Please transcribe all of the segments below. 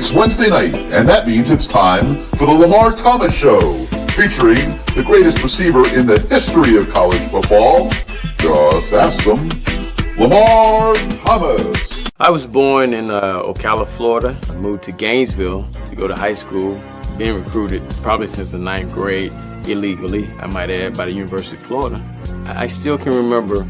It's Wednesday night, and that means it's time for the Lamar Thomas Show, featuring the greatest receiver in the history of college football. Just ask them, Lamar Thomas. I was born in Ocala, Florida. I moved to Gainesville to go to high school. Been recruited probably since the 9th grade, illegally, I might add, by the University of Florida. I still can remember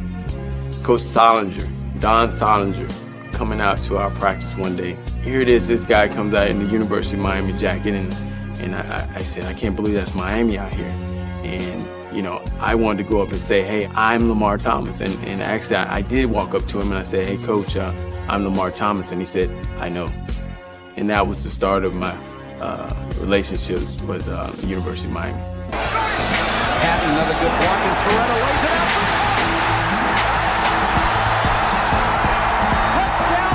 Coach Solinger, Don Solinger, coming out to our practice one day. Here it is, this guy comes out in the University of Miami jacket, and I said, I can't believe that's Miami out here. And, you know, I wanted to go up and say, hey, I'm Lamar Thomas. And actually, I did walk up to him and I said, hey, Coach, I'm Lamar Thomas. And he said, I know. And that was the start of my relationships with the University of Miami. Patton, another good block, and Torretta lays it out. Touchdown,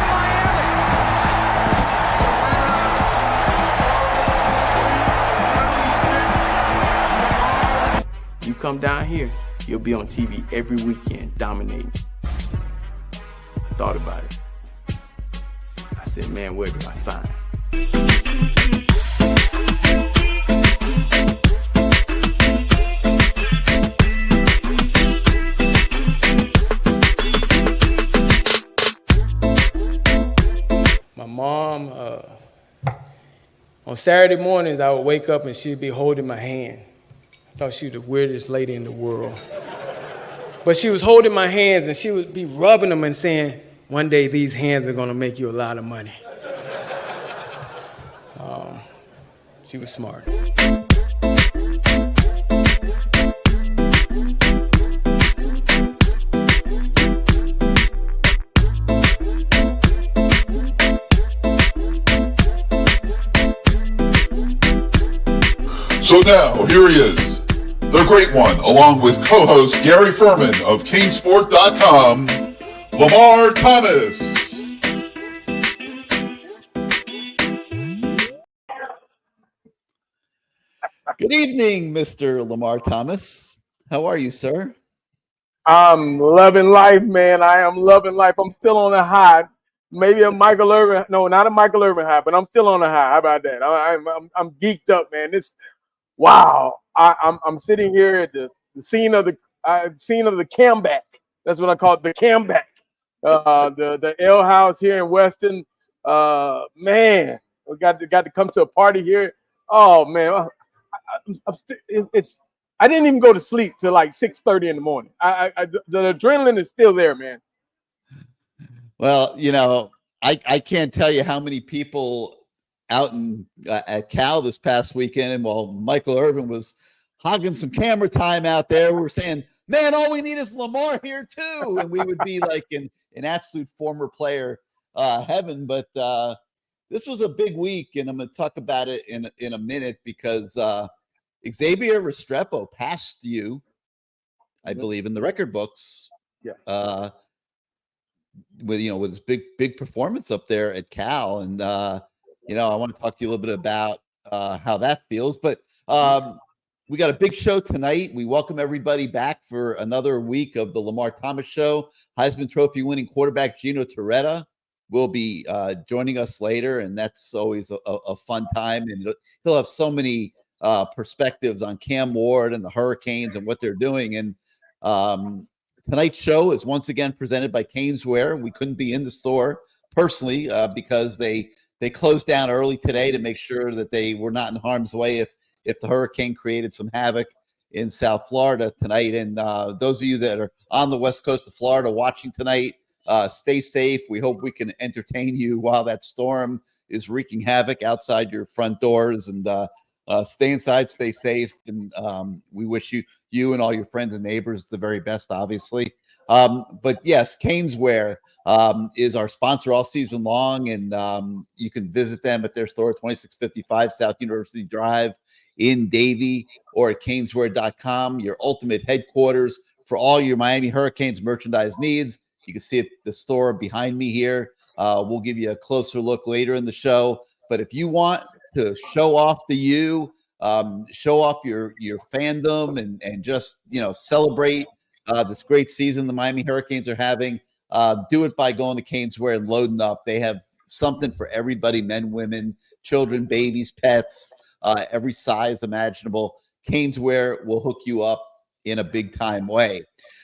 Miami! You come down here, you'll be on TV every weekend, dominating. I thought about it. I said, man, where do I sign? My mom, on Saturday mornings, I would wake up and she'd be holding my hand. I thought she was the weirdest lady in the world. But she was holding my hands and she would be rubbing them and saying, one day these hands are gonna make you a lot of money. She was smart. So now, here he is, the great one, along with co-host Gary Ferman of CaneSport.com, Lamar Thomas. Good evening, Mr. Lamar Thomas. How are you, sir? I'm loving life, man. I am loving life. I'm still on a high. Maybe a Michael Irvin. No, not a Michael Irvin high, but I'm still on a high. How about that? I'm geeked up, man. Wow. I'm sitting here at the scene of the comeback. That's what I call it, the comeback. The Ale House here in Weston. Man, we got to come to a party here. Oh man. I didn't even go to sleep till like 6:30 in the morning. The adrenaline is still there, man. Well, you know, I can't tell you how many people out at Cal this past weekend, and while Michael Irvin was hogging some camera time out there, we were saying, man, all we need is Lamar here too, and we would be like in absolute former player heaven. But this was a big week, and I'm going to talk about it in a minute because Xavier Restrepo passed you, I believe, in the record books. Yes. With his big performance up there at Cal, and I want to talk to you a little bit about how that feels. But we got a big show tonight. We welcome everybody back for another week of the Lamar Thomas Show. Heisman Trophy winning quarterback Gino Torretta will be joining us later, and that's always a fun time. And he'll have so many perspectives on Cam Ward and the Hurricanes and what they're doing. And tonight's show is once again presented by Caneswear. We couldn't be in the store personally because they closed down early today to make sure that they were not in harm's way if the hurricane created some havoc in South Florida tonight. And those of you that are on the west coast of Florida watching tonight, stay safe. We hope we can entertain you while that storm is wreaking havoc outside your front doors. And stay inside, stay safe. And we wish you and all your friends and neighbors the very best, obviously. But yes, Caneswear is our sponsor all season long, and you can visit them at their store, 2655 South University Drive in Davie, or at caneswear.com, your ultimate headquarters for all your Miami Hurricanes merchandise needs. You can see it, the store behind me here. We'll give you a closer look later in the show. But if you want to show off show off your fandom and just celebrate this great season the Miami Hurricanes are having, do it by going to Caneswear and loading up. They have something for everybody, men, women, children, babies, pets, every size imaginable. Caneswear will hook you up in a big time way.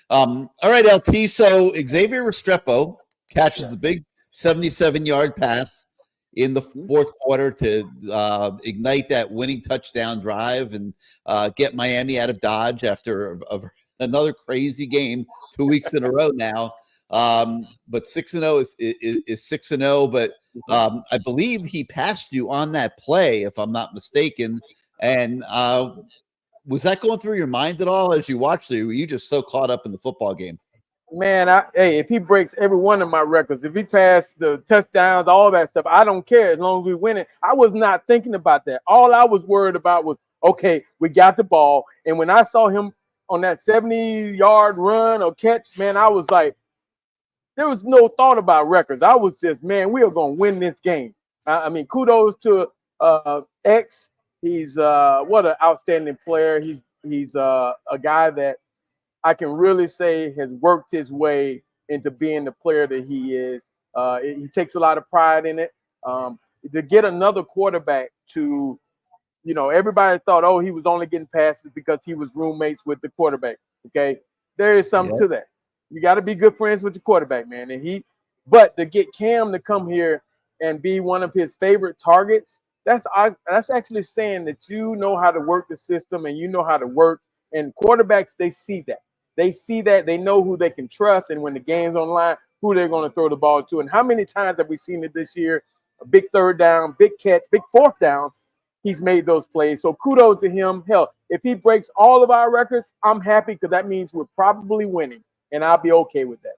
All right, LT. So Xavier Restrepo catches the big 77-yard pass in the fourth quarter to ignite that winning touchdown drive and get Miami out of Dodge after another crazy game 2 weeks in a row now. But 6-0 is 6-0. But I believe he passed you on that play, if I'm not mistaken. And was that going through your mind at all as you watched it? Or were you just so caught up in the football game? Man, hey, if he breaks every one of my records, if he passed the touchdowns, all that stuff, I don't care as long as we win it. I was not thinking about that. All I was worried about was, okay, we got the ball. And when I saw him on that 70-yard run or catch, man, I was like, there was no thought about records. I was just, man, we are going to win this game. I mean, kudos to X. He's what an outstanding player. He's a guy that I can really say has worked his way into being the player that he is. He takes a lot of pride in it. To get another quarterback to, everybody thought, oh, he was only getting passes because he was roommates with the quarterback. Okay, there is something to that. You got to be good friends with the quarterback, man. But to get Cam to come here and be one of his favorite targets, that's actually saying that you know how to work the system and you know how to work. And quarterbacks, they see that. They see that. They know who they can trust. And when the game's on line, who they're going to throw the ball to. And how many times have we seen it this year? A big third down, big catch, big fourth down. He's made those plays. So kudos to him. Hell, if he breaks all of our records, I'm happy because that means we're probably winning. And I'll be okay with that.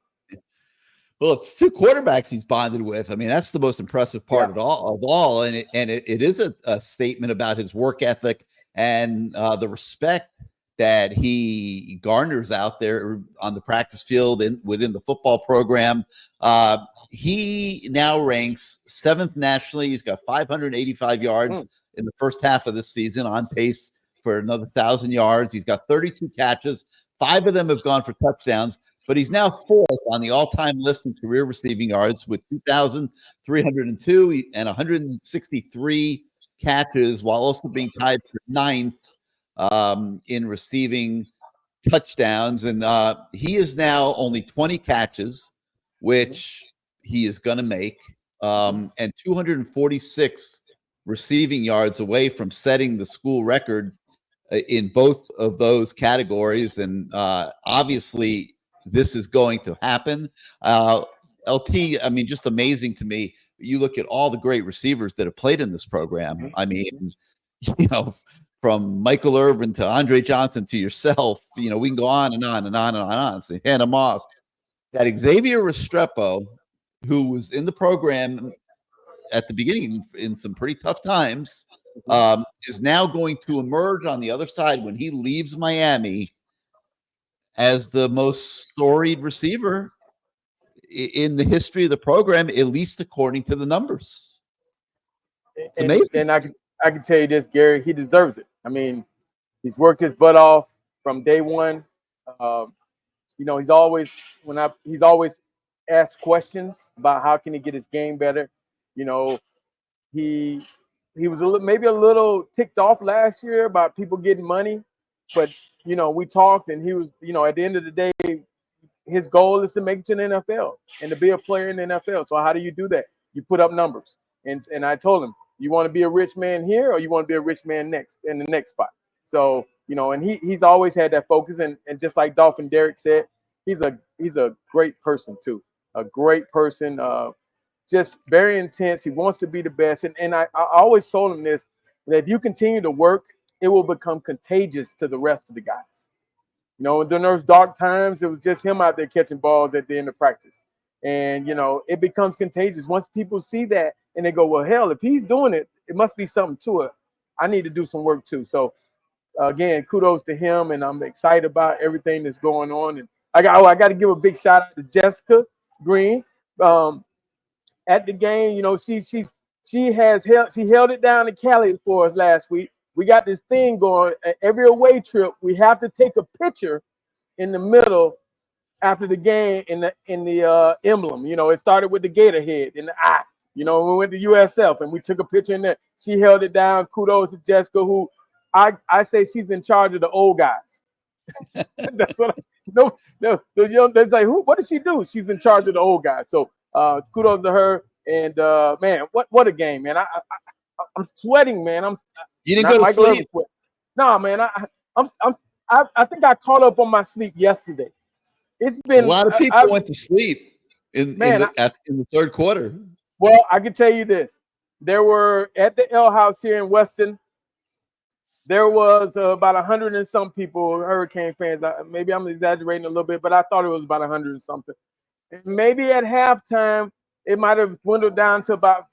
Well, it's two quarterbacks he's bonded with. I mean, that's the most impressive part of all. And it is a statement about his work ethic and the respect that he garners out there on the practice field and within the football program. He now ranks 7th nationally. He's got 585 yards in the first half of this season, on pace for another 1,000 yards. He's got 32 catches. 5 of them have gone for touchdowns, but he's now 4th on the all-time list in career receiving yards with 2,302 and 163 catches, while also being tied for 9th in receiving touchdowns. And he is now only 20 catches, which he is going to make, and 246 receiving yards away from setting the school record in both of those categories. And obviously this is going to happen. LT, I mean, just amazing to me. You look at all the great receivers that have played in this program. I mean, from Michael Irvin to Andre Johnson to yourself, we can go on and on and on and on. So Hannah Moss, that Xavier Restrepo, who was in the program at the beginning in some pretty tough times, is now going to emerge on the other side when he leaves Miami as the most storied receiver in the history of the program, at least according to the numbers. It's amazing. And I can tell you this, Gary, he deserves it. I mean, he's worked his butt off from day one. He's always asked questions about how can he get his game better. He was maybe a little ticked off last year about people getting money, but we talked, and he was, at the end of the day, his goal is to make it to the NFL and to be a player in the NFL. So how do you do that? You put up numbers. And I told him, you want to be a rich man here, or you want to be a rich man in the next spot. So, and he's always had that focus. And just like Dolphin Derek said, he's a great person too. A great person, just very intense. He wants to be the best. And I always told him this, that if you continue to work, it will become contagious to the rest of the guys. During those dark times, it was just him out there catching balls at the end of practice. And, it becomes contagious. Once people see that and they go, well, hell, if he's doing it, it must be something to it. I need to do some work too. So, again, kudos to him. And I'm excited about everything that's going on. And I got to give a big shout out to Jessica Green. At the game, she held it down in Cali for us last week. We got this thing going. Every away trip, we have to take a picture in the middle after the game in the emblem. It started with the gator head in the eye, You know, we went to USF and we took a picture in there. She held it down. Kudos to Jessica, who I say she's in charge of the old guys. That's what the young, they say, what does she do? She's in charge of the old guys. So kudos to her. And man, what a game, man. I'm sweating, man. You didn't go to sleep? No, man. I think I caught up on my sleep yesterday. It's been a lot of people went to sleep in the third quarter. Well, I can tell you this. There were at the L House here in Weston, there was about 100 and some people, Hurricane fans. Maybe I'm exaggerating a little bit, but I thought it was about 100 and something. And maybe at halftime, it might have dwindled down to about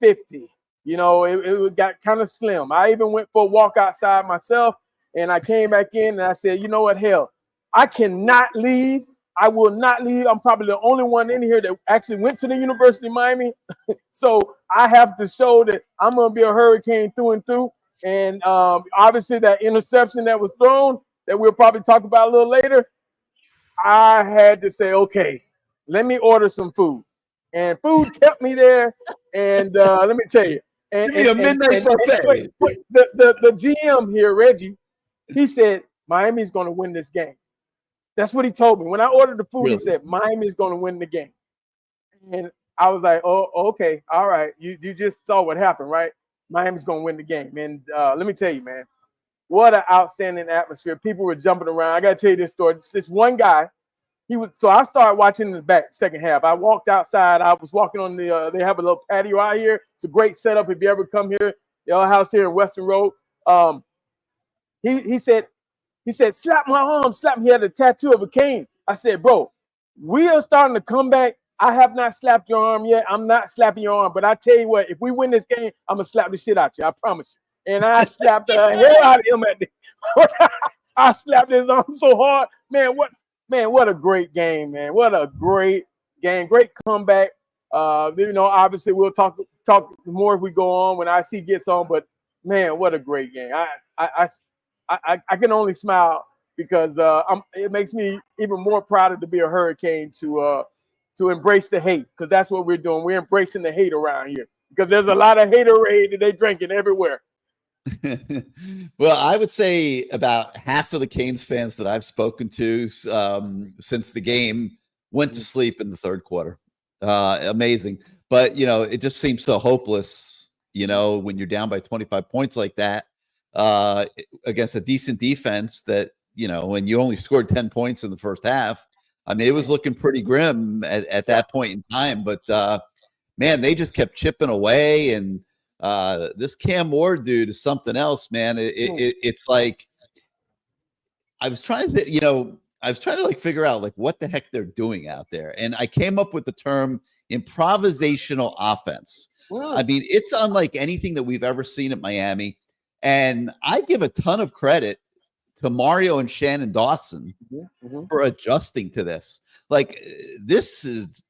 50. You know, it got kind of slim. I even went for a walk outside myself, and I came back in and I said, you know what, hell, I cannot leave. I will not leave. I'm probably the only one in here that actually went to the University of Miami. So I have to show that I'm going to be a Hurricane through and through. And obviously that interception that was thrown that we'll probably talk about a little later, I had to say, okay, let me order some food. And food kept me there. And let me tell you. And, Give me a midnight buffet. The GM here, Reggie, he said, Miami's going to win this game. That's what he told me. When I ordered the food, He said, Miami's going to win the game. And I was like, oh, okay, all right. You just saw what happened, right? Miami's going to win the game. And let me tell you, man, what an outstanding atmosphere. People were jumping around. I got to tell you this story. This one guy, so I started watching in the back second half. I walked outside. I was walking on they have a little patio out here. It's a great setup if you ever come here. The old house here in Western Road. He said, slap my arm, slap me. He had a tattoo of a cane. I said, bro, we are starting to come back. I have not slapped your arm yet. I'm not slapping your arm. But I tell you what, if we win this game, I'm going to slap the shit out you. I promise you. And I slapped the hell out of him at the I slapped his arm so hard. Man, what a great game, man. What a great game. Great comeback. You know, obviously we'll talk more if we go on when IC gets on. But, man, what a great game. I can only smile because it makes me even more proud to be a Hurricane to embrace the hate, because that's what we're doing. We're embracing the hate around here because there's a lot of haterade that they drinking everywhere. Well, I would say about half of the Canes fans that I've spoken to since the game went to sleep in the third quarter. Amazing. But, you know, it just seems so hopeless, you know, when you're down by 25 points like that. Against a decent defense that, you know, when you only scored 10 points in the first half, I mean, it was looking pretty grim at that point in time. But, man, they just kept chipping away. And this Cam Ward dude is something else, man. It's like I was trying to like figure out like what the heck they're doing out there. And I came up with the term improvisational offense. Wow. I mean, it's unlike anything that we've ever seen at Miami. And I give a ton of credit to Mario and Shannon Dawson for adjusting to this. Like this is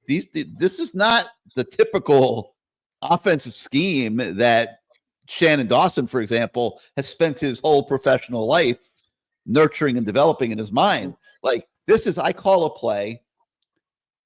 not the typical offensive scheme that Shannon Dawson, for example, has spent his whole professional life nurturing and developing in his mind. Like this is, I call a play.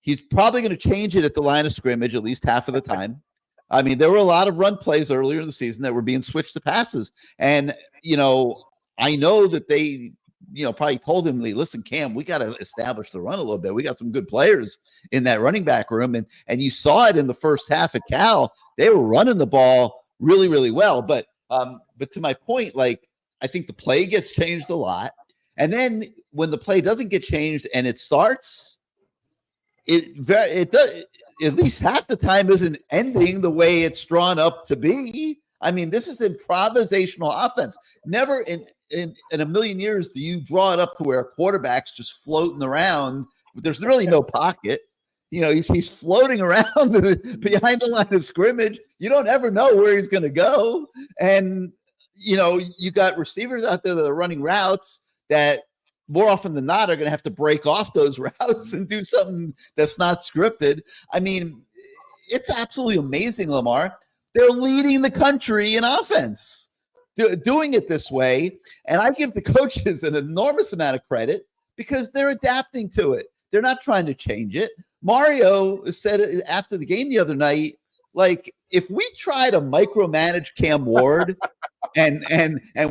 He's probably going to change it at the line of scrimmage at least half of the time. I mean, there were a lot of run plays earlier in the season that were being switched to passes. And, you know, I know that they, you know, probably told him, listen, Cam, we got to establish the run a little bit. We got some good players in that running back room. And you saw it in the first half at Cal. They were running the ball really, really well. But to my point, like, I think the play gets changed a lot. And then when the play doesn't get changed and it starts, it does. At least half the time isn't ending the way it's drawn up to be. I mean, this is improvisational offense. Never in a million years do you draw it up to where a quarterback's just floating around. There's really no pocket. You know, he's floating around behind the line of scrimmage. You don't ever know where he's going to go. And, you know, you got receivers out there that are running routes that more often than not are going to have to break off those routes and do something that's not scripted. I mean, it's absolutely amazing, Lamar. They're leading the country in offense, doing it this way. And I give the coaches an enormous amount of credit because they're adapting to it. They're not trying to change it. Mario said after the game the other night, like if we try to micromanage Cam Ward and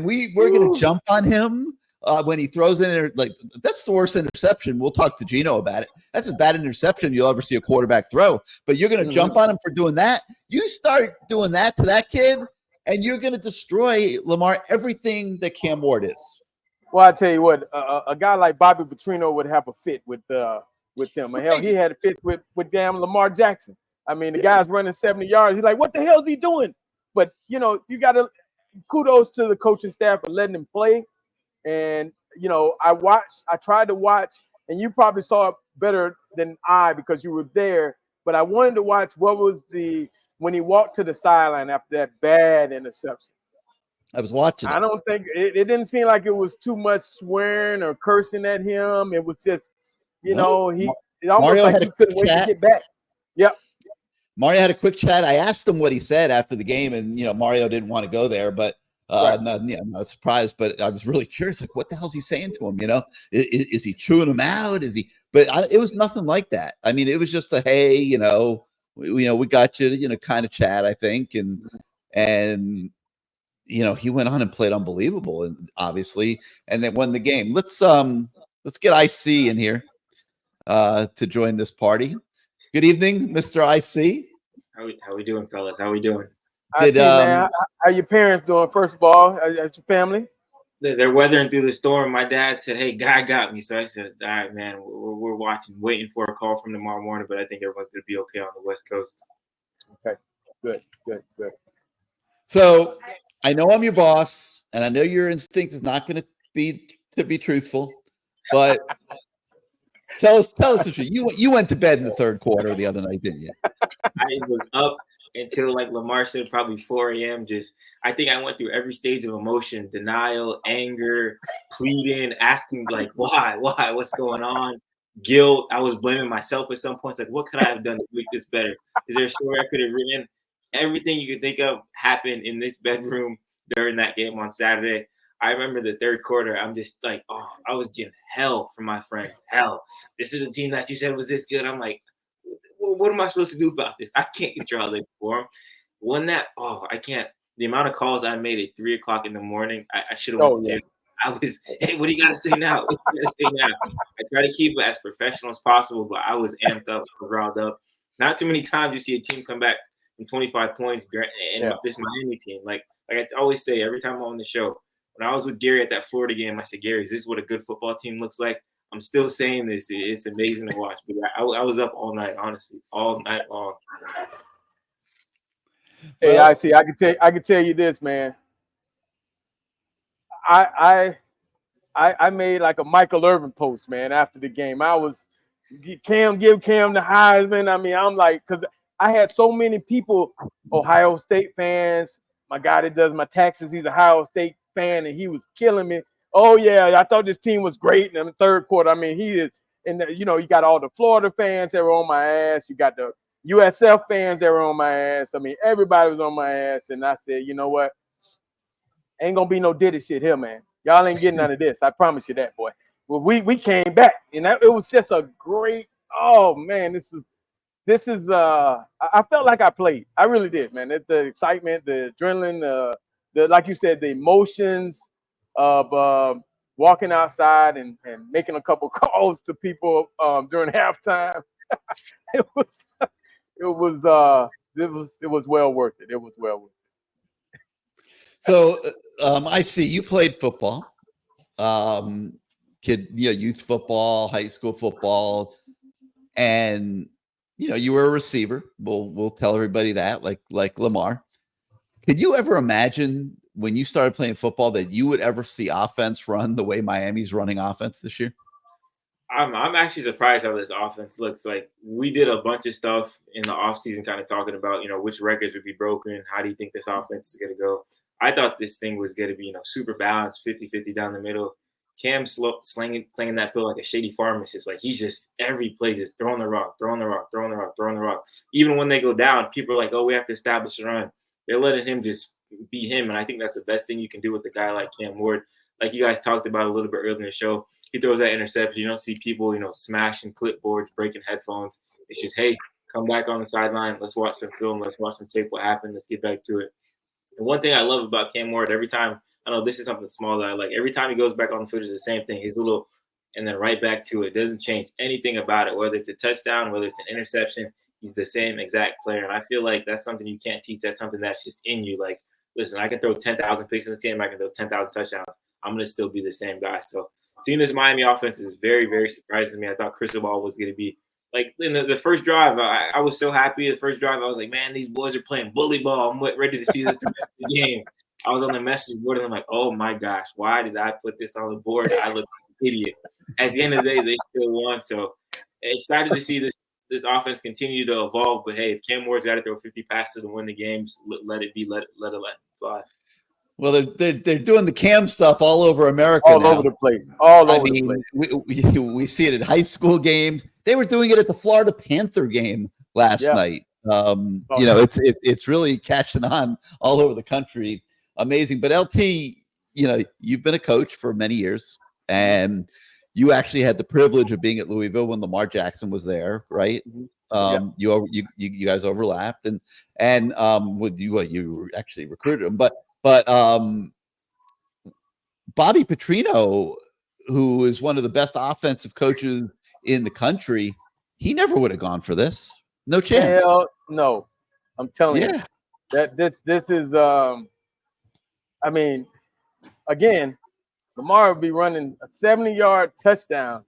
we're going to jump on him when he throws in, like, that's the worst interception. We'll talk to Gino about it. That's a bad interception you'll ever see a quarterback throw. But you're going to jump on him for doing that. You start doing that to that kid, and you're going to destroy, Lamar, everything that Cam Ward is. Well, I tell you what, a guy like Bobby Petrino would have a fit with them. Hell, he had a fit with damn Lamar Jackson. I mean, the guy's running 70 yards. He's like, what the hell is he doing? But, you know, you got to kudos to the coaching staff for letting him play. And, you know, I tried to watch, and you probably saw it better than I because you were there. But I wanted to watch when he walked to the sideline after that bad interception. I was watching. I don't think it didn't seem like it was too much swearing or cursing at him. It was just, it almost Mario like had he couldn't wait to get back. Yep. Mario had a quick chat. I asked him what he said after the game, and, you know, Mario didn't want to go there, but not surprised. But I was really curious, like, what the hell's he saying to him? You know, is he chewing him out? Is he? But it was nothing like that. I mean, it was just a hey, you know, we got you, you know, kind of chat, I think, and. You know, he went on and played unbelievable, and obviously, and then won the game. Let's get IC in here to join this party. Good evening, Mr. IC. How we doing, fellas? How we doing? Man. How your parents doing? First of all, how's your family? They're weathering through the storm. My dad said, "Hey, God got me," so I said, "All right, man, we're watching, waiting for a call from tomorrow morning." But I think everyone's gonna be okay on the West Coast. Okay, good. So I know I'm your boss, and I know your instinct is not going to be truthful, but tell us the truth. You went to bed in the third quarter the other night, didn't you? I was up until, like Lamar said, probably 4 a.m. I think I went through every stage of emotion: denial, anger, pleading, asking like, why, what's going on? Guilt. I was blaming myself at some points. Like, what could I have done to make this better? Is there a story I could have written? Everything you could think of happened in this bedroom during that game on Saturday. I remember the third quarter. I'm just like, oh, I was getting hell from my friends. Hell, this is a team that you said was this good. I'm like, what am I supposed to do about this? I can't control it for them. I can't. The amount of calls I made at 3 o'clock in the morning, I should have went to jail. I was, hey, what do you got to say now? What do you got to say now? I try to keep it as professional as possible, but I was amped up, riled up. Not too many times you see a team come back from 25 points, and this Miami team. Like I always say every time I'm on the show, when I was with Gary at that Florida game, I said, Gary, is this what a good football team looks like? I'm still saying this. It's amazing to watch. But I was up all night, honestly, all night long. Hey, I see. I can tell you this, man. I made like a Michael Irvin post, man, after the game. I was give Cam the Heisman. I mean, I'm like, because I had so many people, Ohio State fans. My guy that does my taxes, he's a Ohio State fan, and he was killing me. Oh, yeah, I thought this team was great in the third quarter. I mean, he is – and, you know, you got all the Florida fans that were on my ass. You got the USF fans that were on my ass. I mean, everybody was on my ass. And I said, you know what? Ain't going to be no Diddy shit here, man. Y'all ain't getting none of this. I promise you that, boy. Well, we came back, and it was just a great – oh, man, this is I felt like I played. I really did, man. It's the excitement, the adrenaline, the like you said, the emotions of walking outside and making a couple calls to people during halftime. it was well worth it. It was well worth it. So I see you played football, youth football, high school football, and you were a receiver. We'll tell everybody that, like Lamar. Could you ever imagine when you started playing football that you would ever see offense run the way Miami's running offense this year? I'm actually surprised how this offense looks. Like, we did a bunch of stuff in the offseason kind of talking about, which records would be broken. How do you think this offense is going to go? I thought this thing was going to be, super balanced, 50-50 down the middle. Cam slinging that pill like a shady pharmacist. Like, he's just every play just throwing the rock. Even when they go down, people are like, oh, we have to establish a run. They're letting him just be him. And I think that's the best thing you can do with a guy like Cam Ward. Like you guys talked about a little bit earlier in the show, he throws that interception. You don't see people, smashing clipboards, breaking headphones. It's just, hey, come back on the sideline. Let's watch some film. Let's watch some tape. What happened? Let's get back to it. And one thing I love about Cam Ward, every time, I know this is something small that I like. Every time he goes back on the field, it's the same thing. He's a little, and then right back to it. Doesn't change anything about it, whether it's a touchdown, whether it's an interception. He's the same exact player. And I feel like that's something you can't teach. That's something that's just in you. Like, listen, I can throw 10,000 picks in the team. I can throw 10,000 touchdowns. I'm going to still be the same guy. So seeing this Miami offense is very, very surprising to me. I thought Cristobal was going to be like in the first drive. I was so happy. The first drive, I was like, man, these boys are playing bully ball. I'm ready to see this the rest of the game. I was on the message board and I'm like, oh my gosh, why did I put this on the board? I look like an idiot. At the end of the day, they still won. So excited to see this offense continue to evolve. But hey, if Cam Ward's got to throw 50 passes to win the games, let it fly. Well, they're doing the Cam stuff all over America all now. over the place. All over the place. We see it at high school games. They were doing it at the Florida Panther game last night. It's really catching on all over the country. Amazing. But LT, you've been a coach for many years, and you actually had the privilege of being at Louisville when Lamar Jackson was there, right? Mm-hmm. You guys overlapped, and with you actually recruited him, but Bobby Petrino, who is one of the best offensive coaches in the country, he never would have gone for this. No chance. Hell no. I'm telling you that this is I mean, again, Lamar will be running a 70-yard touchdown,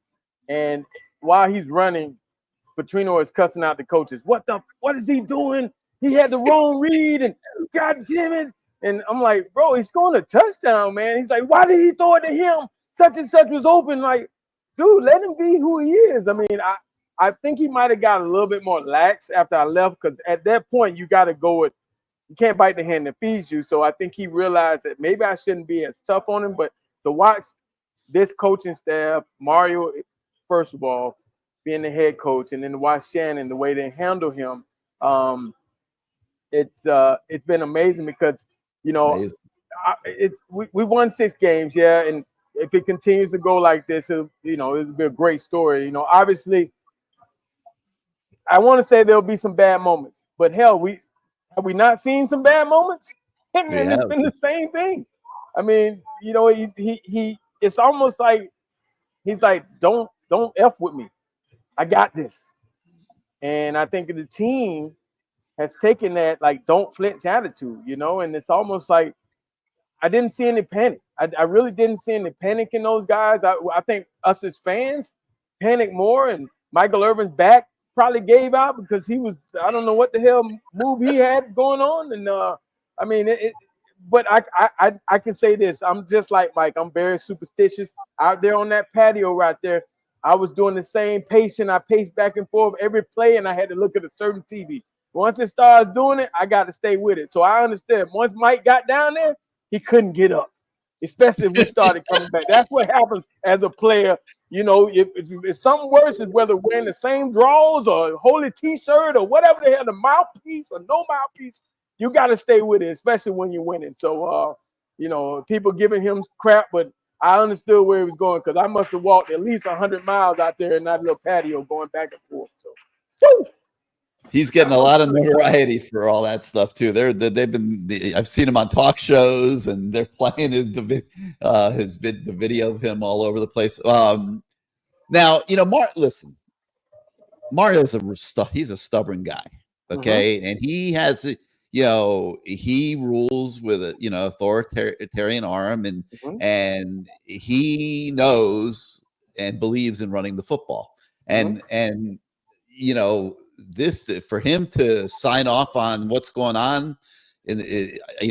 and while he's running, Petrino is cussing out the coaches. What is he doing? He had the wrong read, and God damn it. And I'm like, bro, he's scoring a touchdown, man. He's like, why did he throw it to him? Such and such was open. Like, dude, let him be who he is. I mean, I think he might have got a little bit more lax after I left, because at that point, you got to go with, you can't bite the hand that feeds you. So I think he realized that maybe I shouldn't be as tough on him. But to watch this coaching staff, Mario, first of all, being the head coach, and then to watch Shannon, the way they handle him, it's been amazing because, we won 6 games, and if it continues to go like this, it'll be a great story. Obviously, I want to say there'll be some bad moments, but hell, have we not seen some bad moments? And it's been the same thing. I mean, he it's almost like he's like, don't F with me. I got this. And I think the team has taken that like don't flinch attitude, and it's almost like I didn't see any panic. I really didn't see any panic in those guys. I think us as fans panicked more, and Michael Irvin's back probably gave out because he was, I don't know what the hell move he had going on. And I mean, but I can say this. I'm just like Mike. I'm very superstitious. Out there on that patio right there, I was doing the same pacing. I paced back and forth every play, and I had to look at a certain TV. Once it starts doing it, I got to stay with it. So I understand. Once Mike got down there, he couldn't get up, especially if we started coming back. That's what happens as a player. If something worse is whether wearing the same drawers or holy T-shirt or whatever the hell, the mouthpiece or no mouthpiece, you got to stay with it, especially when you're winning. So, people giving him crap, but I understood where he was going because I must have walked at least 100 miles out there in that little patio going back and forth. So, woo! He's getting a lot of notoriety for all that stuff too. I've seen him on talk shows, and they're playing the video of him all over the place. Now, listen, Mario's he's a stubborn guy, okay, and he has, he rules with a authoritarian arm, and he knows and believes in running the football, and this for him to sign off on what's going on, and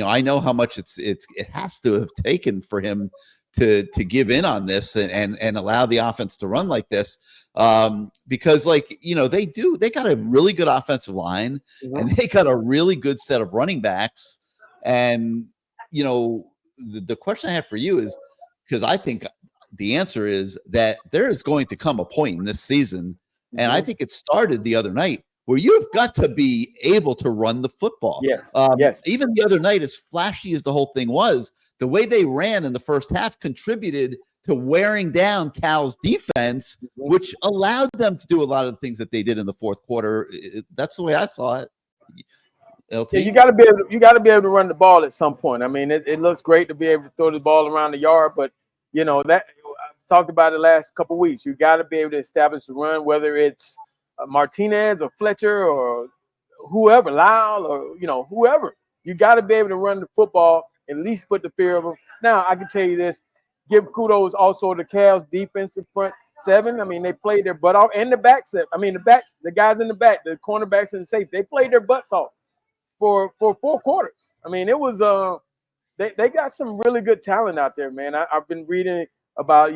I know how much it has to have taken for him to give in on this and allow the offense to run like this, because they got a really good offensive line, and they got a really good set of running backs, and the question I have for you is, because I think the answer is that there is going to come a point in this season. And I think it started the other night where you've got to be able to run the football. Yes. Even the other night, as flashy as the whole thing was, the way they ran in the first half contributed to wearing down Cal's defense, which allowed them to do a lot of the things that they did in the fourth quarter. That's the way I saw it. LT? Yeah, you got to be able to run the ball at some point. I mean, it looks great to be able to throw the ball around the yard, but that I talked about it the last couple of weeks. You got to be able to establish the run, whether it's Martinez or Fletcher or whoever, Lyle or whoever. You got to be able to run the football, at least put the fear of them. Now, I can tell you this: give kudos also to Cal's defensive front seven. I mean, they played their butt off, and the back set. I mean, the guys in the back, the cornerbacks and the safety, they played their butts off for 4 quarters. I mean, it was they got some really good talent out there, man. I've been reading about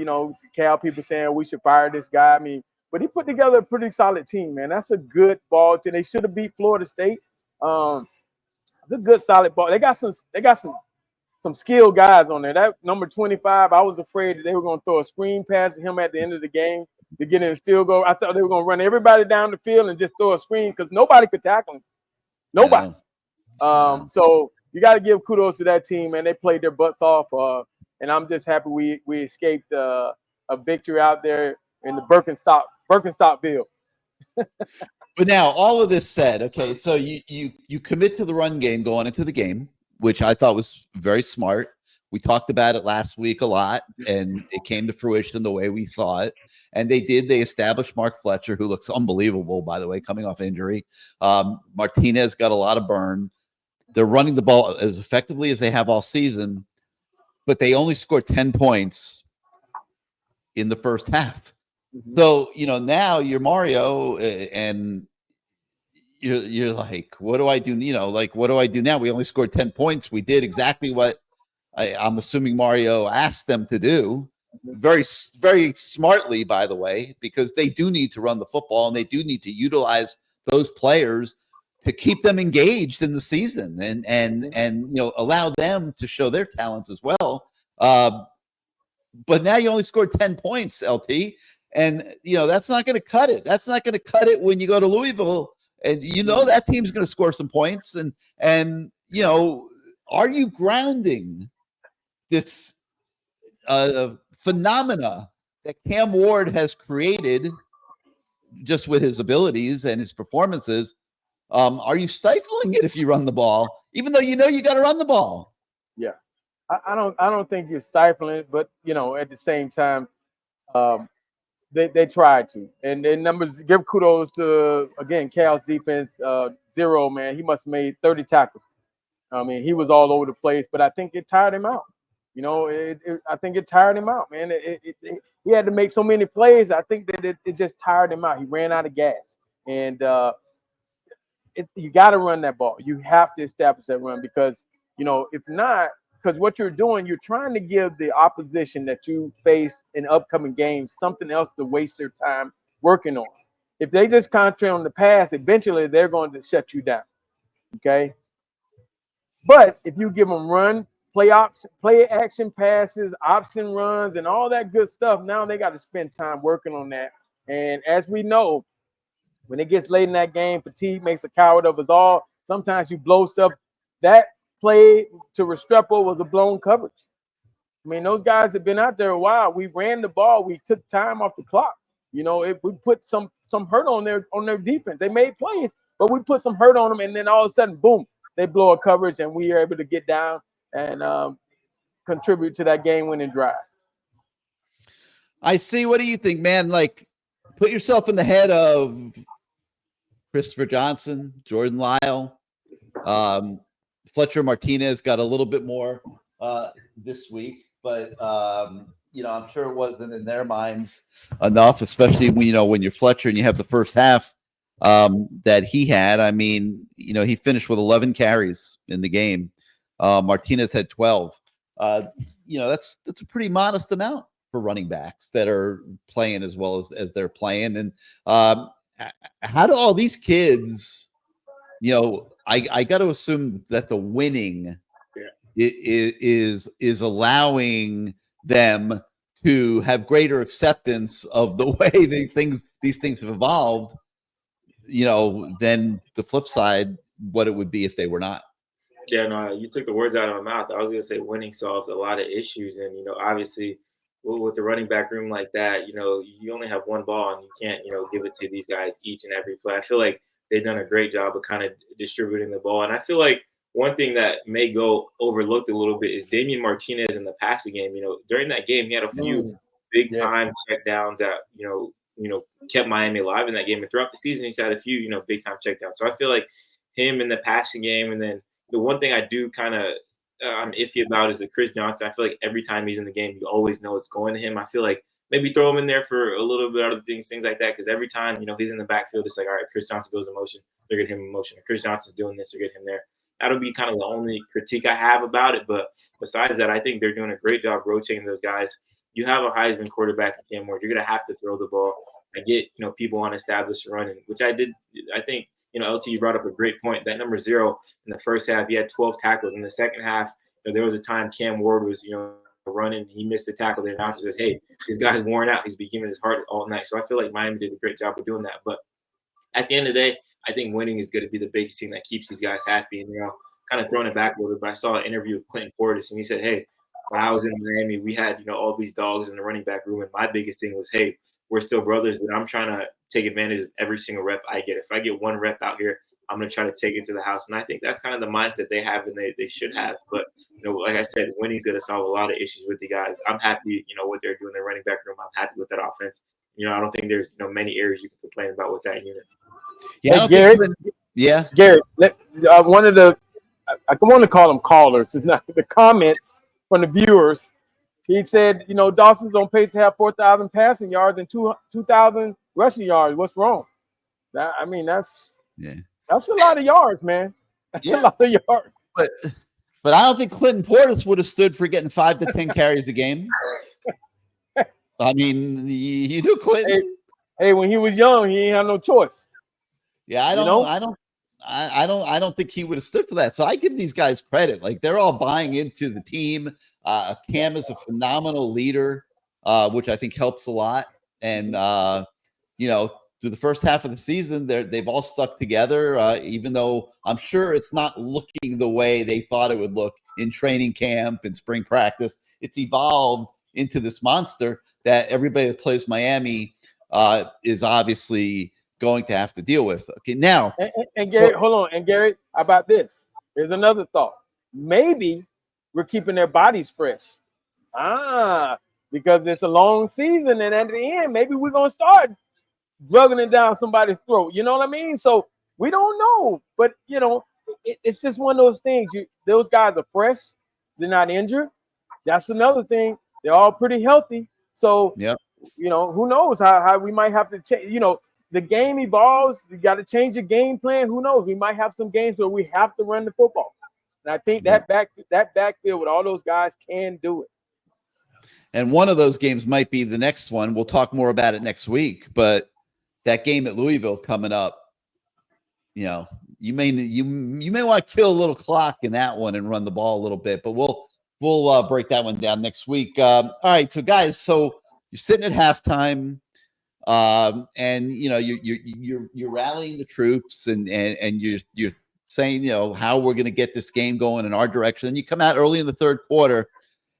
Cal people saying we should fire this guy. I mean, but he put together a pretty solid team, man. That's a good ball team. They should have beat Florida State. It's a good solid ball. They got some skilled guys on there. That number 25, I was afraid that they were going to throw a screen pass to him at the end of the game to get in the field goal. I thought they were going to run everybody down the field and just throw a screen because nobody could tackle him. Nobody. So you got to give kudos to that team, man. They played their butts off, and I'm just happy we escaped a victory out there in the Birkenstockville. But now, all of this said, okay, so you commit to the run game going into the game, which I thought was very smart. We talked about it last week a lot, and it came to fruition the way we saw it. And they established Mark Fletcher, who looks unbelievable, by the way, coming off injury. Martinez got a lot of burn. They're running the ball as effectively as they have all season, but they only scored 10 points in the first half. Mm-hmm. So, now you're Mario and you're like, what do I do? What do I do now? We only scored 10 points. We did exactly what I'm assuming Mario asked them to do. Very, very smartly, by the way, because they do need to run the football and they do need to utilize those players to keep them engaged in the season and allow them to show their talents as well. But now you only scored 10 points, LT, and that's not going to cut it. That's not going to cut it when you go to Louisville, and that team's going to score some points. And are you grounding this phenomena that Cam Ward has created just with his abilities and his performances? Are you stifling it if you run the ball, even though you got to run the ball? Yeah, I don't think you're stifling it, but at the same time, they tried to, and their numbers. Give kudos to again Cal's defense. 0, man. He must have made 30 tackles. I mean, he was all over the place, but I think it tired him out. I think it tired him out, man. He had to make so many plays. I think that it just tired him out. He ran out of gas, and you got to run that ball. You have to establish that run because if not, because what you're doing, you're trying to give the opposition that you face in upcoming games something else to waste their time working on. If they just concentrate on the pass, eventually they're going to shut you down. Okay. But if you give them run, play action passes, option runs, and all that good stuff, now they got to spend time working on that. And as we know, when it gets late in that game, fatigue makes a coward of us all. Sometimes you blow stuff. That play to Restrepo was a blown coverage. I mean, those guys have been out there a while. We ran the ball. We took time off the clock. We put some hurt on their defense. They made plays, but we put some hurt on them, and then all of a sudden, boom, they blow a coverage, and we are able to get down and contribute to that game-winning drive. I see. What do you think, man? Put yourself in the head of Christopher Johnson, Jordan Lyle, Fletcher Martinez got a little bit more this week, but I'm sure it wasn't in their minds enough, especially when you're Fletcher and you have the first half that he had. I mean, he finished with 11 carries in the game. Martinez had 12. That's a pretty modest amount for running backs that are playing as well as they're playing. And how do all these kids, I got to assume that the winning is allowing them to have greater acceptance of the way these things have evolved, than the flip side, what it would be if they were not. Yeah, no, you took the words out of my mouth. I was going to say winning solves a lot of issues. And, obviously with the running back room like that, you only have one ball and you can't, give it to these guys each and every play. I feel like they've done a great job of kind of distributing the ball. And I feel like one thing that may go overlooked a little bit is Damian Martinez in the passing game. During that game, he had a few big time check downs that, kept Miami alive in that game. And throughout the season, he's had a few, big time check downs. So I feel like him in the passing game. And then the one thing I do kind of, I'm iffy about is that Chris Johnson. I feel like every time he's in the game, you always know it's going to him. I feel like maybe throw him in there for a little bit of other things like that. Because every time, he's in the backfield, it's like, all right, Chris Johnson goes in motion, they're getting him in motion. If Chris Johnson's doing this, they're getting him there. That'll be kind of the only critique I have about it. But besides that, I think they're doing a great job rotating those guys. You have a Heisman quarterback in Cam Ward. You're going to have to throw the ball. I get, people want to establish a run, which I did. I think, LT, you brought up a great point. That number 0 in the first half, he had 12 tackles. In the second half, there was a time Cam Ward was, running. He missed the tackle. The announcer says, hey, this guy's worn out. He's been giving his heart all night. So I feel like Miami did a great job of doing that. But at the end of the day, I think winning is going to be the biggest thing that keeps these guys happy. And, kind of throwing it back a little bit, but I saw an interview with Clinton Portis, and he said, hey, when I was in Miami, we had, all these dogs in the running back room. And my biggest thing was, hey, we're still brothers, but I'm trying to take advantage of every single rep I get. If I get one rep out here, I'm going to try to take it to the house. And I think that's kind of the mindset they have and they should have. But, like I said, winning's going to solve a lot of issues with the guys. I'm happy, what they're doing in their running back room. I'm happy with that offense. I don't think there's, many areas you can complain about with that unit. Yeah, Garrett, one of the, I want to call them callers. It's not the comments from the viewers. He said, Dawson's on pace to have 4,000 passing yards and 2,000 rushing yards. What's wrong? That's a lot of yards, man. That's a lot of yards. But I don't think Clinton Portis would have stood for getting 5 to 10 carries a game. I mean, you knew Clinton. Hey, when he was young, he ain't had no choice. Yeah, I don't think he would have stood for that. So I give these guys credit. Like, they're all buying into the team. Cam is a phenomenal leader, which I think helps a lot. And through the first half of the season, they've all stuck together, even though I'm sure it's not looking the way they thought it would look in training camp and spring practice. It's evolved into this monster that everybody that plays Miami is obviously going to have to deal with. Okay, now. And Gary, hold on. And Gary, how about this? Here's another thought. Maybe we're keeping their bodies fresh. Because it's a long season, and at the end, maybe we're going to start drugging it down somebody's throat. You know what I mean? So we don't know. But, it's just one of those things. Those guys are fresh. They're not injured. That's another thing. They're all pretty healthy. So, who knows how we might have to change. The game evolves. You got to change your game plan. Who knows? We might have some games where we have to run the football. And I think that backfield with all those guys can do it. And one of those games might be the next one. We'll talk more about it next week. But that game at Louisville coming up, you may want to kill a little clock in that one and run the ball a little bit. But we'll break that one down next week. All right, so guys, so you're sitting at halftime. And you're rallying the troops and you're saying how we're going to get this game going in our direction. And you come out early in the third quarter,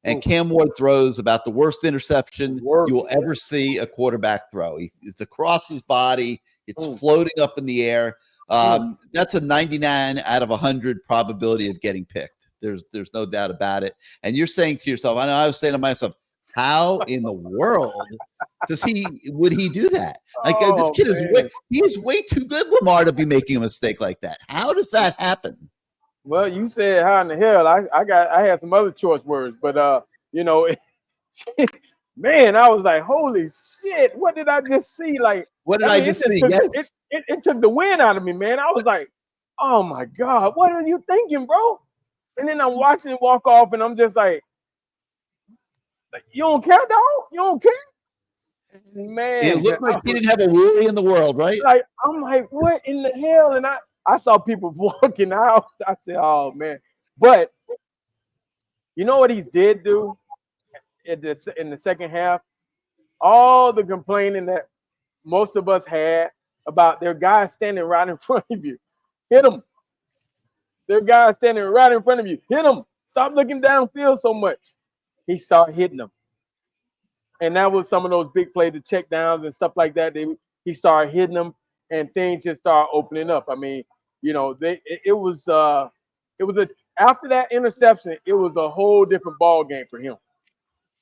and Cam Ward throws about the worst interception you will ever see a quarterback throw. It's across his body. It's floating up in the air. That's a 99 out of 100 probability of getting picked. There's no doubt about it. And you're saying to yourself, I was saying to myself, how in the world would he do that? Like, this kid is way too good, Lamar, to be making a mistake like that. How does that happen? Well, you said how in the hell. I had some other choice words, but man, I was like, holy shit, what did I just see? Like, what did I just see? It took the wind out of me, man. I was like, oh my God, what are you thinking, bro? And then I'm watching him walk off, and I'm just like, you don't care, dog? You don't care? Man, it looked like he didn't have a worry in the world, right? Like, I'm like, what in the hell? And I saw people walking out. I said, oh man. But you know what he did do in the second half? All the complaining that most of us had about their guys standing right in front of you. Hit them. Their guys standing right in front of you. Hit them. Stop looking downfield so much. He started hitting them. And that was some of those big plays, the check downs and stuff like that. He started hitting them, and things just started opening up. I mean, you know, it was after that interception, it was a whole different ball game for him.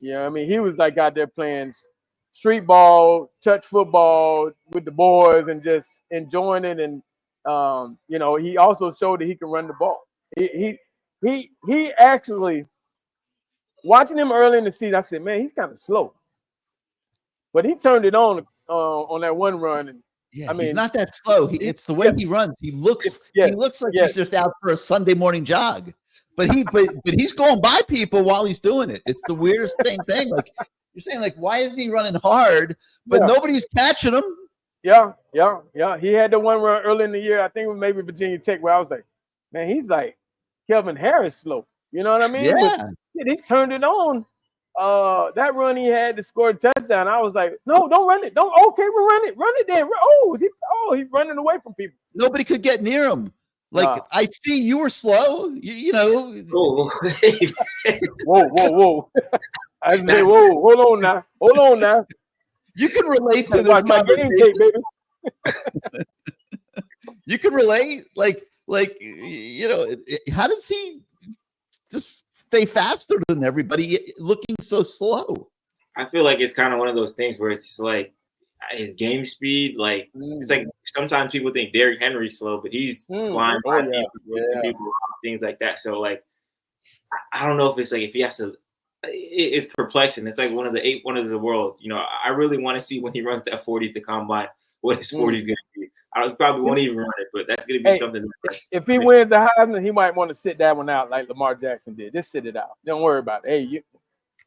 Yeah, I mean, he was like out there playing street ball, touch football with the boys, and just enjoying it. And you know, he also showed that he can run the ball. He actually, watching him early in the season, I said, man, he's kind of slow, but he turned it on that one run. And yeah, I mean, he's not that slow. It's the way he runs. He looks like he's just out for a Sunday morning jog. But he's going by people while he's doing it. It's the weirdest thing. Like you're saying, like, why isn't he running hard? But nobody's catching him. Yeah. He had the one run early in the year. I think it was maybe Virginia Tech, where I was like, man, he's like Kelvin Harris slow. You know what I mean? Yeah. But he turned it on. That run he had to score a touchdown. I was like, no, don't run it. Okay, we'll run it then. He's running away from people. Nobody could get near him. Like, I see you were slow. You know. Whoa. I say, whoa, hold on now. You can relate to this conversation, baby. You can relate, like you know, how does he just stay faster than everybody, looking so slow? I feel like it's kind of one of those things where it's like his game speed, like it's like sometimes people think Derrick Henry's slow, but he's flying by people, things like that. So like, I don't know if it's like if he has to. It's perplexing. It's like one of the 8 wonders of the world. You know, I really want to see when he runs that 40 at the combine, what his 40 is going to be. I probably won't even run it, but that's going to be something. If he wins the Heisman, he might want to sit that one out like Lamar Jackson did. Just sit it out. Don't worry about it. Hey,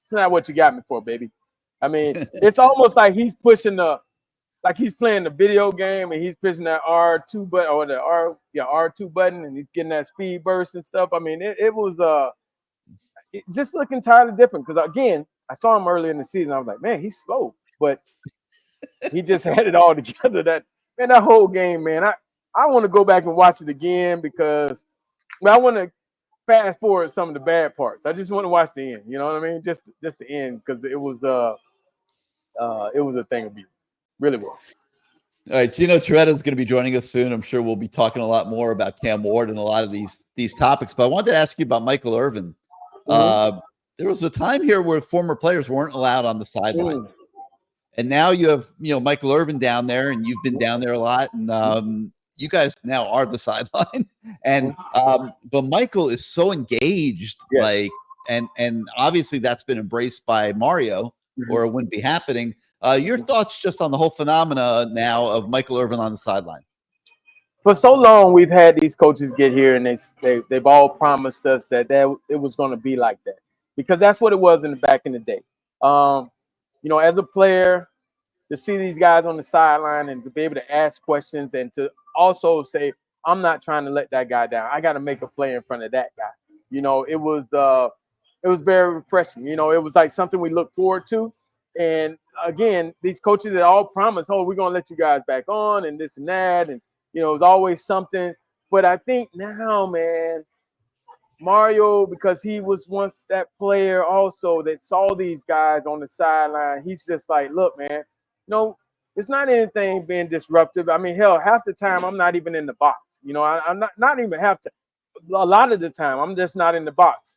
it's not what you got me for, baby. I mean, it's almost like he's pushing like he's playing the video game and he's pushing that R2 button or the R2 button, and he's getting that speed burst and stuff. I mean, it was just looking entirely different, because again, I saw him early in the season. I was like, man, he's slow, but he just had it all together. That whole game, man. I want to go back and watch it again, because I want to fast forward some of the bad parts. I just want to watch the end. You know what I mean? Just the end, because it was a thing of beauty. Really was. All right, Gino Torretta is going to be joining us soon. I'm sure we'll be talking a lot more about Cam Ward and a lot of these topics. But I wanted to ask you about Michael Irvin. There was a time here where former players weren't allowed on the sideline, and now you have Michael Irvin down there, and you've been down there a lot, and you guys now are the sideline. And but Michael is so engaged, like, and obviously that's been embraced by Mario, or it wouldn't be happening. Your thoughts just on the whole phenomena now of Michael Irvin on the sideline? For so long, we've had these coaches get here, and they've all promised us that it was going to be like that, because that's what it was back in the day. As a player, to see these guys on the sideline and to be able to ask questions and to also say, I'm not trying to let that guy down. I got to make a play in front of that guy. It was very refreshing. It was like something we look forward to. And again, these coaches that all promise, we're going to let you guys back on and this and that. And it's always something. But I think now, man, Mario, because he was once that player also that saw these guys on the sideline, he's just like, look, man, it's not anything being disruptive. I mean, hell, half the time I'm not even in the box. I'm not even half the. A lot of the time I'm just not in the box.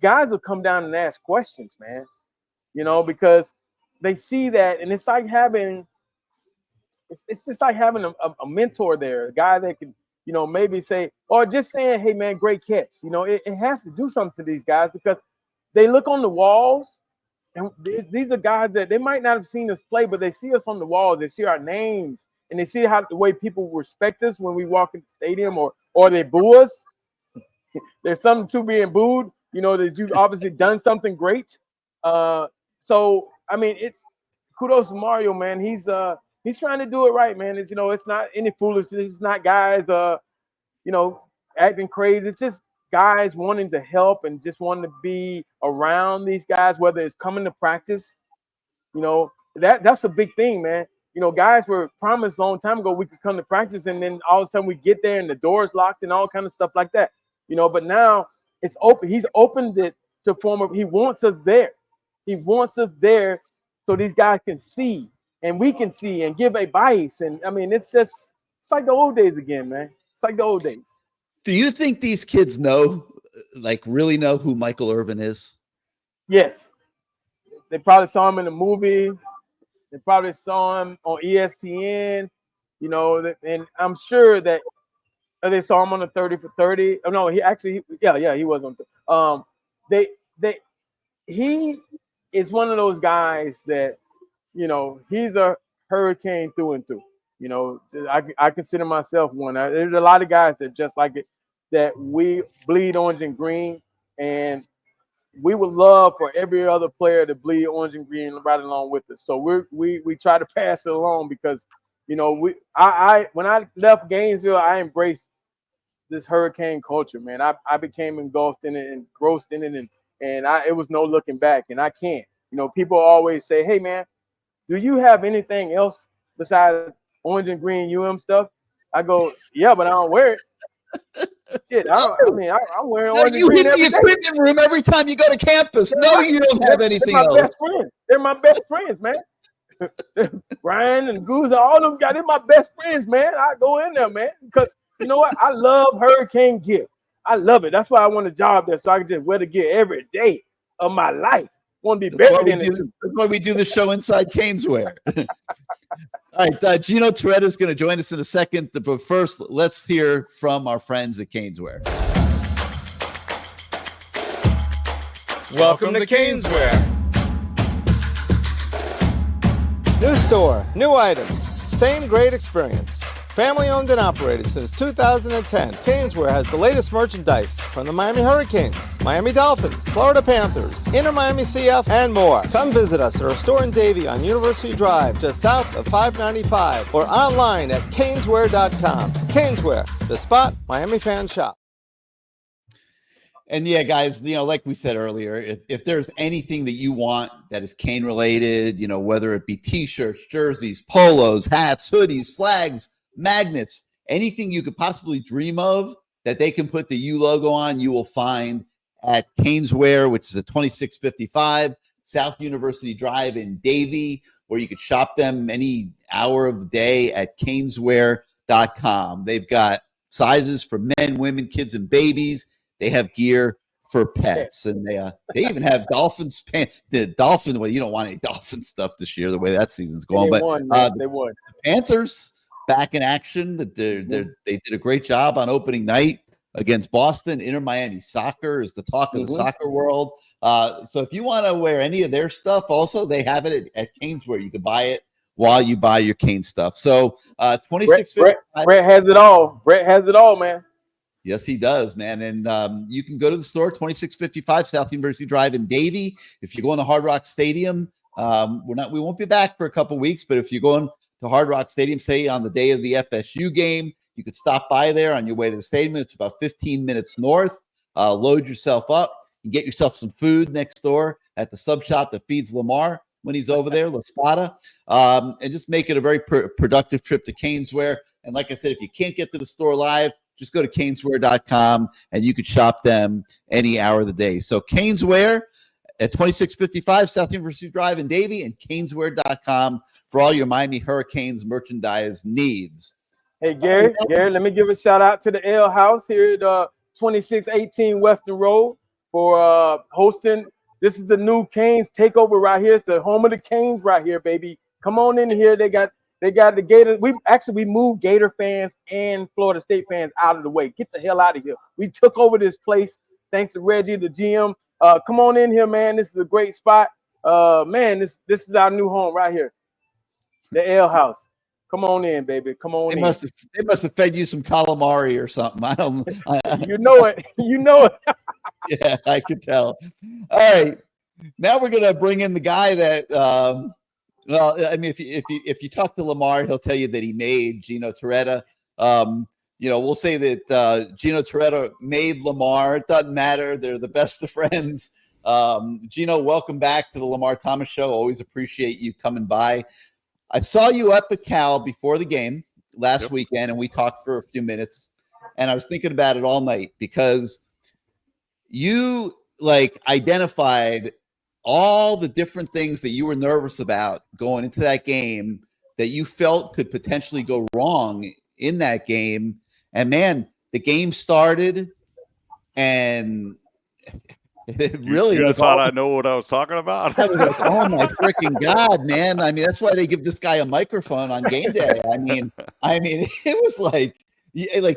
Guys will come down and ask questions, man. Because they see that, and it's like having. It's just like having a mentor there, a guy that can, maybe say, or just saying, hey, man, great catch. It has to do something to these guys, because they look on the walls, and these are guys that they might not have seen us play, but they see us on the walls. They see our names, and they see the way people respect us when we walk in the stadium, or they boo us. There's something to being booed, that you've obviously done something great. So, I mean, it's kudos to Mario, man. He's trying to do it right, man. It's not any foolishness. It's not guys, acting crazy. It's just guys wanting to help and just wanting to be around these guys, whether it's coming to practice. That's a big thing, man. Guys were promised a long time ago we could come to practice, and then all of a sudden we get there and the door's locked and all kind of stuff like that. But now it's open. He's opened it to former. He wants us there. He wants us there so these guys can see and we can see and give advice. And I mean, it's like the old days again, man. It's like the old days. Do you think these kids really know who Michael Irvin is? Yes. They probably saw him in a movie. They probably saw him on ESPN, and I'm sure that they saw him on the 30 for 30. Oh, no, he was on. He is one of those guys that, he's a hurricane through and through. I consider myself one. There's a lot of guys that just like it, that we bleed orange and green, and we would love for every other player to bleed orange and green right along with us. So we try to pass it along because, when I left Gainesville, I embraced this hurricane culture, man. I became engulfed in it and engrossed in it, and it was no looking back, and I can't. People always say, "Hey, man, do you have anything else besides orange and green stuff?" I go, "Yeah, but I don't wear it." Shit, I'm wearing orange and You green hit the every day. equipment room every time you go to campus. No, you don't have anything They're my else. best friends. They're my best friends, man. Ryan and Goose, all them guys, they're my best friends, man. I go in there, man, because you know what? I love hurricane gear. I love it. That's why I want a job there, so I can just wear the gear every day of my life. Want to be buried in it too. That's why we do the show inside Caneswear. All right, Gino Torretta is going to join us in a second, but first, let's hear from our friends at Caneswear. Welcome to Caneswear. New store, new items, same great experience. Family owned and operated since 2010, Caneswear has the latest merchandise from the Miami Hurricanes, Miami Dolphins, Florida Panthers, Inter Miami CF, and more. Come visit us at our store in Davie on University Drive, just south of 595, or online at caneswear.com. Caneswear, the spot Miami fans shop. And yeah, guys, like we said earlier, if there's anything that you want that is Cane related, whether it be t-shirts, jerseys, polos, hats, hoodies, flags, magnets, anything you could possibly dream of that they can put the U logo on, you will find at Caneswear, which is at 2655 South University Drive in Davie, or you could shop them any hour of the day at caneswear.com. They've got sizes for men, women, kids, and babies. They have gear for pets, and they even have Dolphins pants. The Dolphin, well, you don't want any Dolphin stuff this year, the way that season's going. They but won. They won. Panthers back in action. They did a great job on opening night against Boston. Inter Miami Soccer is the talk of the soccer world. So if you want to wear any of their stuff, also they have it at Caneswear. You can buy it while you buy your Cane stuff. So 2655. Brett has it all. Brett has it all, man. Yes, he does, man. And you can go to the store, 2655 South University Drive in Davie. If you go in the Hard Rock Stadium, we won't be back for a couple weeks, but if you're going to Hard Rock Stadium, say on the day of the FSU game, you could stop by there on your way to the stadium. It's about 15 minutes north. Load yourself up and get yourself some food next door at the sub shop that feeds Lamar when he's over there, La Spada, and just make it a very productive trip to Caneswear. And like I said, if you can't get to the store live, just go to caneswear.com and you could shop them any hour of the day. So Caneswear at 2655 South University Drive in Davie, and caneswear.com for all your Miami Hurricanes merchandise needs. Hey, Gary, let me give a shout out to the Ale House here at 2618 Western Road for hosting. This is the new Canes takeover right here. It's the home of the Canes right here, baby. Come on in here. They got the Gator. We moved Gator fans and Florida State fans out of the way. Get the hell out of here. We took over this place thanks to Reggie, the GM. Come on in here, man. This is a great spot. Man, this is our new home right here. The Ale House. Come on in, baby. Come on in. They must have fed you some calamari or something. You know it. You know it. Yeah, I could tell. All right. Now we're gonna bring in the guy that well, I mean, if you talk to Lamar, he'll tell you that he made Gino Torretta. We'll say that Gino Torretta made Lamar. It doesn't matter. They're the best of friends. Gino, welcome back to the Lamar Thomas Show. Always appreciate you coming by. I saw you up at Cal before the game last weekend, and we talked for a few minutes. And I was thinking about it all night because you identified all the different things that you were nervous about going into that game that you felt could potentially go wrong in that game. And man, the game started and it really you was thought all, I know what I was talking about. I was like, oh my freaking God, man. I mean, that's why they give this guy a microphone on game day. I mean, it was like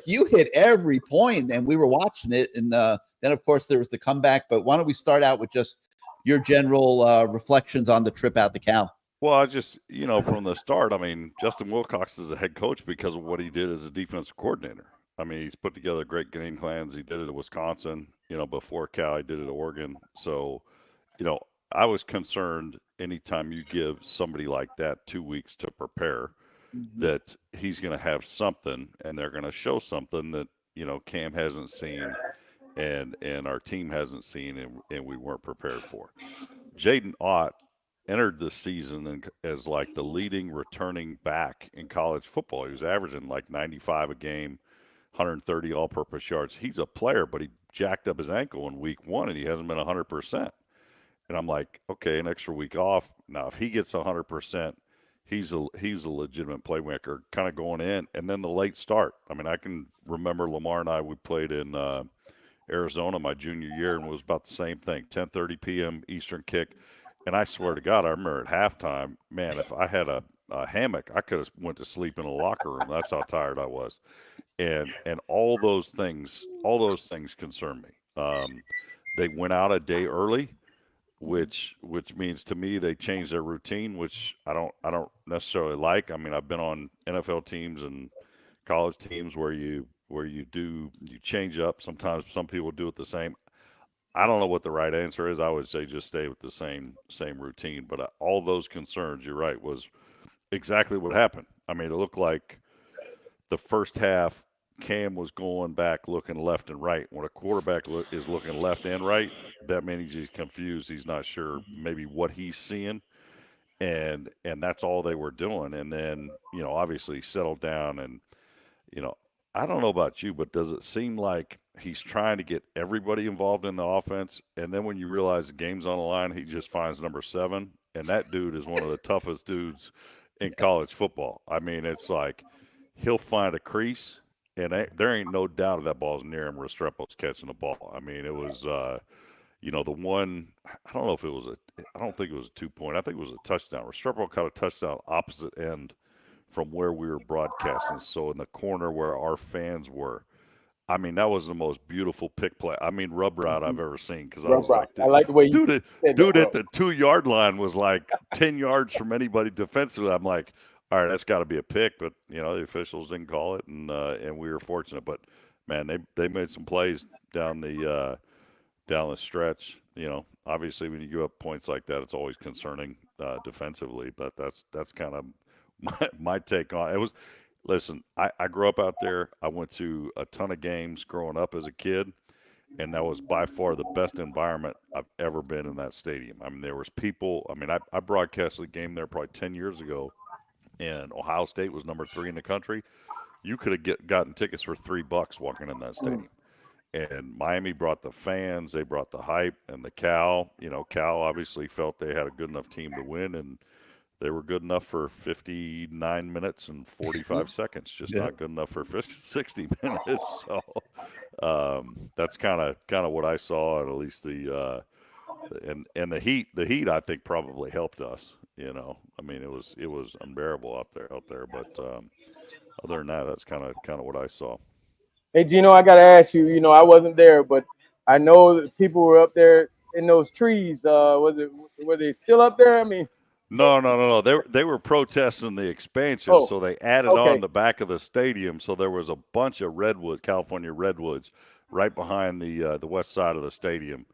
you hit every point and we were watching it. And then of course there was the comeback, but why don't we start out with just your general reflections on the trip out to Cal? Well, I just, from the start, I mean, Justin Wilcox is a head coach because of what he did as a defensive coordinator. I mean, he's put together great game plans. He did it at Wisconsin, before Cal, he did it at Oregon. So, I was concerned anytime you give somebody like that 2 weeks to prepare that he's going to have something and they're going to show something that, Cam hasn't seen and our team hasn't seen and we weren't prepared for. Jaden Ott entered the season as like the leading returning back in college football. He was averaging like 95 a game, 130 all-purpose yards. He's a player, but he jacked up his ankle in week 1 and he hasn't been 100%. And I'm like, okay, an extra week off. Now, if he gets 100%, he's a legitimate playmaker kind of going in. And then the late start. I mean, I can remember Lamar and I, we played in Arizona my junior year, and it was about the same thing, 10:30 p.m. Eastern kick. And I swear to God, I remember at halftime, man, if I had a hammock, I could have went to sleep in a locker room. That's how tired I was. And all those things concern me. They went out a day early, which means to me they changed their routine, which I don't necessarily like. I mean, I've been on NFL teams and college teams where you change up. Sometimes some people do it the same. I don't know what the right answer is. I would say just stay with the same routine. But all those concerns, you're right, was exactly what happened. I mean, it looked like the first half, Cam was going back looking left and right. When a quarterback is looking left and right, that means he's confused. He's not sure maybe what he's seeing. And that's all they were doing. And then, obviously settled down and, I don't know about you, but does it seem like he's trying to get everybody involved in the offense? And then when you realize the game's on the line, he just finds number 7. And that dude is one of the toughest dudes in college football. I mean, it's like he'll find a crease, and there ain't no doubt if that ball's near him, Restrepo's catching the ball. I mean, it was, the one, I don't know if it was I don't think it was a 2-point. I think it was a touchdown. Restrepo caught a touchdown opposite end from where we were broadcasting, so in the corner where our fans were. I mean, that was the most beautiful pick play. I mean, rub route I've ever seen, because I was like, I like the way you said dude that, at the 2-yard line was like 10 yards from anybody defensively. I'm like, all right, that's got to be a pick, but the officials didn't call it, and we were fortunate. But man, they made some plays down the stretch. Obviously when you give up points like that, it's always concerning defensively. But that's kind of my take on it. Listen, I grew up out there. I went to a ton of games growing up as a kid, and that was by far the best environment I've ever been in that stadium. I mean, there was people. I mean, I broadcasted a game there probably 10 years ago, and Ohio State was number 3 in the country. You could have gotten tickets for $3 walking in that stadium. And Miami brought the fans, they brought the hype, and the Cal. Cal obviously felt they had a good enough team to win, and they were good enough for 59 minutes and 45 seconds, just not good enough for 60 minutes. So that's kind of what I saw, and at least the heat. The heat, I think, probably helped us. I mean, it was unbearable out there. But other than that, that's kind of what I saw. Hey, Gino, I got to ask you, I wasn't there, but I know that people were up there in those trees. Were they still up there? I mean. No. They were protesting the expansion, so they added on the back of the stadium. So there was a bunch of California redwoods, right behind the west side of the stadium,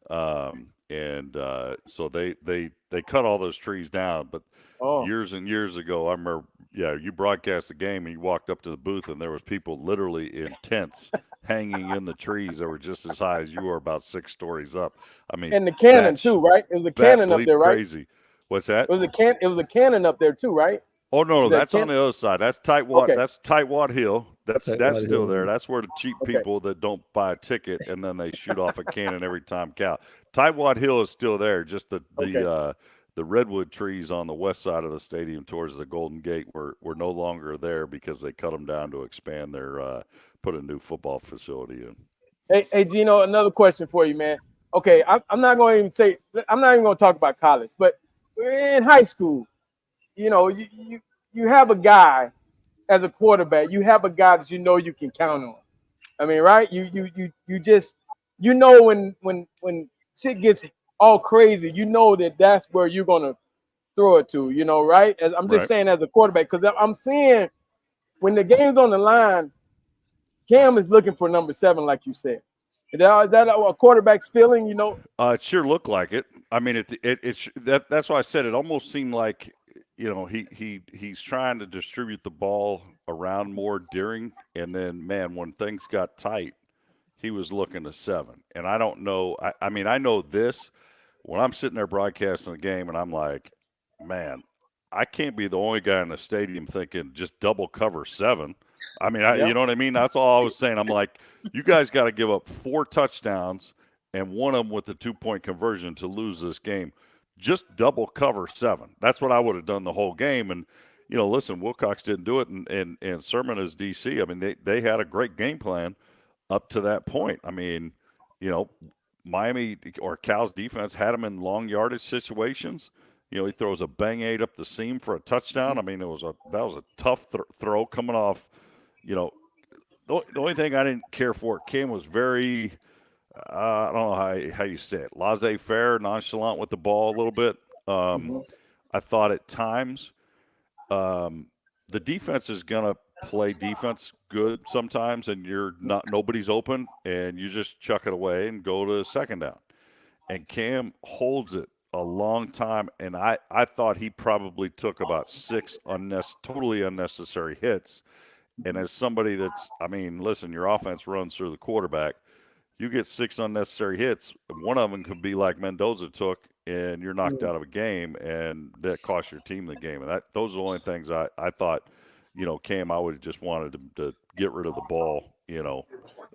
and so they cut all those trees down. But years and years ago, I remember, you broadcast the game and you walked up to the booth, and there was people literally in tents hanging in the trees that were just as high as you were, about 6 stories up. I mean, and the cannon too, right? It was a cannon up there, right? Crazy. What's that? It was a cannon up there too, right? Oh no, that's on the other side. That's Tightwad. Okay. That's Tightwad Hill. That's still there. That's where the cheap Okay. people that don't buy a ticket and then they shoot off a cannon every time count. Tightwad Hill is still there. Just the redwood trees on the west side of the stadium towards the Golden Gate were no longer there because they cut them down to expand their put a new football facility in. Hey, Gino, another question for you, man. Okay, I'm not going to talk about college, but in high school, you know, you have a guy as a quarterback. You have a guy that you know you can count on. I mean, right? You just when shit gets all crazy, you know that's where you're gonna throw it to. You know, right? I'm just saying as a quarterback, because I'm seeing when the game's on the line, Cam is looking for number 7, like you said. Is that a quarterback's feeling? You know, it sure looked like it. I mean, that's why I said it almost seemed like, you know, he's trying to distribute the ball around more during, and then, man, when things got tight, he was looking to 7. And I don't know. I mean, I know this when I'm sitting there broadcasting the game, and I'm like, man, I can't be the only guy in the stadium thinking just double cover 7. I mean, you know what I mean? That's all I was saying. I'm like, you guys got to give up 4 touchdowns and one of them with the 2-point conversion to lose this game. Just double cover 7. That's what I would have done the whole game. And, you know, listen, Wilcox didn't do it, and Sermon is DC. I mean, they had a great game plan up to that point. I mean, you know, Miami or Cal's defense had him in long yardage situations. You know, he throws a bang 8 up the seam for a touchdown. I mean, that was a tough throw coming off. You know, the only thing I didn't care for, Cam was very, I don't know how you say it, laissez-faire, nonchalant with the ball a little bit. I thought at times the defense is going to play defense good sometimes, and nobody's open, and you just chuck it away and go to second down. And Cam holds it a long time, and I thought he probably took about 6 totally unnecessary hits. And as somebody that's, I mean, listen, your offense runs through the quarterback. You get 6 unnecessary hits. One of them could be like Mendoza took, and you're knocked out of a game, and that cost your team the game. And those are the only things I thought, you know, Cam, I would have just wanted to get rid of the ball, you know,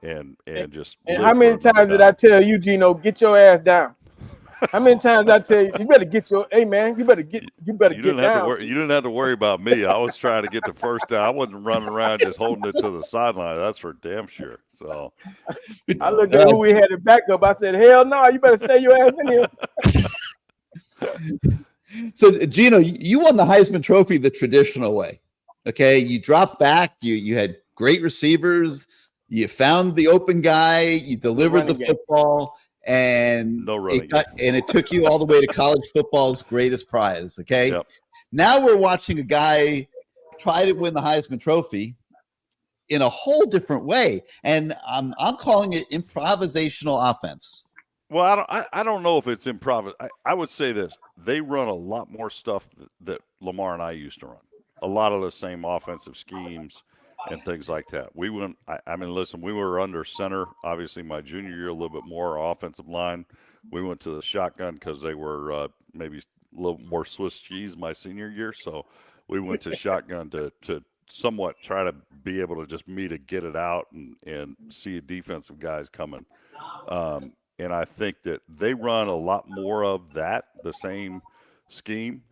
and just. And how many times did I tell you, Gino, get your ass down? How many times I tell you, you better get your, hey man, you better get down. You didn't have to worry about me. I was trying to get the first down. I wasn't running around just holding it to the sideline. That's for damn sure. So I looked at who we had in backup. I said, hell no, you better stay your ass in here. So Gino, you won the Heisman Trophy the traditional way. Okay, you dropped back. You had great receivers. You found the open guy. You delivered the football. And it took you all the way to college football's greatest prize. Okay. Yep. Now we're watching a guy try to win the Heisman Trophy in a whole different way. And I'm calling it improvisational offense. Well, I don't know if it's improv. I would say this. They run a lot more stuff that Lamar and I used to run. A lot of the same offensive schemes and things like that. We went. I mean, listen. We were under center. Obviously, my junior year, a little bit more offensive line. We went to the shotgun because they were maybe a little more Swiss cheese my senior year. So we went to shotgun to somewhat try to be able to just get it out and see defensive guys coming. And I think that they run a lot more of that, the same scheme.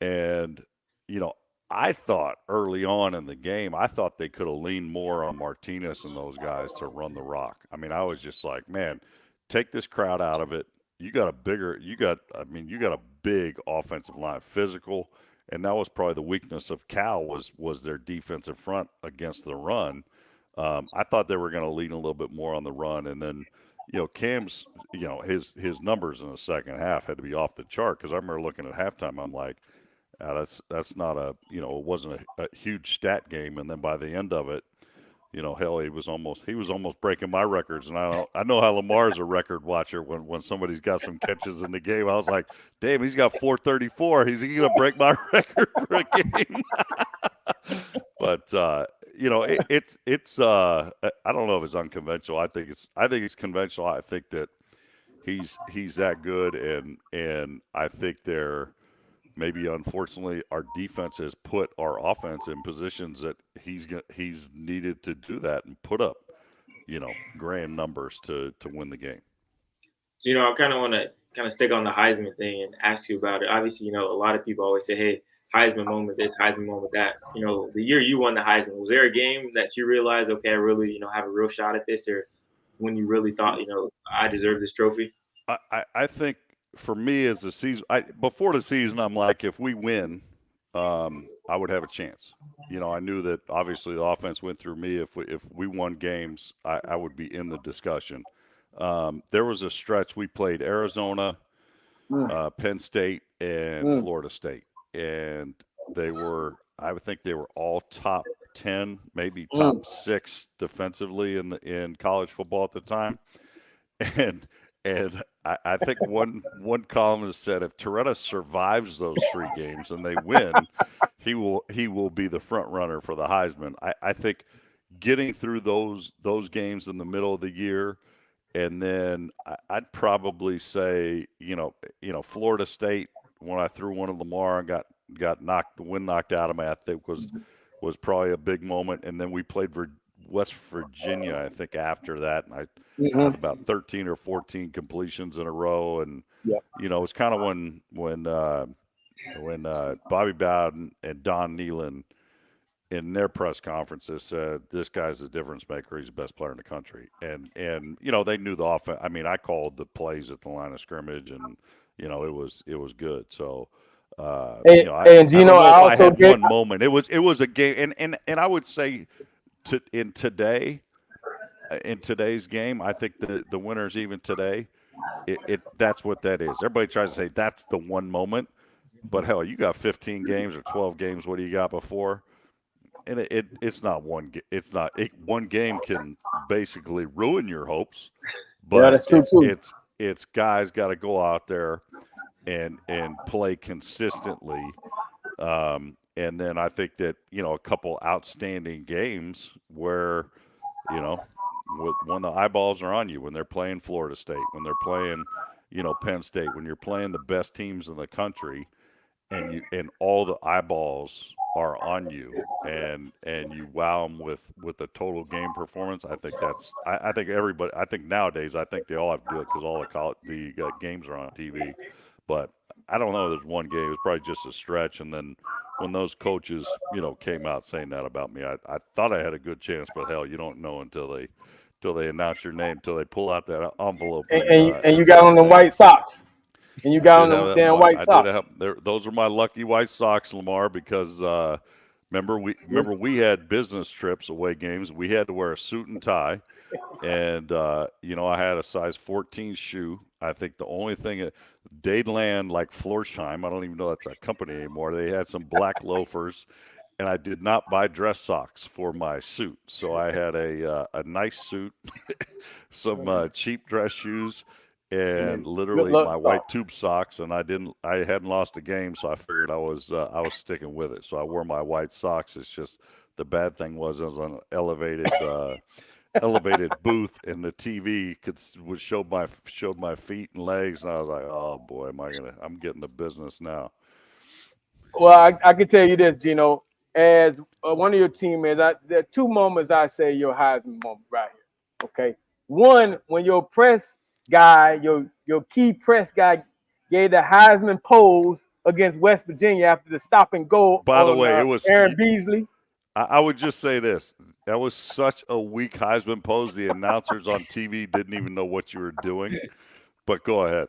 And you know, I thought early on in the game, I thought they could have leaned more on Martinez and those guys to run the rock. I mean, I was just like, man, take this crowd out of it. You got a big offensive line, physical, and that was probably the weakness of Cal was their defensive front against the run. I thought they were going to lean a little bit more on the run, and then, you know, Cam's, you know, his numbers in the second half had to be off the chart because I remember looking at halftime, I'm like, that's not a, you know, it wasn't a huge stat game. And then by the end of it, you know, hell, he was almost breaking my records. And I know how Lamar's a record watcher when somebody's got some catches in the game. I was like, damn, he's got 434. He's going to break my record for a game. But you know, it's I don't know if it's unconventional. I think it's conventional. I think that he's that good, and I think they're maybe unfortunately our defense has put our offense in positions that he's needed to do that and put up, grand numbers to win the game. So, I kind of want to kind of stick on the Heisman thing and ask you about it. Obviously, a lot of people always say, hey, Heisman moment this, Heisman moment that. The year you won the Heisman, was there a game that you realized, okay, I really, have a real shot at this, or when you really thought, I deserve this trophy? I think for me as the season, before the season, I'm like, if we win, I would have a chance. I knew that obviously the offense went through me. If we won games, I would be in the discussion. There was a stretch we played Arizona, Penn State, and Florida State, and I would think they were all top 10, maybe top 6 defensively in college football at the time, and I think one columnist said if Torretta survives those 3 games and they win, he will be the front runner for the Heisman. I think getting through those games in the middle of the year. And then I'd probably say, Florida State, when I threw one of Lamar and got the wind knocked out of me, I think was probably a big moment. And then we played West Virginia, I think, after that. And I had about 13 or 14 completions in a row. And, it's kind of when Bobby Bowden and Don Nehlen in their press conferences said, this guy's a difference maker. He's the best player in the country. And they knew the offense. I mean, I called the plays at the line of scrimmage, and, it was good. So, and Gino, I had one moment. It was a game. And I would say in today's game, I think the winners even today, that's what that is. Everybody tries to say that's the one moment, but hell, you got 15 games or 12 games. What do you got before? And it's not one. It's not one game can basically ruin your hopes. But that's true too. It's guys got to go out there and play consistently. And then I think that a couple outstanding games where when the eyeballs are on you, when they're playing Florida State, when they're playing Penn State, when you're playing the best teams in the country, and all the eyeballs are on you, and you wow them with the total game performance. I think I think everybody. I think nowadays, I think they all have to do it because all the games are on TV. But I don't know. There's one game. It's probably just a stretch, and then when those coaches came out saying that about me, I thought I had a good chance. But hell, you don't know until they announce your name, until they pull out that envelope. And you got on the white socks. And you got on them damn white socks. Those are my lucky white socks, Lamar, because remember we had business trips, away games. We had to wear a suit and tie, and I had a size 14 shoe. I think the only thing Dadeland, like Florsheim, I don't even know that's a company anymore. They had some black loafers, and I did not buy dress socks for my suit. So I had a nice suit, some cheap dress shoes, and literally my white tube socks, and I hadn't lost a game, so I figured I was sticking with it. So I wore my white socks. It's just the bad thing was I was on an elevated booth, and the TV showed my feet and legs, and I was like, oh boy, I'm getting the business now. Well, I can tell you this, Gino, as one of your teammates, there are 2 moments I say your Heisman moment right here. Okay, one, when your press guy, your key press guy, gave the Heisman pose against West Virginia after the stop and go. By the way, it was Aaron Beasley. I would just say this: that was such a weak Heisman pose. The announcers on TV didn't even know what you were doing. But go ahead.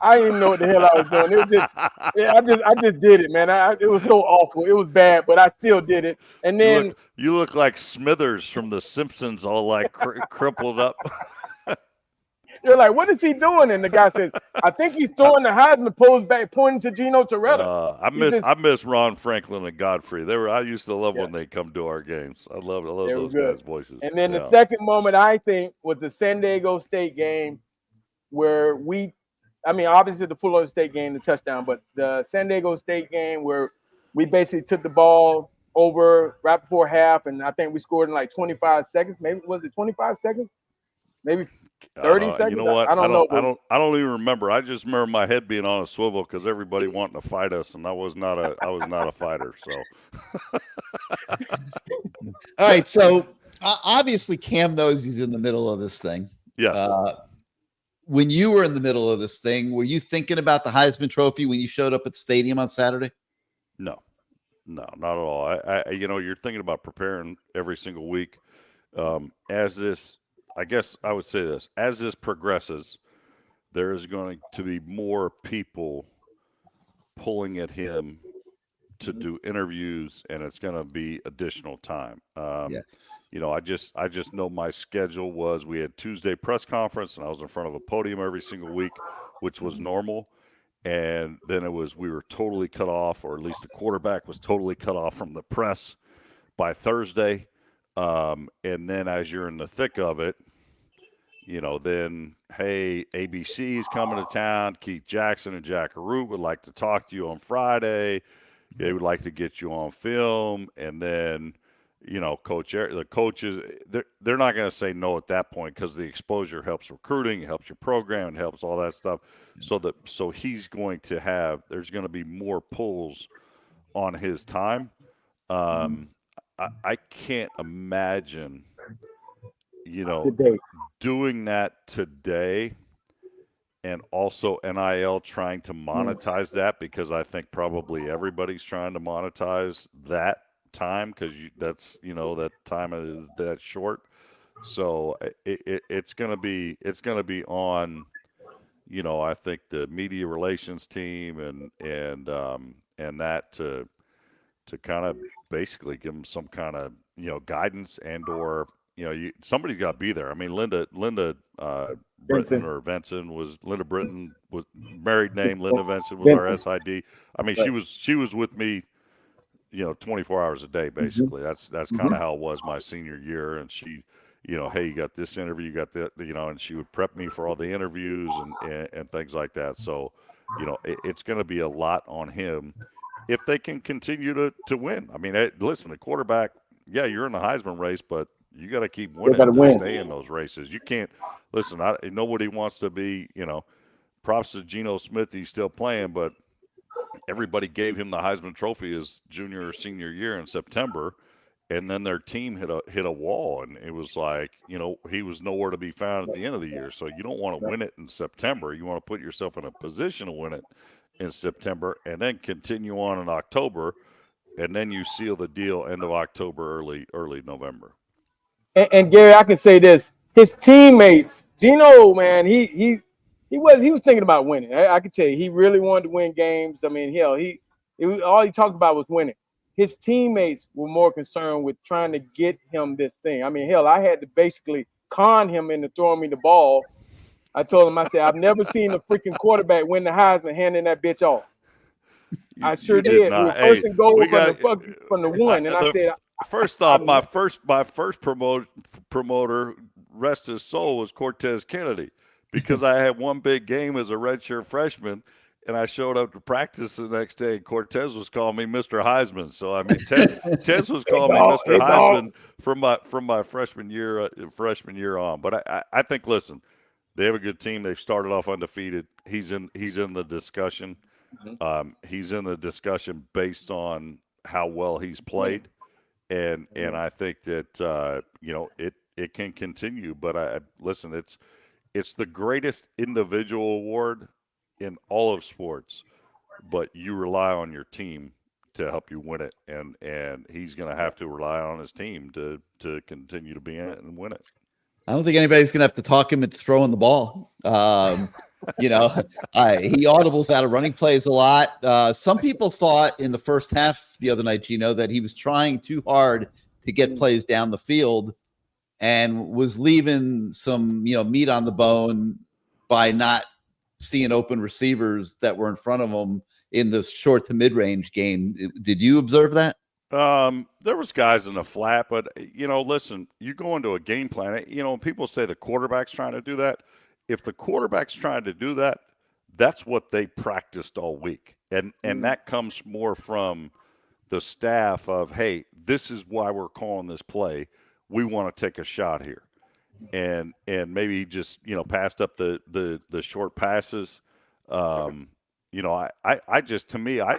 I didn't even know what the hell I was doing. It was just, I just did it, man. It was so awful. It was bad, but I still did it. And then you look like Smithers from The Simpsons, all like crippled up. You're like, what is he doing? And the guy says, I think he's throwing the Heisman pose back, pointing to Gino Torretta. I miss Ron Franklin and Godfrey. I used to love when they come to our games. I love those guys' voices. And then the second moment, I think, was the San Diego State game where obviously the Florida State game, the touchdown, but the San Diego State game where we basically took the ball over right before half, and I think we scored in like 25 seconds. Maybe was it 25 seconds? Maybe 30 seconds. You know what? I don't know. I don't even remember. I just remember my head being on a swivel because everybody wanting to fight us, and I was not a fighter. So. All right. So obviously, Cam knows he's in the middle of this thing. Yes. When you were in the middle of this thing, were you thinking about the Heisman Trophy when you showed up at the stadium on Saturday? No, not at all. You're thinking about preparing every single week. As this, I guess I would say this, as this progresses, there is going to be more people pulling at him to do interviews, and it's going to be additional time. Yes. I just know my schedule was we had Tuesday press conference, and I was in front of a podium every single week, which was normal. And then we were totally cut off, or at least the quarterback was totally cut off from the press by Thursday. And then as you're in the thick of it, then, hey, ABC is coming to town. Keith Jackson and Jack Arute would like to talk to you on Friday. They would like to get you on film. And then, the coaches, they're not going to say no at that point because the exposure helps recruiting, it helps your program, it helps all that stuff. So he's going to there's going to be more pulls on his time. I can't imagine, Today. doing that today, and also NIL trying to monetize that, because I think probably everybody's trying to monetize that time because that time is that short. So it's gonna be on, I think the media relations team and that to kind of basically give them some kind of guidance or somebody's got to be there. I mean, Linda Britton or Venson was Linda Britton was married name. Linda Venson was our SID. I mean, she was with me, 24 hours a day, basically. That's kind of how it was my senior year. And she, hey, you got this interview, you got that, and she would prep me for all the interviews and things like that. So, it's going to be a lot on him if they can continue to win. I mean, listen, the quarterback, yeah, you're in the Heisman race, but you got to keep winning to stay in those races. You can't listen. Nobody wants to be, props to Geno Smith. He's still playing, but everybody gave him the Heisman Trophy his junior or senior year in September, and then their team hit a wall, and it was like, he was nowhere to be found at the end of the year. So you don't want to win it in September. You want to put yourself in a position to win it in September, and then continue on in October, and then you seal the deal end of October, early November. And Gary, I can say this: his teammates, Gino, man, he was thinking about winning. I can tell you, he really wanted to win games. I mean, hell, all he talked about was winning. His teammates were more concerned with trying to get him this thing. I mean, hell, I had to basically con him into throwing me the ball. I told him, I said, I've never seen a freaking quarterback win the Heisman handing that bitch off. I sure did. We were first and goal from the one, and I said, first off, my first promoter, rest his soul, was Cortez Kennedy, because I had one big game as a redshirt freshman, and I showed up to practice the next day, and Cortez was calling me Mr. Heisman. So I mean, Tez was calling me Mr. Heisman from my freshman year on. But I think, listen, they have a good team. They've started off undefeated. He's in the discussion. He's in the discussion based on how well he's played, and I think that it can continue. But listen, it's the greatest individual award in all of sports, but you rely on your team to help you win it, and he's going to have to rely on his team to continue to be in it and win it. I don't think anybody's going to have to talk him into throwing the ball. He audibles out of running plays a lot. Some people thought in the first half the other night, Gino, that he was trying too hard to get plays down the field and was leaving some, meat on the bone by not seeing open receivers that were in front of him in the short to mid-range game. Did you observe that? There was guys in the flat, but listen, you go into a game plan. When people say the quarterback's trying to do that, if the quarterback's trying to do that, that's what they practiced all week, and that comes more from the staff of, hey, this is why we're calling this play. We want to take a shot here, and maybe he just, passed up the short passes. I just, to me, I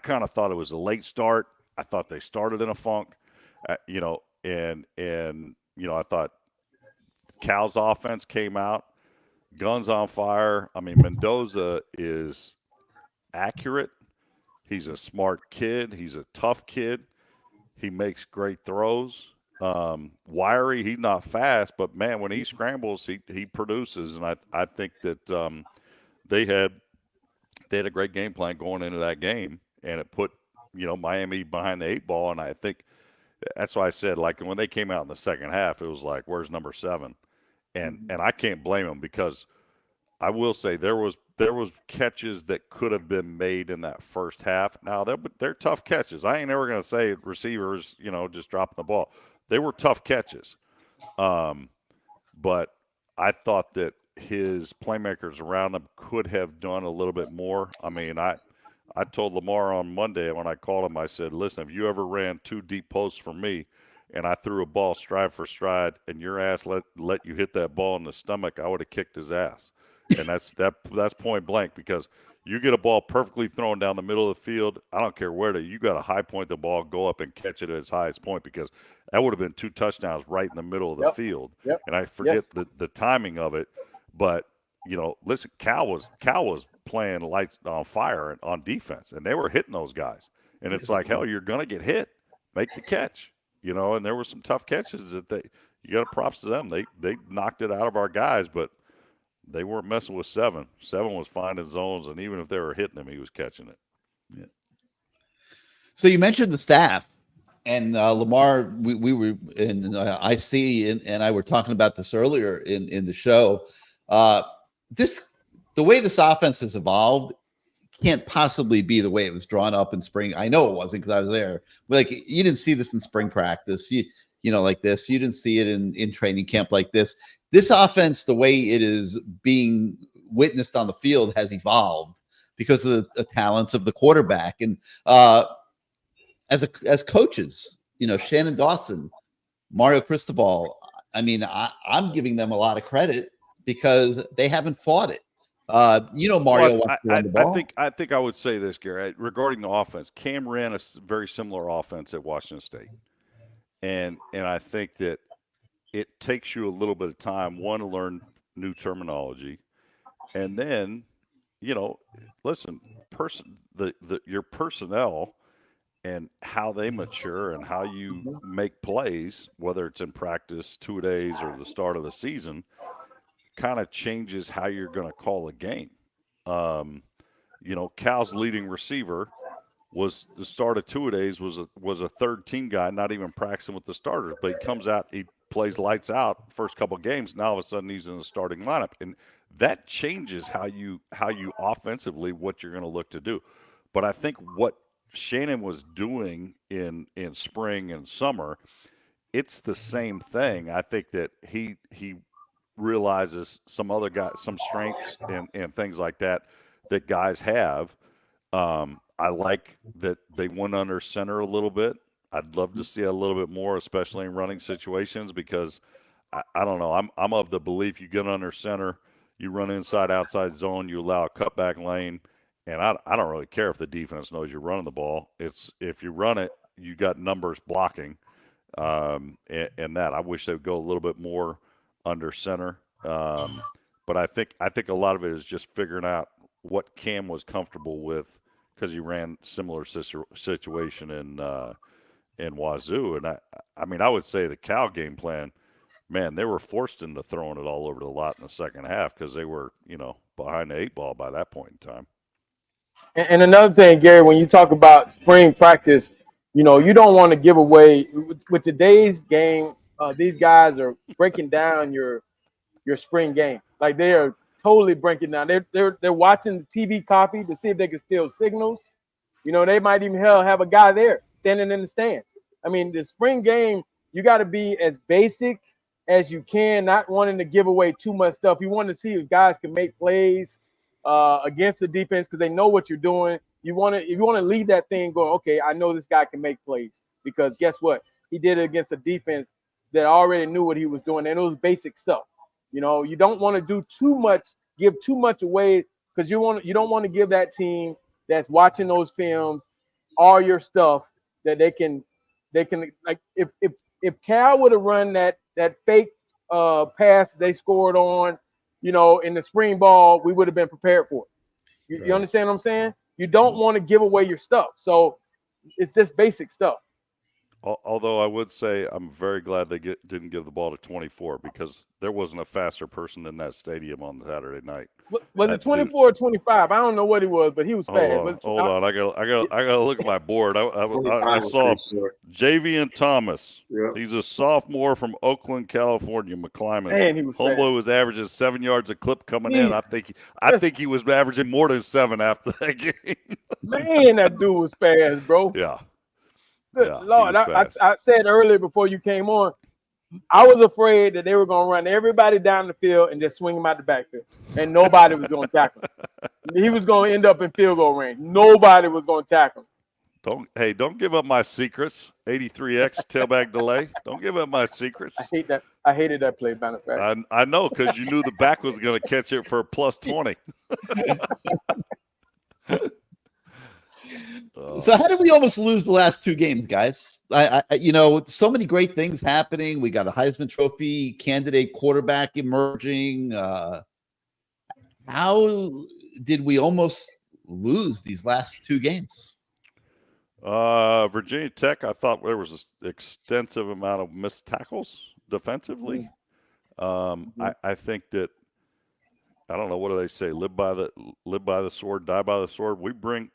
kind of thought it was a late start. I thought they started in a funk, and I thought Cal's offense came out, guns on fire. I mean, Mendoza is accurate. He's a smart kid. He's a tough kid. He makes great throws. Wiry, he's not fast, but man, when he scrambles, he produces. And I think that they had a great game plan going into that game, and it put Miami behind the 8 ball. And I think that's why I said, like, when they came out in the second half, it was like, where's number 7? And I can't blame them, because I will say there was catches that could have been made in that first half. Now they're tough catches. I ain't never gonna say receivers, just dropping the ball. They were tough catches, but I thought that his playmakers around him could have done a little bit more. I mean, I told Lamar on Monday when I called him, I said, listen, if you ever ran 2 deep posts for me and I threw a ball stride for stride and your ass let you hit that ball in the stomach, I would have kicked his ass. And that's point blank, because you get a ball perfectly thrown down the middle of the field, I don't care where you got to high point the ball, go up and catch it at its highest point, because that would have been 2 touchdowns right in the middle of the field. And I forget the timing of it, but listen, Cal was playing lights on fire on defense, and they were hitting those guys. And it's like, hell, you're gonna get hit, make the catch, And there were some tough catches that you got to props to them. They knocked it out of our guys, but they weren't messing with 7. 7 was finding zones, and even if they were hitting him, he was catching it. Yeah. So you mentioned the staff, and Lamar. We were in IC, and I were talking about this earlier in the show. The way this offense has evolved can't possibly be the way it was drawn up in spring. I know it wasn't, because I was there. But like, you didn't see this in spring practice. Like this. You didn't see it in training camp like this. This offense, the way it is being witnessed on the field, has evolved because of the talents of the quarterback. And as coaches, Shannon Dawson, Mario Cristobal, I mean, I'm giving them a lot of credit because they haven't fought it. Mario wants to run the ball. I think I would say this, Gary, regarding the offense. Cam ran a very similar offense at Washington State. And I think that it takes you a little bit of time, one, to learn new terminology, and then, listen, your personnel and how they mature and how you make plays, whether it's in practice, 2 days, or the start of the season, kind of changes how you're going to call a game. Cal's leading receiver was the start of 2 days was a third team guy, not even practicing with the starters, but he comes out, he plays lights out first couple of games. Now all of a sudden he's in the starting lineup, and that changes how you offensively what you're going to look to do. But I think what Shannon was doing in spring and summer, it's the same thing. I think that he realizes some other guys, some strengths and things like that guys have. I like that they went under center a little bit. I'd love to see a little bit more, especially in running situations, because I don't know. I'm of the belief you get under center, you run inside, outside zone, you allow a cutback lane, and I don't really care if the defense knows you're running the ball. It's if you run it, you got numbers blocking, and that. I wish they would go a little bit more under center, but I think a lot of it is just figuring out what Cam was comfortable with, because he ran similar situation in Wazoo. And I mean, I would say the Cal game plan, man, they were forced into throwing it all over the lot in the second half, because they were, behind the 8 ball by that point in time. And another thing, Gary, when you talk about spring practice, you don't want to give away with today's game. These guys are breaking down your spring game. Like, they are totally breaking down. They're watching the TV copy to see if they can steal signals. They might even have a guy there standing in the stands. I mean, the spring game, you got to be as basic as you can, not wanting to give away too much stuff. You want to see if guys can make plays against the defense, because they know what you're doing. You want to lead that thing going, okay, I know this guy can make plays, because guess what? He did it against a defense that already knew what he was doing, and it was basic stuff. You know, you don't want to do too much, give too much away, because you don't want to give that team that's watching those films all your stuff that they can like if Cal would have run that fake pass they scored on, you know, in the spring ball, we would have been prepared for it. You understand what I'm saying? You don't want to give away your stuff. So it's just basic stuff. Although I would say I'm very glad they didn't give the ball to 24, because there wasn't a faster person in that stadium on Saturday night. Was it 24 or 25? I don't know what he was, but he was fast. Hold on. I gotta look at my board. I saw Xavier Thomas. Yep. He's a sophomore from Oakland, California, McClymonds. Man, he was Homeboy was averaging 7 yards a clip coming in. I think he was averaging more than 7 after that game. Man, that dude was fast, bro. Yeah. Good Lord, I said earlier before you came on, I was afraid that they were going to run everybody down the field and just swing him out the backfield, and nobody was going to tackle him. He was going to end up in field goal range. Nobody was going to tackle him. Don't give up my secrets. 83X tailback delay. Don't give up my secrets. I hate that. I hated that play, matter of fact. I know, because you knew the back was going to catch it for a plus 20. So how did we almost lose the last 2 games, guys? I you know, so many great things happening. We got a Heisman Trophy candidate quarterback emerging. How did we almost lose these last 2 games? Virginia Tech, I thought there was an extensive amount of missed tackles defensively. I think that, I don't know, what do they say? Live by the sword, die by the sword. We bring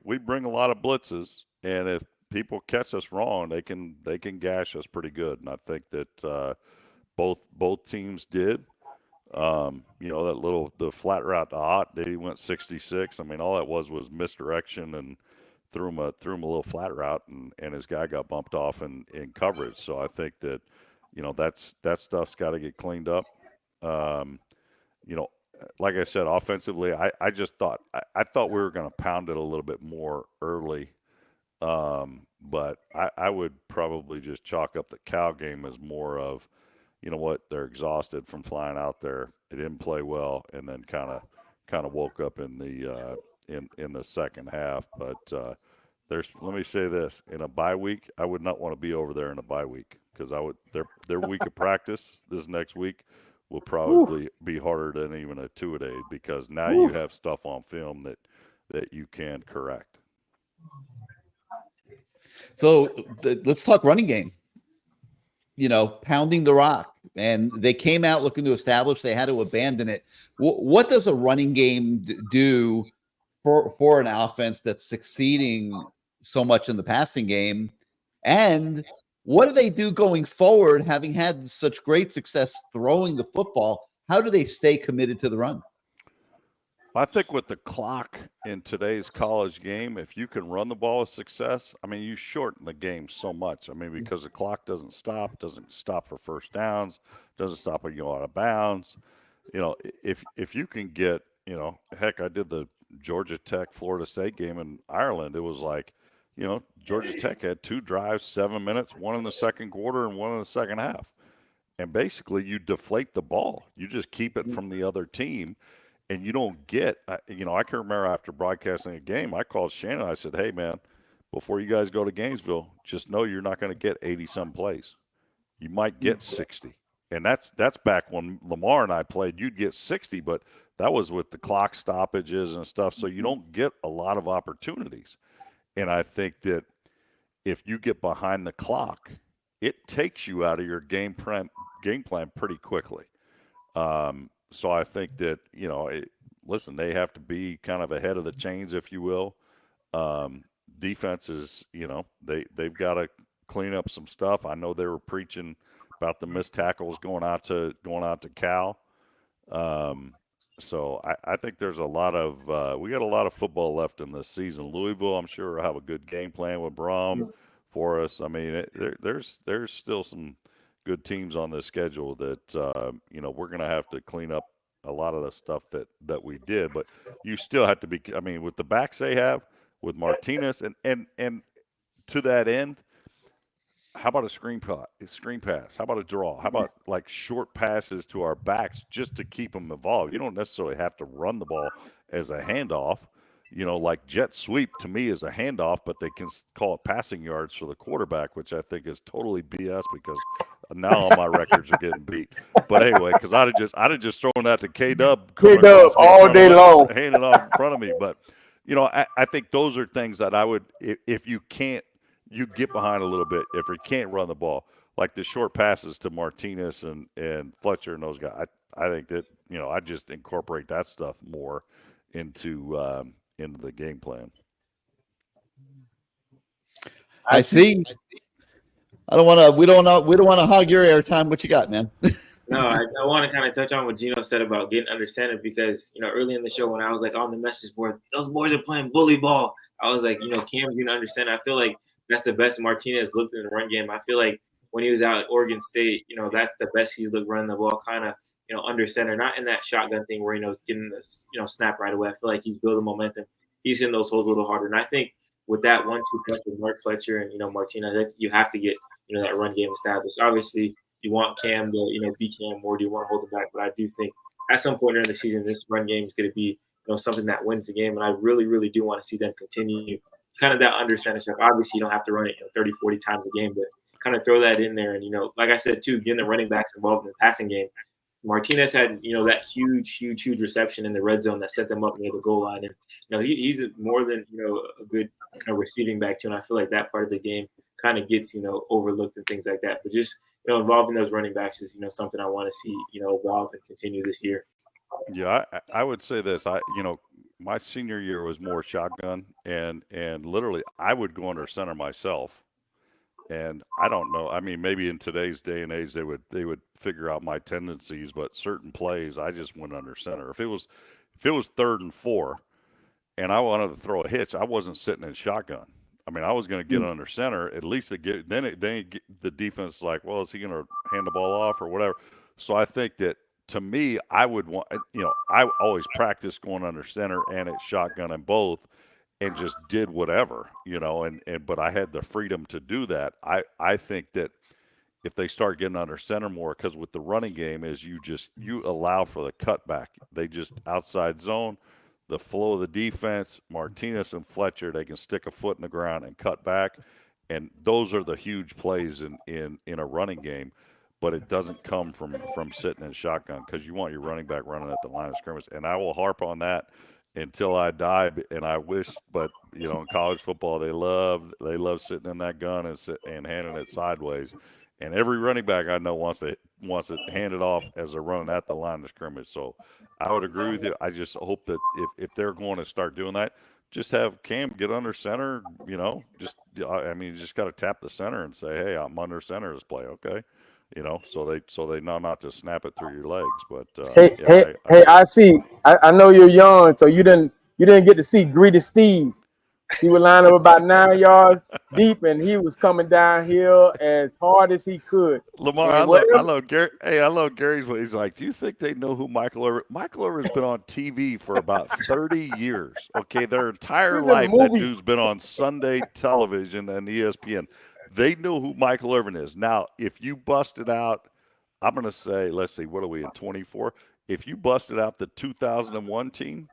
a lot of blitzes, and if people catch us wrong, they can gash us pretty good. And I think that both teams did. You know, the flat route to Ott, they went 66. I mean, all that was misdirection, and threw him a little flat route, and his guy got bumped off in coverage. So I think that, you know, that stuff's got to get cleaned up. You know, like I said, offensively, I just thought I thought we were going to pound it a little bit more early, but I would probably just chalk up the Cal game as more of, you know what, they're exhausted from flying out there. They didn't play well, and then kind of woke up in the second half. But let me say this: in a bye week, I would not want to be over there in a bye week, because their week of practice this next week will probably be harder than even a two-a-day, because now you have stuff on film that you can correct. So let's talk running game. You know, pounding the rock, and they came out looking to establish they had to abandon it. What does a running game do for an offense that's succeeding so much in the passing game? And what do they do going forward, having had such great success throwing the football? How do they stay committed to the run? I think with the clock in today's college game, if you can run the ball with success, I mean, you shorten the game so much. I mean, because the clock doesn't stop for first downs, doesn't stop when you go out of bounds. You know, if you can get, you know, heck, I did the Georgia Tech Florida State game in Ireland. It was like, you know, Georgia Tech had 2 drives, 7 minutes, one in the second quarter and one in the second half. And basically you deflate the ball. You just keep it from the other team, and you don't get, you know, I can remember after broadcasting a game, I called Shannon. I said, hey, man, before you guys go to Gainesville, just know you're not going to get 80-some plays. You might get 60. And that's back when Lamar and I played. You'd get 60, but that was with the clock stoppages and stuff, so you don't get a lot of opportunities. And I think that if you get behind the clock, it takes you out of your game plan pretty quickly. So I think that, you know, listen, they have to be kind of ahead of the chains, if you will. Defenses, you know, they've got to clean up some stuff. I know they were preaching about the missed tackles going out to Cal. So I think there's a lot of we got a lot of football left in this season. Louisville, I'm sure, will have a good game plan with Brom for us. I mean, there's still some good teams on the schedule that you know, we're going to have to clean up a lot of the stuff that we did. But you still have to be. I mean, with the backs they have, with Martinez, and to that end, how about a screen pass? How about a draw? How about like short passes to our backs just to keep them involved? You don't necessarily have to run the ball as a handoff. Like jet sweep to me is a handoff, but they can call it passing yards for the quarterback, which I think is totally BS because now all my records are getting beat. But anyway, because I'd have just thrown that to K-Dub all day long, handing off in front of me. But I think those are things that I would, if you can't, you get behind a little bit. If you can't run the ball, like the short passes to Martinez and Fletcher and those guys, I think that I just incorporate that stuff more into the game plan. I see. We don't want to hog your airtime. What you got, man? No, I want to kind of touch on what Gino said about getting under center because, early in the show when I was like on the message board, those boys are playing bully ball. I was like, Cam's getting under center. I feel like that's the best Martinez looked in the run game. I feel like when he was out at Oregon State, that's the best he's looked running the ball kind of, under center, not in that shotgun thing where, he's getting this, snap right away. I feel like he's building momentum. He's hitting those holes a little harder. And I think with that 1-2 punch with Mark Fletcher and, Martinez, I think you have to get, that run game established. Obviously, you want Cam to, be Cam, or do you want to hold him back? But I do think at some point during the season, this run game is going to be, something that wins the game. And I really, really do want to see them continue kind of that under center stuff. Obviously, you don't have to run it 30, 40 times a game, but kind of throw that in there. And, like I said, too, getting the running backs involved in the passing game. Martinez had, that huge reception in the red zone that set them up near the goal line. And, he's more than, a good receiving back too. And I feel like that part of the game kind of gets, overlooked and things like that. But just, involving those running backs is, something I want to see, evolve and continue this year. Yeah, I would say this. My senior year was more shotgun, and literally I would go under center myself. And I don't know. I mean, maybe in today's day and age they would figure out my tendencies, but certain plays I just went under center. If it was 3rd and 4, and I wanted to throw a hitch, I wasn't sitting in shotgun. I mean, I was going to get under center at least to get. Then the defense is like, well, is he going to hand the ball off or whatever? So I think that to me, I would want. I always practiced going under center and at shotgun and both. And just did whatever, but I had the freedom to do that. I think that if they start getting under center more, because with the running game is you allow for the cutback. They just outside zone, the flow of the defense, Martinez and Fletcher, they can stick a foot in the ground and cut back. And those are the huge plays in a running game. But it doesn't come from sitting in shotgun because you want your running back running at the line of scrimmage. And I will harp on that until I die, and I wish, but in college football they love sitting in that gun and handing it sideways, and every running back I know wants to hand it off as they're running at the line of scrimmage. So I would agree with you. I just hope that if they're going to start doing that, just have Cam get under center. You just got to tap the center and say, hey, I'm under center this play, okay. So they know not to snap it through your legs. But I see. I know you're young, so you didn't get to see Greedy Steve. He would line up about 9 yards deep, and he was coming downhill as hard as he could. Lamar, I love Gary. Hey, I love Gary's. He's like, do you think they know who Michael Irvin? Michael Irvin's been on TV for about 30 years. Okay, their entire life that dude's been on Sunday television and ESPN. They know who Michael Irvin is. Now, if you busted out, I'm going to say, let's see, what are we in 24? If you busted out the 2001 team,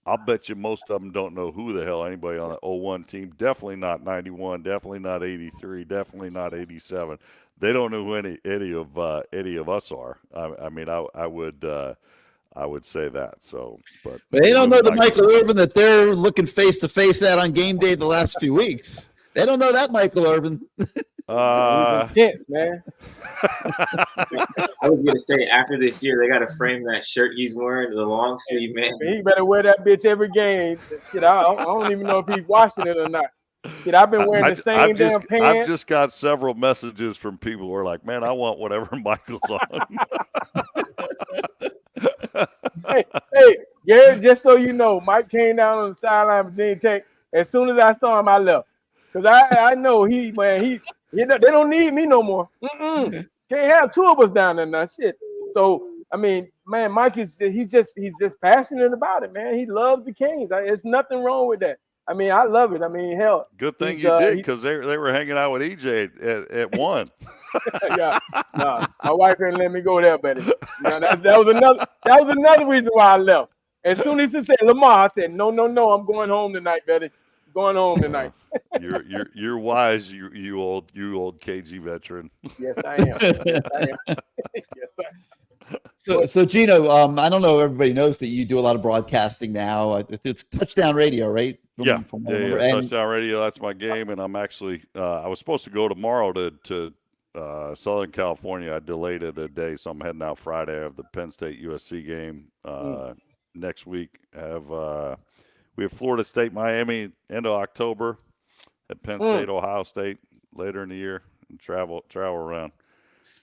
I'll bet you most of them don't know who the hell anybody on the 01 team. Definitely not 91. Definitely not 83. Definitely not 87. They don't know who any of us are. I would say that. So, but they don't know the Michael Irvin that they're looking face to face at on game day the last few weeks. They don't know that Michael Irvin. Intense, man. I was gonna say after this year they gotta frame that shirt he's wearing, the long sleeve, man. He better wear that bitch every game. Shit, I don't even know if he's washing it or not. Shit, I've been wearing the same damn pants. I've just got several messages from people who are like, man, I want whatever Michael's on. hey, Gary, just so you know, Mike came down on the sideline of Virginia Tech. As soon as I saw him, I left. Because I know he they don't need me no more. Can't have two of us down there now. Shit. So, I mean, man, Mike he's just passionate about it, man. He loves the Canes. There's nothing wrong with that. I mean, I love it. I mean, hell. Good thing you did, because they were hanging out with EJ at 1. Yeah, no, my wife didn't let me go there, buddy. No, that was another reason why I left. As soon as he said Lamar, I said, no, I'm going home tonight, buddy. Going home tonight. You're wise, you old KG veteran. Yes, I am. Yes, I am. Yes, So Gino, I don't know if everybody knows that you do a lot of broadcasting now. It's Touchdown Radio, right? Yeah, Touchdown Radio. That's my game, and I'm actually I was supposed to go tomorrow to Southern California. I delayed it a day, so I'm heading out Friday. I have the Penn State USC game next week. We have Florida State, Miami, end of October, at Penn State, Ohio State later in the year, and travel around.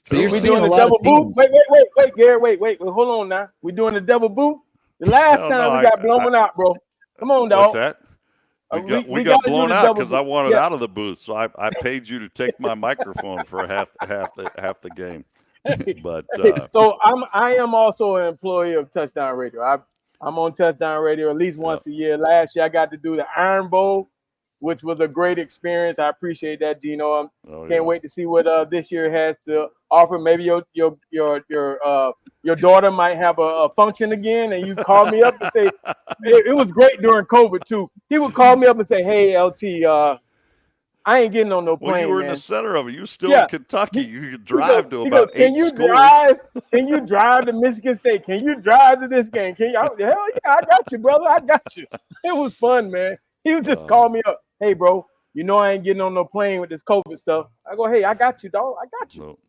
So you're doing a double boot? Wait, Gary, wait. Hold on now. We're doing a double boot. The last time we got blown out, bro. Come on, dog. What's that? We got blown out because I wanted out of the booth, so I paid you to take my microphone for half the game. But so I am also an employee of Touchdown Radio. I'm on Touchdown Radio at least once a year. Last year I got to do the Iron Bowl, which was a great experience. I appreciate that, Gino. Can't wait to see what this year has to offer. Maybe your daughter might have a function again, and you call me up and say it was great during COVID too. He would call me up and say, "Hey, LT, I ain't getting on no plane." Well, you were in the center of it. You were still in Kentucky. You could drive to about 8 Can you schools. Can you drive to Michigan State? Can you drive to this game? Hell yeah, I got you, brother. I got you. It was fun, man. He would just call me up. Hey, bro, you know I ain't getting on no plane with this COVID stuff. I go, hey, I got you, dog. I got you.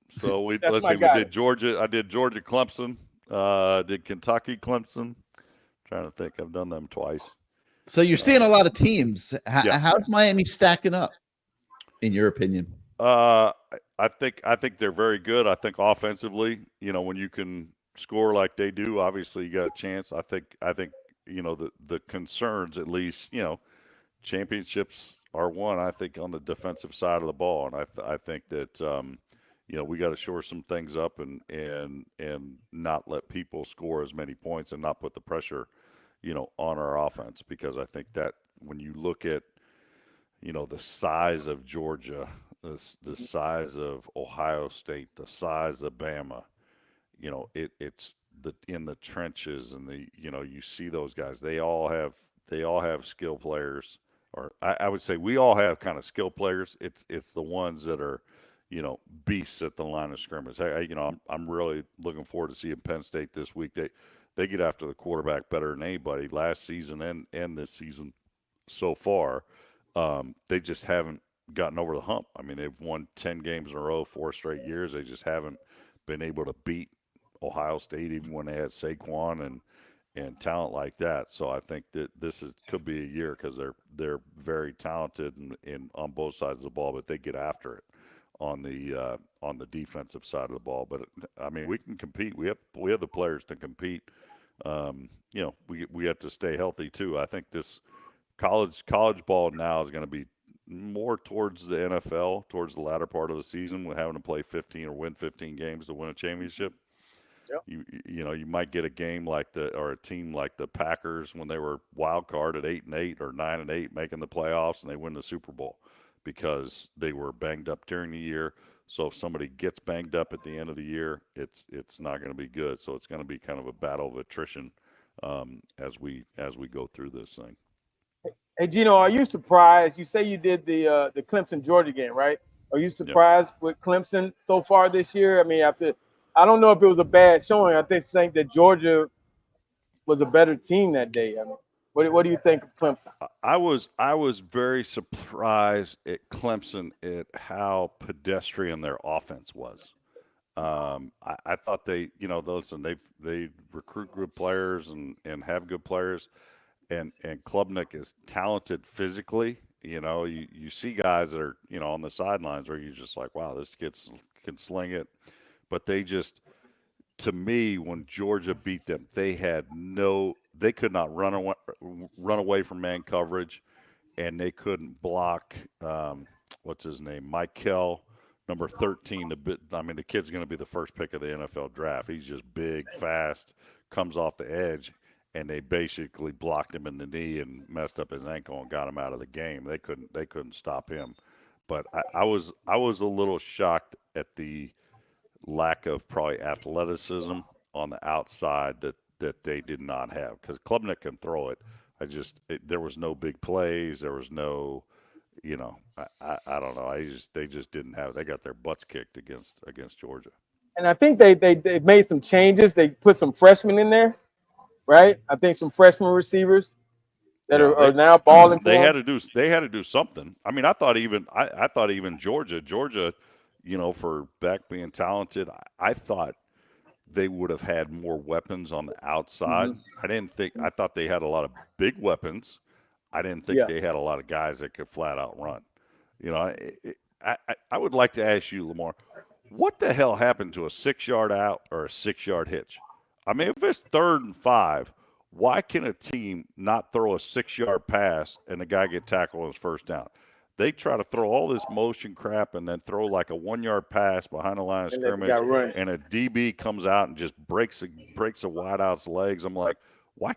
So we did Georgia. I did Georgia, Clemson. Did Kentucky, Clemson. Trying to think, I've done them twice. So you're seeing a lot of teams. How's Miami stacking up, in your opinion? I think they're very good. I think offensively, when you can score like they do, obviously you got a chance. I think the concerns, at least, championships are won, I think, on the defensive side of the ball, and I think that we got to shore some things up and not let people score as many points and not put the pressure on our offense, because I think that when you look at the size of Georgia, the size of Ohio State, the size of Bama, it's in the trenches, and you see those guys. They all have skill players. Or I would say we all have kind of skill players. It's the ones that are, beasts at the line of scrimmage. I'm really looking forward to seeing Penn State this week. They get after the quarterback better than anybody last season and this season so far. They just haven't gotten over the hump. I mean, they've won 10 games in a row, 4 straight years. They just haven't been able to beat Ohio State, even when they had Saquon and talent like that. So I think that could be a year, because they're very talented and on both sides of the ball, but they get after it on the defensive side of the ball. But I mean, we can compete. We have the players to compete. We have to stay healthy too. I think this college ball now is going to be more towards the NFL, towards the latter part of the season, with having to play 15 or win 15 games to win a championship. Yep. You might get a game or a team like the Packers when they were wild card at 8-8 or 9-8, making the playoffs, and they win the Super Bowl because they were banged up during the year. So if somebody gets banged up at the end of the year, it's not going to be good. So it's going to be kind of a battle of attrition as we go through this thing. Hey, Gino, are you surprised? You say you did the Clemson Georgia game, right? Are you surprised with Clemson so far this year? I mean, I don't know if it was a bad showing. I think that Georgia was a better team that day. I mean, what do you think of Clemson? I was very surprised at Clemson at how pedestrian their offense was. I thought they recruit good players and have good players, and Klubnik is talented physically. You see guys that are on the sidelines where you're just like, wow, this kid can sling it. But they just, to me, when Georgia beat them, they could not run away from man coverage, and they couldn't block, what's his name, Michael, number 13. The kid's going to be the first pick of the NFL draft. He's just big, fast, comes off the edge, and they basically blocked him in the knee and messed up his ankle and got him out of the game. They couldn't stop him. But I was a little shocked at the lack of probably athleticism on the outside that they did not have, because Klubnik can throw it. There was no big plays. There was no, I don't know. They just didn't have. They got their butts kicked against Georgia. And I think they made some changes. They put some freshmen in there, right? I think some freshman receivers that are now balling. They had to do something. I mean, I thought even Georgia, for Beck being talented, I thought they would have had more weapons on the outside. I thought they had a lot of big weapons. I didn't think they had a lot of guys that could flat out run. I would like to ask you, Lamar, what the hell happened to a 6-yard out or a 6-yard hitch? I mean, if it's 3rd and 5, why can a team not throw a 6-yard pass and the guy get tackled on his first down? They try to throw all this motion crap and then throw like a 1-yard pass behind the line of scrimmage, and a DB comes out and just breaks a wideout's legs. I'm like, why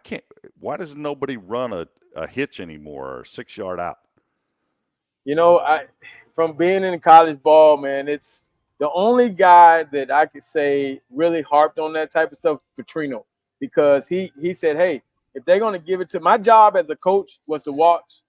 does nobody run a hitch anymore or a 6-yard out? From being in college ball, man, it's the only guy that I could say really harped on that type of stuff, Petrino, because he said, hey, if they're going to give it to – my job as a coach was to watch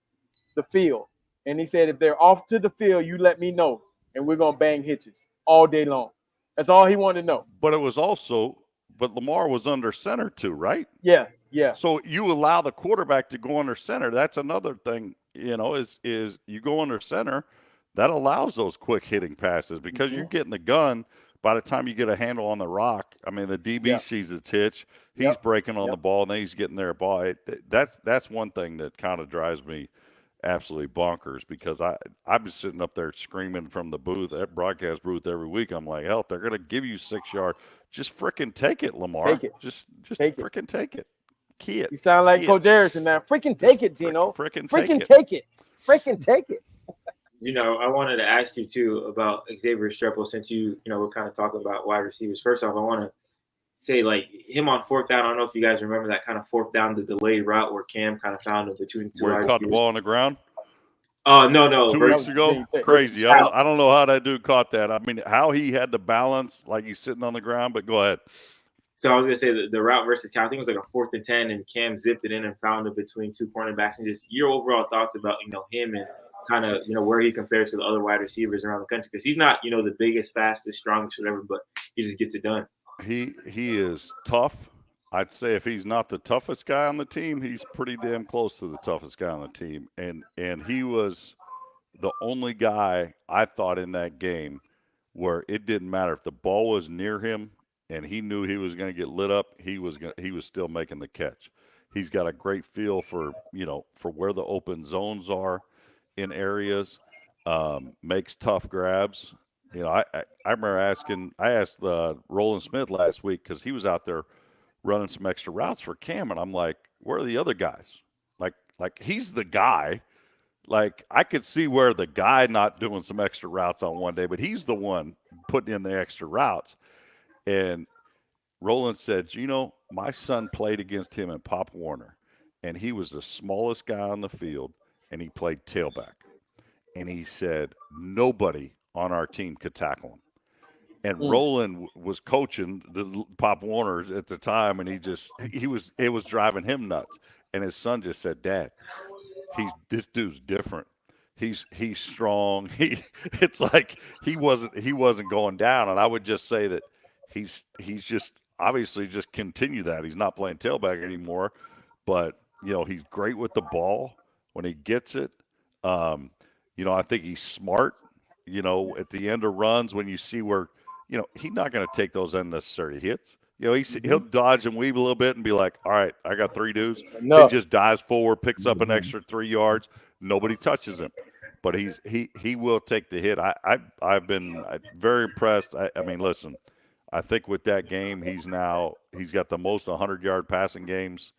the field. And he said, if they're off to the field, you let me know, and we're going to bang hitches all day long. That's all he wanted to know. But it was also – but Lamar was under center too, right? Yeah. So you allow the quarterback to go under center. That's another thing, is you go under center – that allows those quick hitting passes, because you're getting the gun. By the time you get a handle on the rock, I mean, the DB sees its hitch. He's breaking on the ball, and then he's getting their ball. That's one thing that kind of drives me absolutely bonkers, because I've been sitting up there screaming from the booth, that broadcast booth, every week. I'm like, hell, if they're going to give you 6 yards, just frickin' take it, Lamar. Take it. Just frickin' take it. Key it. You sound like Coach Harrison now. Freaking take it, Gino. Frickin' take it. Freaking take it. I wanted to ask you too about Xavier Restrepo, since we're kind of talking about wide receivers. First off, I want to say, like, him on 4th down. I don't know if you guys remember that kind of 4th down, the delayed route where Cam kind of found him between two. Where he caught the ball on the ground? No. 2 weeks ago? Crazy. I don't know how that dude caught that. I mean, how he had to balance like he's sitting on the ground, but go ahead. So I was going to say the route versus Cal, I think it was like a 4th and 10, and Cam zipped it in and found it between 2 cornerbacks, and just your overall thoughts about, him and kind of, where he compares to the other wide receivers around the country, because he's not, the biggest, fastest, strongest, whatever, but he just gets it done. He is tough. I'd say if he's not the toughest guy on the team, he's pretty damn close to the toughest guy on the team. And he was the only guy I thought in that game where it didn't matter if the ball was near him and he knew he was going to get lit up, he was still making the catch. He's got a great feel for where the open zones are in areas, makes tough grabs. I remember I asked Roland Smith last week, because he was out there running some extra routes for Cam, and I'm like, where are the other guys? Like he's the guy. Like, I could see where the guy not doing some extra routes on one day, but he's the one putting in the extra routes. And Roland said, Gino, my son played against him in Pop Warner, and he was the smallest guy on the field, and he played tailback. And he said, nobody on our team could tackle him. And Roland was coaching the Pop Warners at the time, and it was driving him nuts. And his son just said, Dad, this dude's different. He's strong. It's like he wasn't going down. And I would just say that he's just obviously just continue that. He's not playing tailback anymore, but he's great with the ball when he gets it. I think he's smart. At the end of runs, when you see where he's not going to take those unnecessary hits. He'll dodge and weave a little bit and be like, all right, I got 3 dudes. No. He just dives forward, picks up an extra 3 yards. Nobody touches him. But he will take the hit. I've been very impressed. I mean, listen, I think with that game, he's got the most 100-yard passing games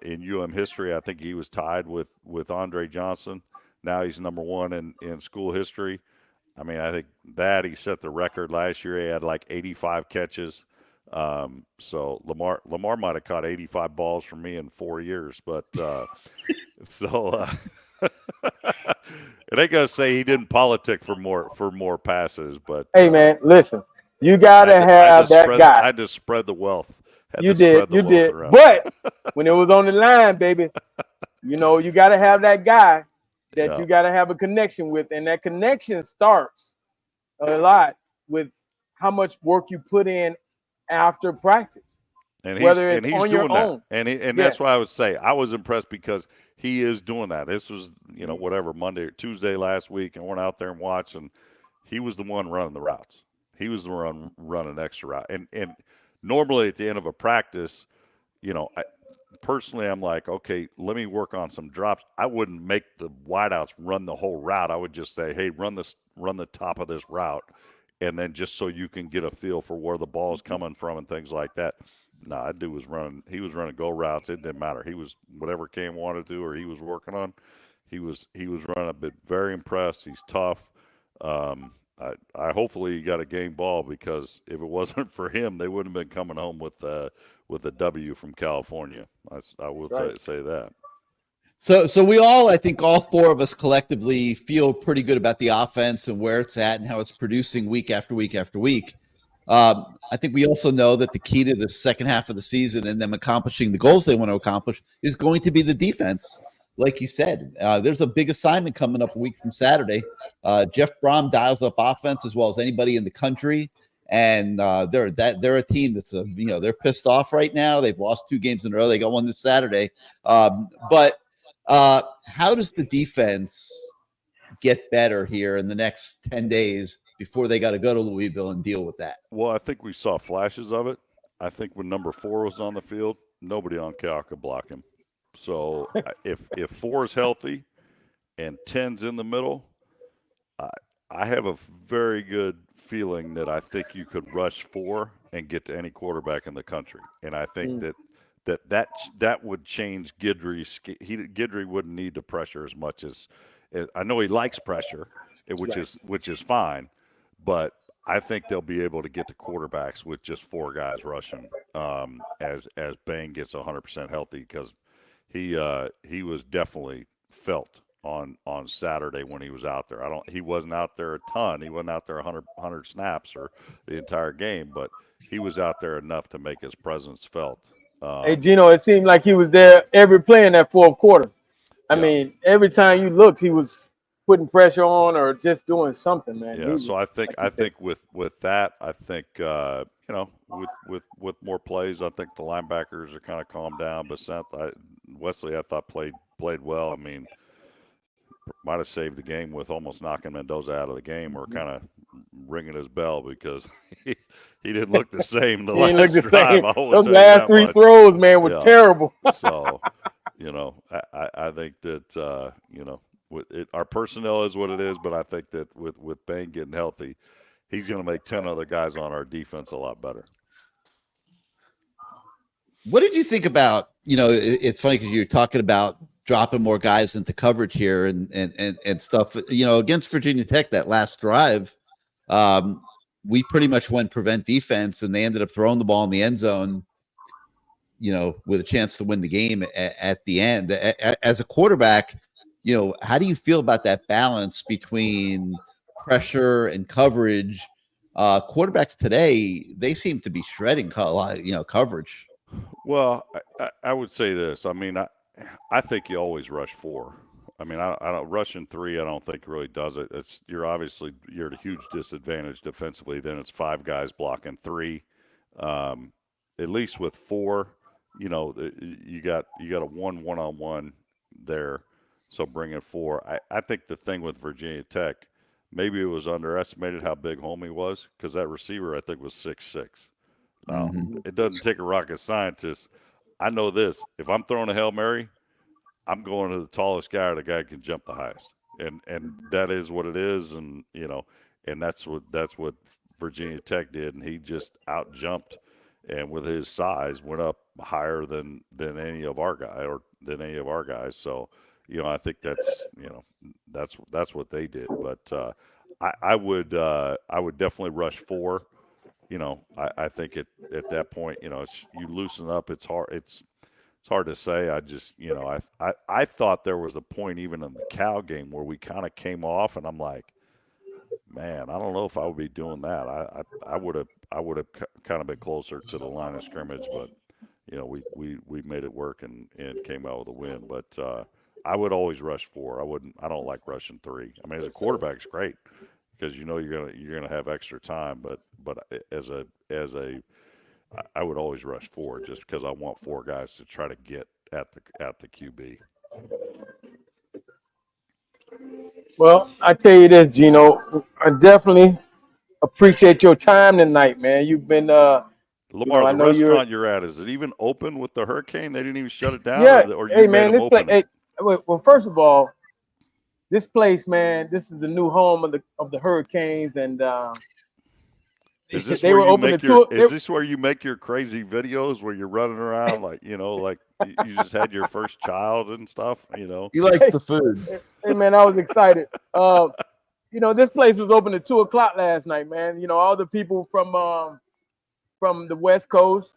in history. I think he was tied with Andre Johnson. Now he's number 1 in school history. I mean, I think that he set the record last year. He had like 85 catches So Lamar might have caught 85 balls from me in 4 years, but it ain't gonna say he didn't politic for more passes, but Hey, man, listen, you gotta have that guy. I just spread the wealth. You did. But when it was on the line, baby, you gotta have that guy that you gotta have a connection with, and that connection starts a lot with how much work you put in after practice. And he's on your doing that. own. And that's what I would say. I was impressed because he is doing that. This was, whatever, Monday or Tuesday last week, and went out there and watched, and he was the one running the routes. He was the one running extra route. And normally at the end of a practice, personally, I'm like, okay, let me work on some drops. I wouldn't make the wideouts run the whole route. I would just say, hey, run the top of this route, and then just so you can get a feel for where the ball is coming from and things like that. No, that dude was running. He was running go routes. It didn't matter. He was whatever Cam wanted to or he was working on. He was running a bit. Very impressed. He's tough. I hopefully he got a game ball, because if it wasn't for him, they wouldn't have been coming home with a W from California. I will say that. So we all, I think all four of us collectively feel pretty good about the offense and where it's at and how it's producing week after week after week. I think we also know that the key to the second half of the season and them accomplishing the goals they want to accomplish is going to be the defense. Like you said, there's a big assignment coming up a week from Saturday. Jeff Brom dials up offense as well as anybody in the country. And they're a team that's they're pissed off right now. They've lost 2 games in a row. They got one this Saturday. But how does the defense get better here in the next 10 days before they got to go to Louisville and deal with that? Well, I think we saw flashes of it. I think when number 4 was on the field, nobody on Cal could block him. So if 4 is healthy and 10's in the middle, I have a very good feeling that I think you could rush 4 and get to any quarterback in the country. And I think that would change Guidry's. Guidry wouldn't need to pressure as much as I know he likes pressure, which is fine, but I think they'll be able to get to quarterbacks with just 4 guys rushing as Bang gets 100% healthy, because he was definitely felt on Saturday when he was out there. He wasn't out there a ton. He wasn't out there 100 snaps or the entire game, but he was out there enough to make his presence felt. Hey, Gino, it seemed like he was there every play in that fourth quarter. I mean, every time you looked, he was putting pressure on or just doing something, man. Yeah, so I think with that, I think with more plays, I think the linebackers are kind of calmed down. But Wesley, I thought played well. I mean, might have saved the game with almost knocking Mendoza out of the game, or kind of ringing his bell, because he didn't look the same the last drive. Those last 3 throws, man, were terrible. So, I think that our personnel is what it is, but I think that with Bang getting healthy, he's going to make 10 other guys on our defense a lot better. What did you think about, it's funny because you're talking about dropping more guys into coverage here and stuff, against Virginia Tech, that last drive, we pretty much went prevent defense, and they ended up throwing the ball in the end zone, with a chance to win the game at the end. As a quarterback, how do you feel about that balance between pressure and coverage? Quarterbacks today, they seem to be shredding a lot, coverage. Well, I would say this. I mean, I think you always rush 4. I mean, I don't rushing 3. I don't think really does it. You're at a huge disadvantage defensively. Then it's 5 guys blocking 3. At least with 4, you got a 1-1-on-1 there. So bringing 4. I think the thing with Virginia Tech, maybe it was underestimated how big Homie was, because that receiver I think was 6'6". It doesn't take a rocket scientist. I know this. If I'm throwing a Hail Mary, I'm going to the tallest guy, or the guy who can jump the highest. And that is what it is. And, and that's what Virginia Tech did. And he just out jumped, and with his size went up higher than any of our guys. So, I think that's what they did. But I would definitely rush 4. I think at that point, you loosen up. It's hard. It's hard to say. I just, I thought there was a point even in the Cal game where we kind of came off, and I'm like, man, I don't know if I would be doing that. I would have kind of been closer to the line of scrimmage, but we made it work and came out with a win. But I would always rush 4. I don't like rushing 3. I mean, as a quarterback, it's great because you're gonna have extra time. But I would always rush 4 just because I want 4 guys to try to get at the QB. Well, I tell you this, Gino, I definitely appreciate your time tonight, man. You've been Lamar, I the know restaurant you're at, is it even open with the hurricane? They didn't even shut it down? Yeah. Or you hey, made man, them this open place. it? Well, first of all, this place, man, this is the new home of the Hurricanes, and Is this they where were you open make to your? tour. Is this where you make your crazy videos where you're running around like like you just had your first child and stuff? He likes the food. Hey, man, I was excited. This place was open at 2:00 last night, man. All the people from the West Coast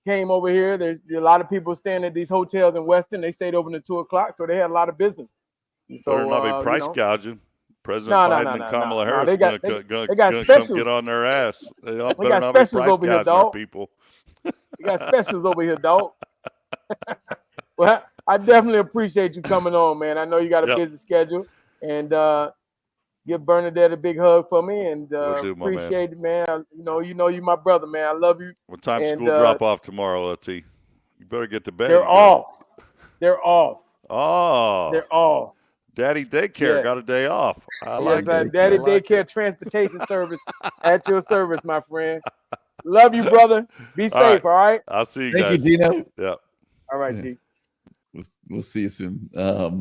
came over here. There's a lot of people staying at these hotels in Weston. They stayed open at 2:00, so they had a lot of business. So better not be price gouging. President No, Biden and Kamala Harris They got gonna specials. come get on their ass. They all We better got not be specials price over here, gouging our dog. people. We got specials over here, dog. Well, I definitely appreciate you coming on, man. I know you got a busy schedule, and give Bernadette a big hug for me, and appreciate it, man. You my brother, man. I love you. What time school drop off tomorrow, LT? You better get to bed. They're off. They're off. Oh, they're off. Daddy daycare got a day off. Daddy daycare transportation service at your service, my friend. Love you, brother. Be safe, all right? I'll see you guys. Thank you, Gino. Yeah. All right, G. We'll see you soon. A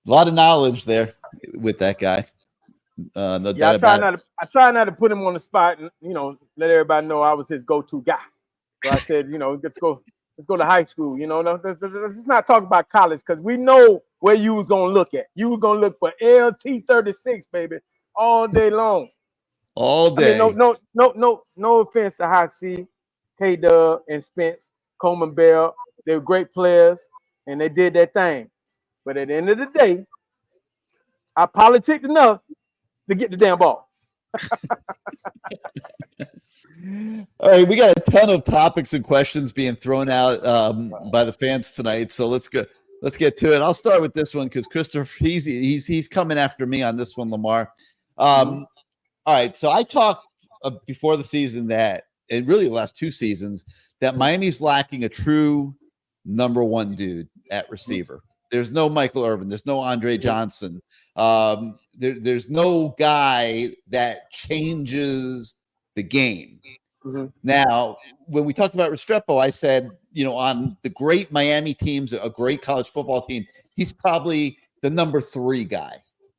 lot of knowledge there with that guy. No doubt about it. I try not to put him on the spot and let everybody know I was his go-to guy. So I said, let's go to high school. Let's not talk about college because we know where you was gonna look at. You were gonna look for LT 36, baby, all day long. All day. I mean, no offense to High C, K-Dub, and Spence, Coleman Bell. They were great players and they did their thing. But at the end of the day, I politicked enough to get the damn ball. All right, we got a ton of topics and questions being thrown out by the fans tonight. So let's get to it. I'll start with this one because Christopher, he's coming after me on this one, Lamar. All right, so I talked before the season that, and really the last 2 seasons, that Miami's lacking a true number 1 dude at receiver. There's no Michael Irvin. There's no Andre Johnson. There's no guy that changes the game. Mm-hmm. Now, when we talked about Restrepo, I said, on the great Miami teams, a great college football team, he's probably the number 3 guy.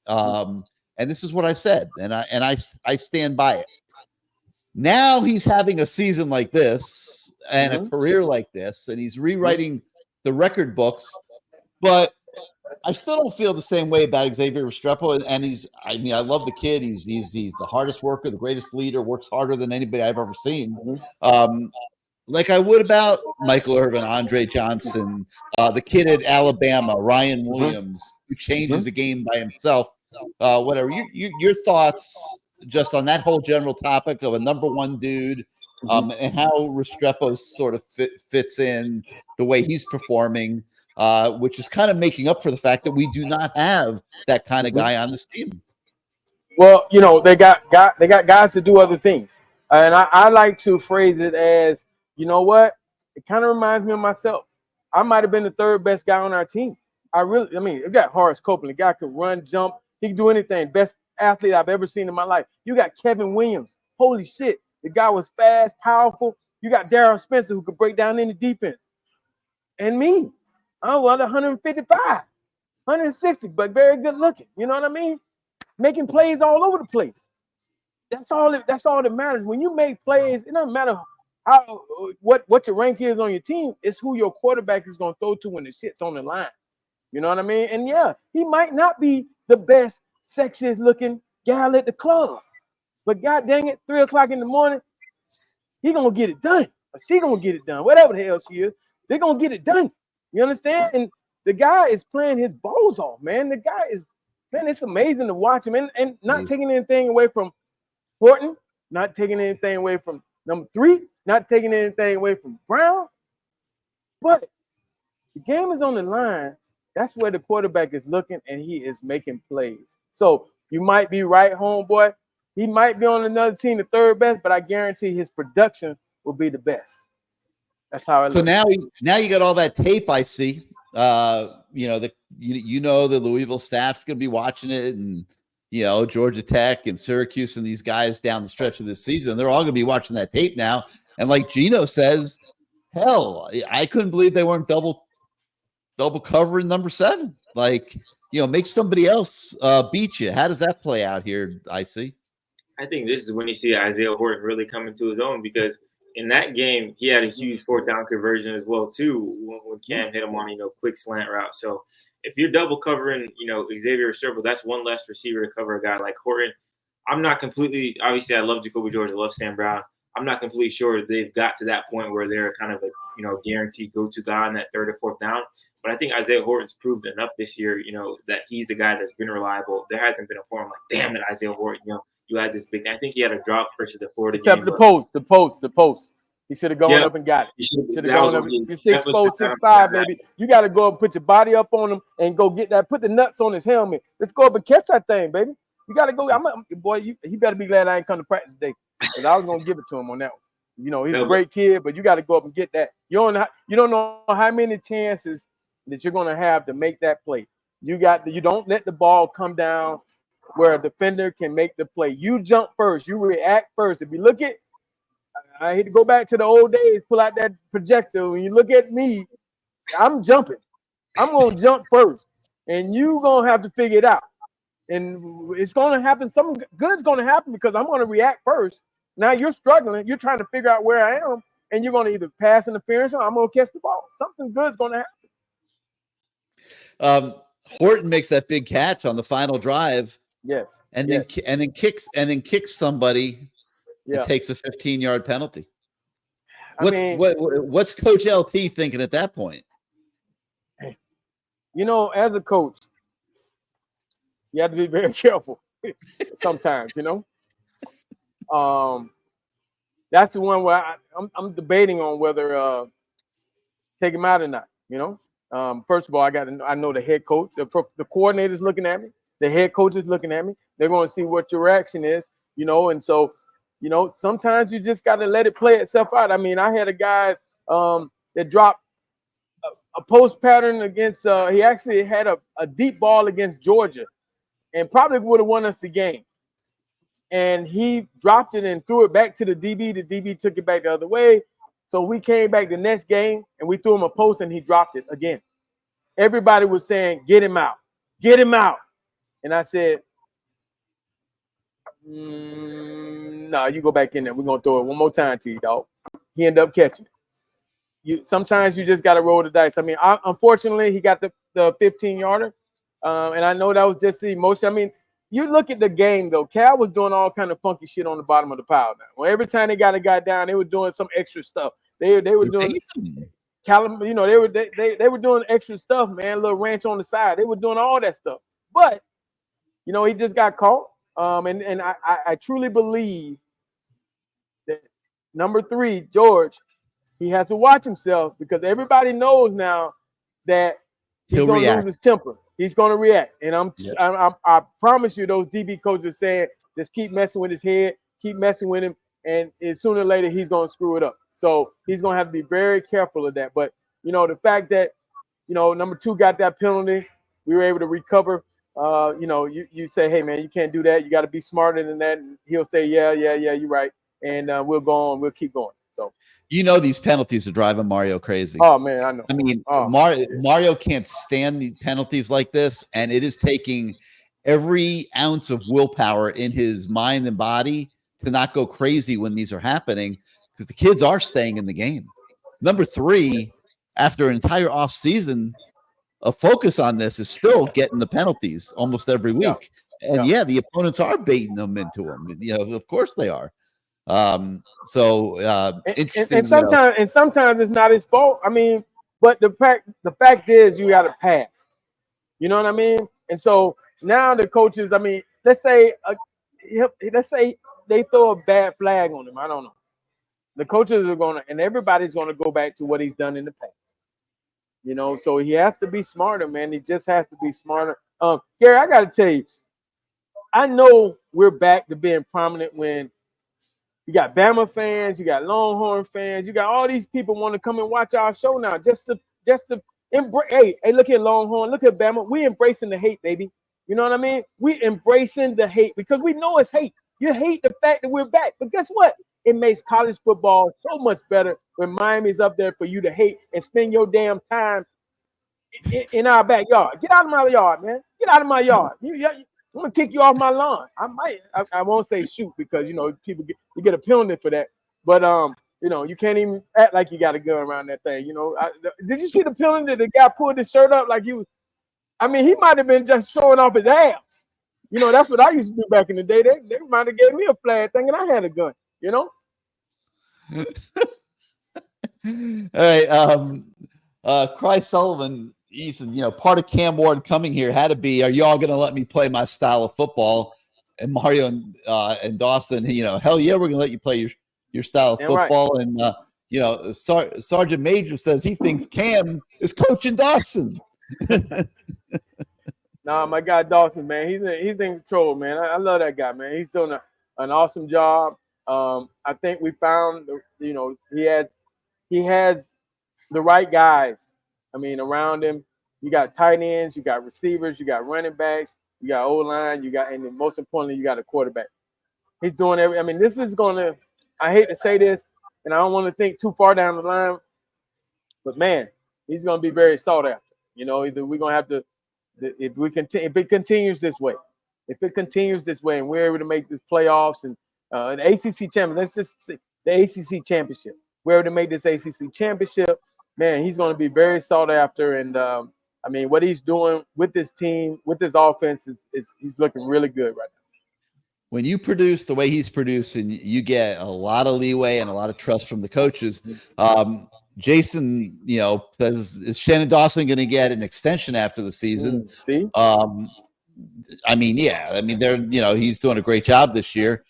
And this is what I said, and I stand by it. Now he's having a season like this and a career like this, and he's rewriting the record books. But I still don't feel the same way about Xavier Restrepo. And I love the kid. He's the hardest worker, the greatest leader, works harder than anybody I've ever seen. Like I would about Michael Irvin, Andre Johnson, the kid at Alabama, Ryan Williams, who changes the game by himself. Whatever. Your thoughts just on that whole general topic of a number 1 dude, and how Restrepo sort of fits in the way he's performing. Which is kind of making up for the fact that we do not have that kind of guy on this team. Well, they got guys to do other things, and I like to phrase it as, what? It kind of reminds me of myself. I might have been the 3rd best guy on our team. We got Horace Copeland. The guy could run, jump, he can do anything. Best athlete I've ever seen in my life. You got Kevin Williams. Holy shit, the guy was fast, powerful. You got Darryl Spencer who could break down any defense, and me. I'm 155, 160, but very good looking. You know what I mean? Making plays all over the place. That's all that matters. When you make plays, it doesn't matter what your rank is on your team. It's who your quarterback is going to throw to when the shit's on the line. You know what I mean? And yeah, he might not be the best, sexiest looking gal at the club, But God dang it, 3 o'clock in the morning, he gonna get it done. Or she gonna get it done. Whatever the hell she is, they're gonna get it done. You understand? And the guy is playing his balls off, man. The guy is, man, it's amazing to watch him. And not taking anything away from Horton, not taking anything away from number 3, not taking anything away from Brown. But the game is on the line. That's where the quarterback is looking, and he is making plays. So you might be right, homeboy. He might be on another team, the third best, but I guarantee his production will be the best. That's how it looks. So now you got all that tape. I see. The Louisville staff's going to be watching it, and Georgia Tech and Syracuse and these guys down the stretch of this season, they're all going to be watching that tape now. And like Gino says, hell, I couldn't believe they weren't double covering number 7. Like, make somebody else beat you. How does that play out here, IC? I think this is when you see Isaiah Horton really coming to his own, because in that game, he had a huge 4th down conversion as well, too, when Cam hit him on, quick slant route. So if you're double covering, Xavier Restrepo, that's one less receiver to cover a guy like Horton. I'm not completely – obviously, I love Jacoby George. I love Sam Brown. I'm not completely sure they've got to that point where they're kind of a, guaranteed go-to guy on that 3rd or 4th down. But I think Isaiah Horton's proved enough this year, that he's the guy that's been reliable. There hasn't been a point like, damn it, Isaiah Horton, you had this big – I think he had a drop versus the Florida game. The post. He should have gone up and got it. He should have gone up. You're 6'4", 6'5", baby. You got to go up and put your body up on him and go get that. Put the nuts on his helmet. Let's go up and catch that thing, baby. You got to go. He better be glad I ain't come to practice today, because I was going to give it to him on that one. He's a great kid, but you got to go up and get that. You don't know how many chances that you're going to have to make that play. You don't let the ball come down where a defender can make the play. You jump first. You react first. If you look at, I hate to go back to the old days, pull out that projector. When you look at me, I'm jumping. I'm going to jump first. And you're going to have to figure it out. And it's going to happen. Something good's going to happen because I'm going to react first. Now you're struggling. You're trying to figure out where I am. And you're going to either pass interference or I'm going to catch the ball. Something good's going to happen. Horton makes that big catch on the final drive. Yes. And then kicks somebody. Yeah. It takes a 15-yard penalty. What's Coach LT thinking at that point? As a coach, you have to be very careful sometimes, That's the one where I'm debating on whether take him out or not, First of all, I know the head coach, the coordinator's looking at me, the head coach is looking at me. They're going to see what your reaction is, and so sometimes you just got to let it play itself out. I mean, I had a guy that dropped a post pattern against he actually had a deep ball against Georgia and probably would have won us the game. And he dropped it and threw it back to the DB. The DB took it back the other way. So we came back the next game and we threw him a post and he dropped it again. Everybody was saying, get him out. Get him out. And I said, no, you go back in there. We're going to throw it one more time to you, dog. He ended up catching it. Sometimes you just got to roll the dice. I mean, unfortunately, he got the 15-yarder. And I know that was just the emotion. I mean, you look at the game, though. Cal was doing all kind of funky shit on the bottom of the pile now. Well, every time they got a guy down, they were doing some extra stuff. They were doing Callum, they were doing extra stuff, man. A little ranch on the side. They were doing all that stuff. But, he just got caught. And I truly believe that number 3, George, he has to watch himself because everybody knows now that he's going to lose his temper. He's going to react. And I promise you, those DB coaches are saying, just keep messing with his head, keep messing with him, and sooner or later he's going to screw it up. So he's going to have to be very careful of that. But, the fact that, number 2 got that penalty, we were able to recover. You say, hey, man, you can't do that. You got to be smarter than that. And he'll say, yeah, you're right. And we'll go on. We'll keep going. So, these penalties are driving Mario crazy. Oh, man, I know. I mean, Mario can't stand the penalties like this, and it is taking every ounce of willpower in his mind and body to not go crazy when these are happening because the kids are staying in the game. Number 3, after an entire offseason, a focus on this is still getting the penalties almost every week. And yeah, the opponents are baiting them into them. You know, of course they are. Interesting. And sometimes it's not his fault. I mean, but the fact is you got to pass. You know what I mean? And so now the coaches, I mean, let's say they throw a bad flag on him. I don't know. The coaches are gonna, and everybody's gonna go back to what he's done in the past. You know, so he has to be smarter, man. He just has to be smarter. Gary, I gotta tell you, I know we're back to being prominent when you got Bama fans, you got Longhorn fans, you got all these people want to come and watch our show now just to embrace. Hey, look at Longhorn, look at Bama. We embracing the hate, baby. You know what I mean? We embracing the hate because we know it's hate. You hate the fact that we're back, but guess what? It makes college football so much better when Miami's up there for you to hate and spend your damn time in our backyard. Get out of my yard, man. Get out of my yard. I'm gonna kick you off my lawn. I won't say shoot because you know people get a penalty for that. But you know, you can't even act like you got a gun around that thing. You know, did you see the penalty that the guy pulled his shirt up like you? I mean, he might have been just showing off his abs. You know, that's what I used to do back in the day. They might have gave me a flag thinking I had a gun. You know. All right. Cry Sullivan, Ethan, you know, part of Cam Ward coming here had to be, are y'all going to let me play my style of football? And Mario and Dawson, you know, hell yeah, we're going to let you play your style of football. Right. And, you know, Sergeant Major says he thinks Cam is coaching Dawson. Nah, my guy Dawson, man, he's in control, man. I love that guy, man. He's doing an awesome job. I think we found, you know, he had the right guys. I mean, around him, you got tight ends, you got receivers, you got running backs, you got O-line, and then most importantly, you got a quarterback. He's doing I mean, this is gonna. I hate to say this, and I don't want to think too far down the line, but man, he's gonna be very sought after. You know, either we're gonna have to, if it continues this way, and we're able to make this playoffs and the ACC championship. Let's just say the ACC championship. We're able to make this ACC championship. Man, he's going to be very sought after. And, I mean, what he's doing with this team, with this offense, he's looking really good right now. When you produce the way he's producing, you get a lot of leeway and a lot of trust from the coaches. Jason, you know, says, is Shannon Dawson going to get an extension after the season? See? I mean, yeah. I mean, you know, he's doing a great job this year.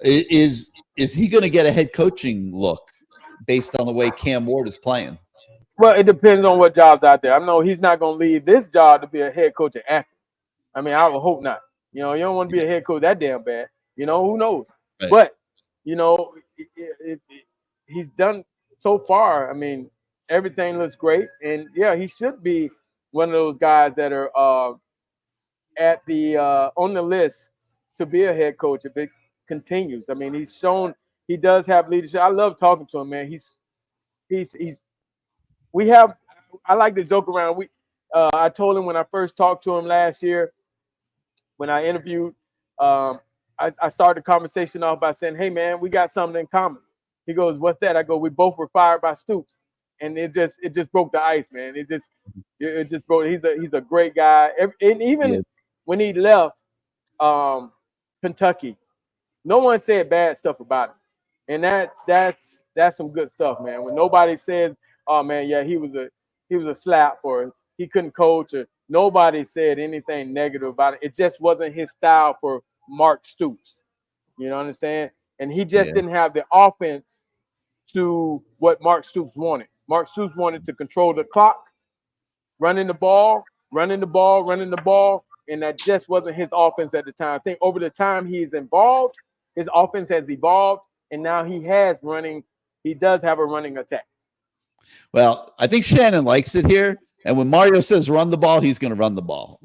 Is he going to get a head coaching look based on the way Cam Ward is playing? Well, it depends on what job's out there. I know he's not going to leave this job to be a head coach at Akron. I mean, I would hope not. You know, you don't want to be a head coach that damn bad. You know, who knows? Right. But, you know, he's done so far. I mean, everything looks great. And, yeah, he should be one of those guys that are at the on the list to be a head coach if it continues. I mean, he's shown he does have leadership. I love talking to him, man. I like to joke around. I told him when I first talked to him last year, when I interviewed, I started the conversation off by saying, hey man, we got something in common. He goes, what's that? I go, we both were fired by Stoops. And it just broke the ice, man. It just broke. He's a great guy. And even when he left Kentucky, no one said bad stuff about him. And that's some good stuff, man. When nobody says, oh man, yeah, he was a slap or he couldn't coach, or nobody said anything negative about it. It just wasn't his style for Mark Stoops. You know what I'm saying? And he just didn't have the offense to what Mark Stoops wanted. Mark Stoops wanted to control the clock, running the ball, and that just wasn't his offense at the time. I think over the time he's involved, his offense has evolved, and now he does have a running attack. Well, I think Shannon likes it here. And when Mario says run the ball, he's going to run the ball.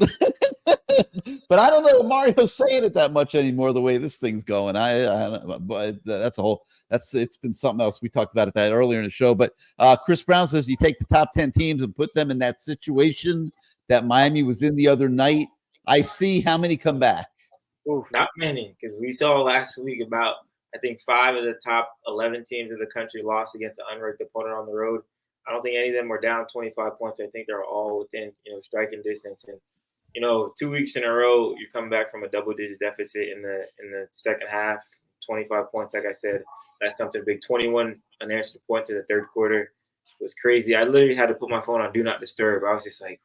But I don't know if Mario's saying it that much anymore, the way this thing's going. I don't know, but it's been something else. We talked about that earlier in the show. But Chris Brown says you take the top 10 teams and put them in that situation that Miami was in the other night. I see how many come back. Oof, not many, because we saw last week about, I think, 5 of the top 11 teams in the country lost against an unranked opponent on the road. I don't think any of them were down 25 points. I think they're all within, striking distance. And you know, 2 weeks in a row, you're coming back from a double-digit deficit in the second half, 25 points, like I said. That's something big. 21 unanswered points in the third quarter. It was crazy. I literally had to put my phone on Do Not Disturb. I was just like,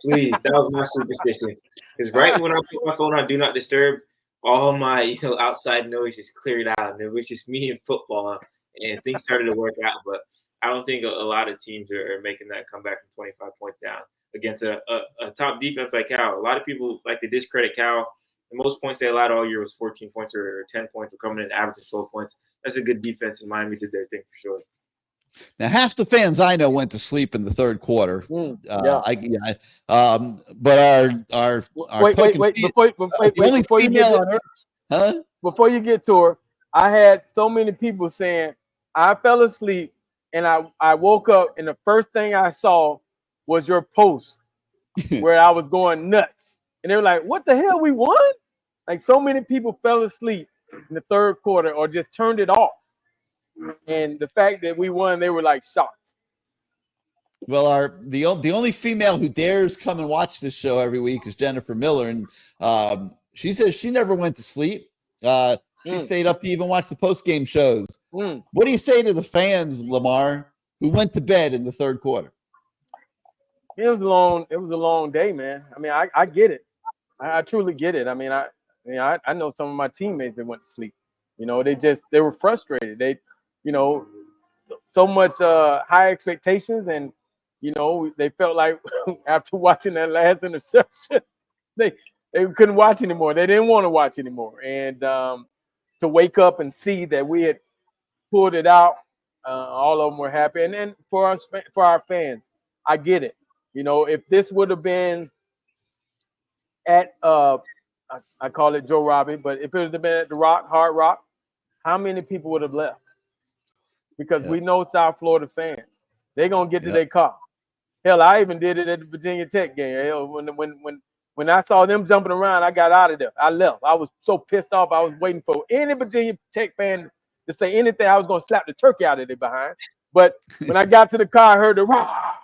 please, that was my superstition. Because right when I put my phone on Do Not Disturb, all my, you know, outside noise just cleared out, and it was just me and football, and things started to work out. But I don't think a lot of teams are making that comeback from 25 points down against a top defense like Cal. A lot of people like to discredit Cal. The most points they allowed all year was 14 points or 10 points. We're coming in averaging 12 points. That's a good defense, and Miami did their thing for sure. Now, half the fans I know went to sleep in the third quarter. But our wait before you get on earth, before you get to her, I had so many people saying I fell asleep and I woke up and the first thing I saw was your post where I was going nuts, and they were like, "What the hell? We won!" Like so many people fell asleep in the third quarter or just turned it off. And the fact that we won, they were like shocked. Well, the only female who dares come and watch this show every week is Jennifer Miller, and she says she never went to sleep. She stayed up to even watch the post-game shows. What do you say to the fans, Lamar, who went to bed in the third quarter? It was a long day, man. I mean, I get it. I truly get it. I mean, I know some of my teammates that went to sleep. You know, they were frustrated. They, you know, so much high expectations, and you know, they felt like after watching that last interception, they couldn't watch anymore. They didn't want to watch anymore. And to wake up and see that we had pulled it out, all of them were happy. And then for our fans, I get it. You know, if this would have been at I call it Joe Robbie, but if it would have been at the Hard Rock, how many people would have left? Because we know South Florida fans, they're gonna get to their car. Hell, I even did it at the Virginia Tech game. Hell, when I saw them jumping around, I got out of there. I left. I was so pissed off. I was waiting for any Virginia Tech fan to say anything. I was gonna slap the turkey out of their behind. But when I got to the car, I heard the rah.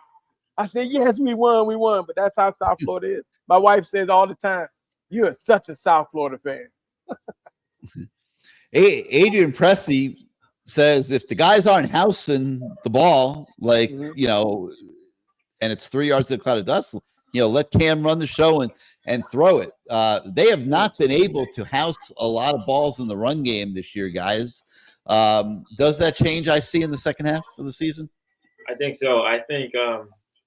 I said, "Yes, we won." But that's how South Florida is. My wife says all the time, "You are such a South Florida fan." Adrian Pressey says if the guys aren't housing the ball, like, you know, and it's 3 yards of a cloud of dust, you know, let Cam run the show and throw it. They have not been able to house a lot of balls in the run game this year, guys. Does that change, I see, in the second half of the season? I think so. I think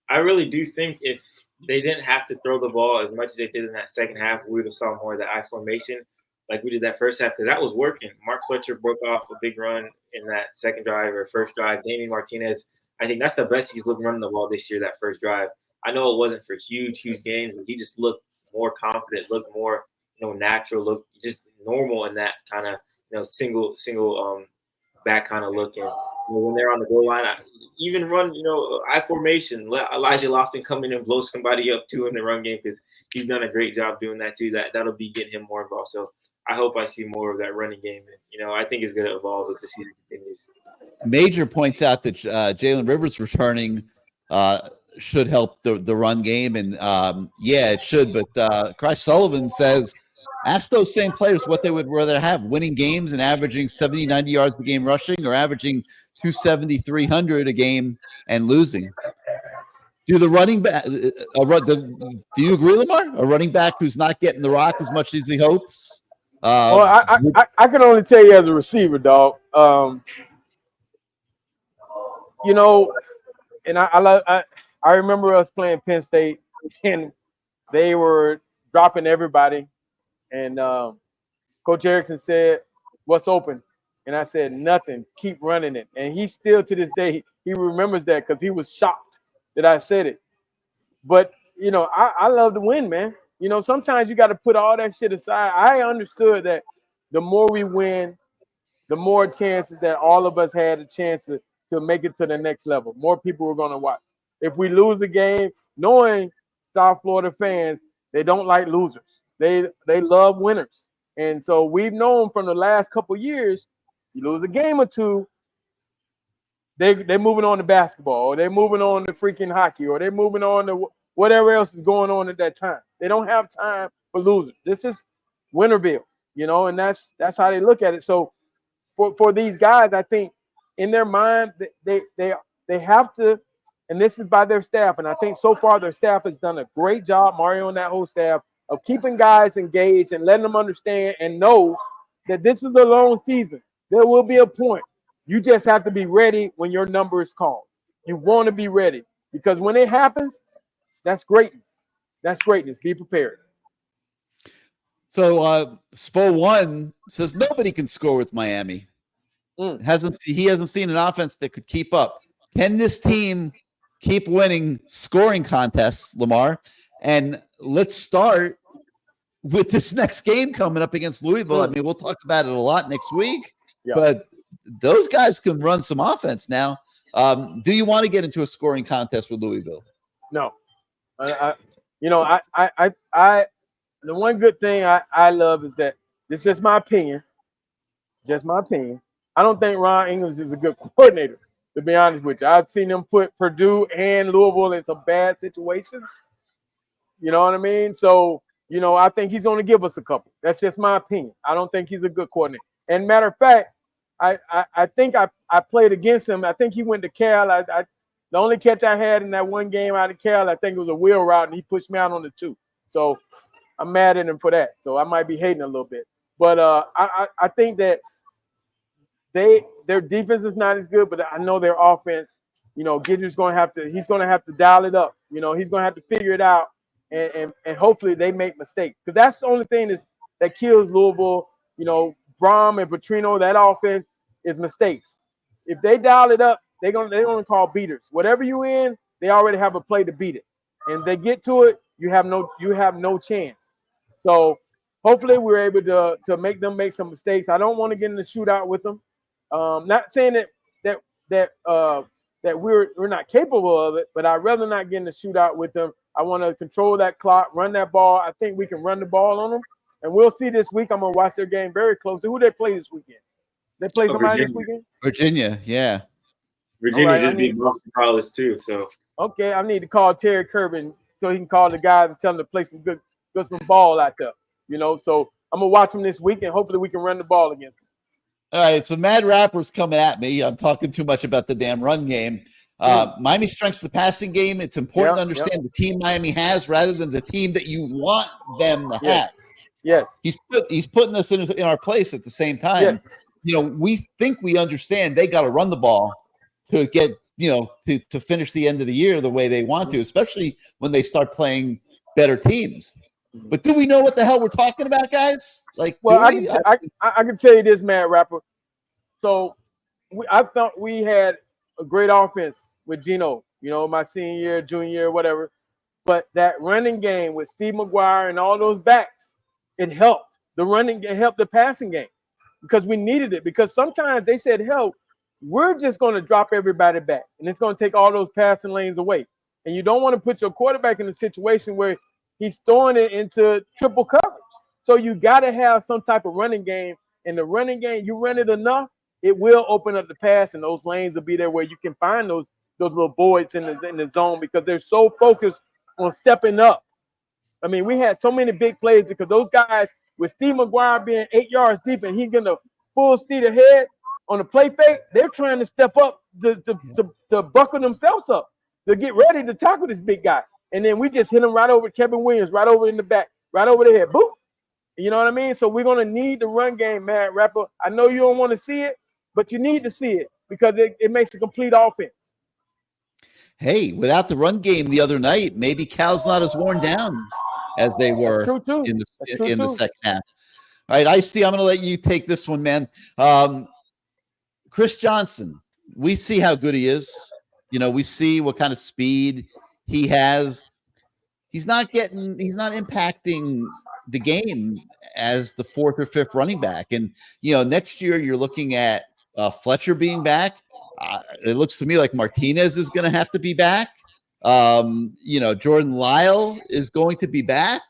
I really do think if they didn't have to throw the ball as much as they did in that second half, we would have saw more of the I formation like we did that first half, because that was working. Mark Fletcher broke off a big run in that second drive or first drive. Damian Martinez, I think that's the best he's looked running the ball this year, that first drive. I know it wasn't for huge games, but he just looked more confident, looked more, you know, natural, looked just normal in that kind of, you know, single back kind of look. And you know, when they're on the goal line, even run, you know, I formation, let Elijah Lofton come in and blow somebody up too in the run game, because he's done a great job doing that too. That'll be getting him more involved. So I hope I see more of that running game. And, you know, I think it's going to evolve as the season continues. Major points out that Jalen Rivers returning should help the run game. And, yeah, it should. But Chris Sullivan says, ask those same players what they would rather have, winning games and averaging 70, 90 yards per game rushing, or averaging 270, 300 a game and losing. Do the running back, do you agree, Lamar? A running back who's not getting the rock as much as he hopes? Well, I can only tell you as a receiver, dog. You know, and I remember us playing Penn State, and they were dropping everybody. And Coach Erickson said, "What's open?" And I said, "Nothing. Keep running it." And he still, to this day, he remembers that because he was shocked that I said it. But, you know, I love to win, man. You know, sometimes you got to put all that shit aside. I understood that the more we win, the more chances that all of us had a chance to make it to the next level. More people were going to watch. If we lose a game, knowing South Florida fans, they don't like losers. They love winners. And so we've known from the last couple of years, you lose a game or two, they're moving on to basketball, or they're moving on to freaking hockey, or they're moving on to whatever else is going on at that time. They don't have time for losers. This is Winterville, and that's how they look at it. So for these guys, I think in their mind they have to, and this is by their staff, and I think so far their staff has done a great job, Mario and that whole staff, of keeping guys engaged and letting them understand and know that this is a long season. There will be a point. You just have to be ready when your number is called. You want to be ready, because when it happens, that's greatness. That's greatness. Be prepared. So Spo One says nobody can score with Miami. He hasn't seen an offense that could keep up. Can this team keep winning scoring contests, Lamar? And let's start with this next game coming up against Louisville. I mean, we'll talk about it a lot next week, but those guys can run some offense now. Do you want to get into a scoring contest with Louisville? No. The one good thing I love is that this is just my opinion. Just my opinion. I don't think Ron English is a good coordinator, to be honest with you. I've seen him put Purdue and Louisville in some bad situations. You know what I mean? So, I think he's going to give us a couple. That's just my opinion. I don't think he's a good coordinator. And matter of fact, I think I played against him. I think he went to Cal. The only catch I had in that one game out of Cal, I think it was a wheel route, and he pushed me out on the 2. So I'm mad at him for that. So I might be hating a little bit. But I think that their defense is not as good, but I know their offense, Gidger's going to have to dial it up. He's going to have to figure it out, and hopefully they make mistakes. Because that's the only thing that kills Louisville. Brom and Petrino, that offense is mistakes. If they dial it up, they're gonna call beaters. Whatever you in, they already have a play to beat it. And if they get to it, you have no chance. So hopefully we're able to make them make some mistakes. I don't want to get in the shootout with them. Not saying that we're not capable of it, but I'd rather not get in the shootout with them. I want to control that clock, run that ball. I think we can run the ball on them. And we'll see this week. I'm going to watch their game very closely. Who they play this weekend? They play somebody this weekend? Virginia, yeah. Virginia just beat Boston College too. So okay, I need to call Terry Kirby so he can call the guys and tell them to play some good some ball out there. So I'm going to watch them this week, and hopefully we can run the ball against them. All right, so Mad Rapper's coming at me. I'm talking too much about the damn run game. Miami strengths the passing game. It's important to understand the team Miami has rather than the team that you want them to have. Yes. He's putting us in our place at the same time. Yes. We think we understand they got to run the ball to get, to finish the end of the year the way they want to, especially when they start playing better teams. But do we know what the hell we're talking about, guys? I can tell you this, Mad Rapper. So I thought we had a great offense with Gino, my senior year, junior year, whatever. But that running game with Steve McGuire and all those backs, it helped. The running, it helped the passing game because we needed it. Because sometimes they said, hell, we're just going to drop everybody back, and it's going to take all those passing lanes away. And you don't want to put your quarterback in a situation where he's throwing it into triple coverage. So you got to have some type of running game. In the running game, you run it enough, it will open up the pass, and those lanes will be there where you can find those little voids in the zone because they're so focused on stepping up. I mean, we had so many big plays because those guys, with Steve McGuire being 8 yards deep and he's getting a full speed ahead on the play fake, they're trying to step up to buckle themselves up to get ready to tackle this big guy. And then we just hit him right over Kevin Williams, right over in the back, right over the head. Boop. You know what I mean? So we're going to need the run game, Mad Rapper. I know you don't want to see it, but you need to see it because it makes a complete offense. Hey, without the run game the other night, maybe Cal's not as worn down as they were in the second half. All right, Ice-T, I'm going to let you take this one, man. Chris Johnson, we see how good he is. We see what kind of speed he has. He's not impacting the game as the fourth or fifth running back. And, next year you're looking at Fletcher being back. It looks to me like Martinez is going to have to be back. Jordan Lyle is going to be back.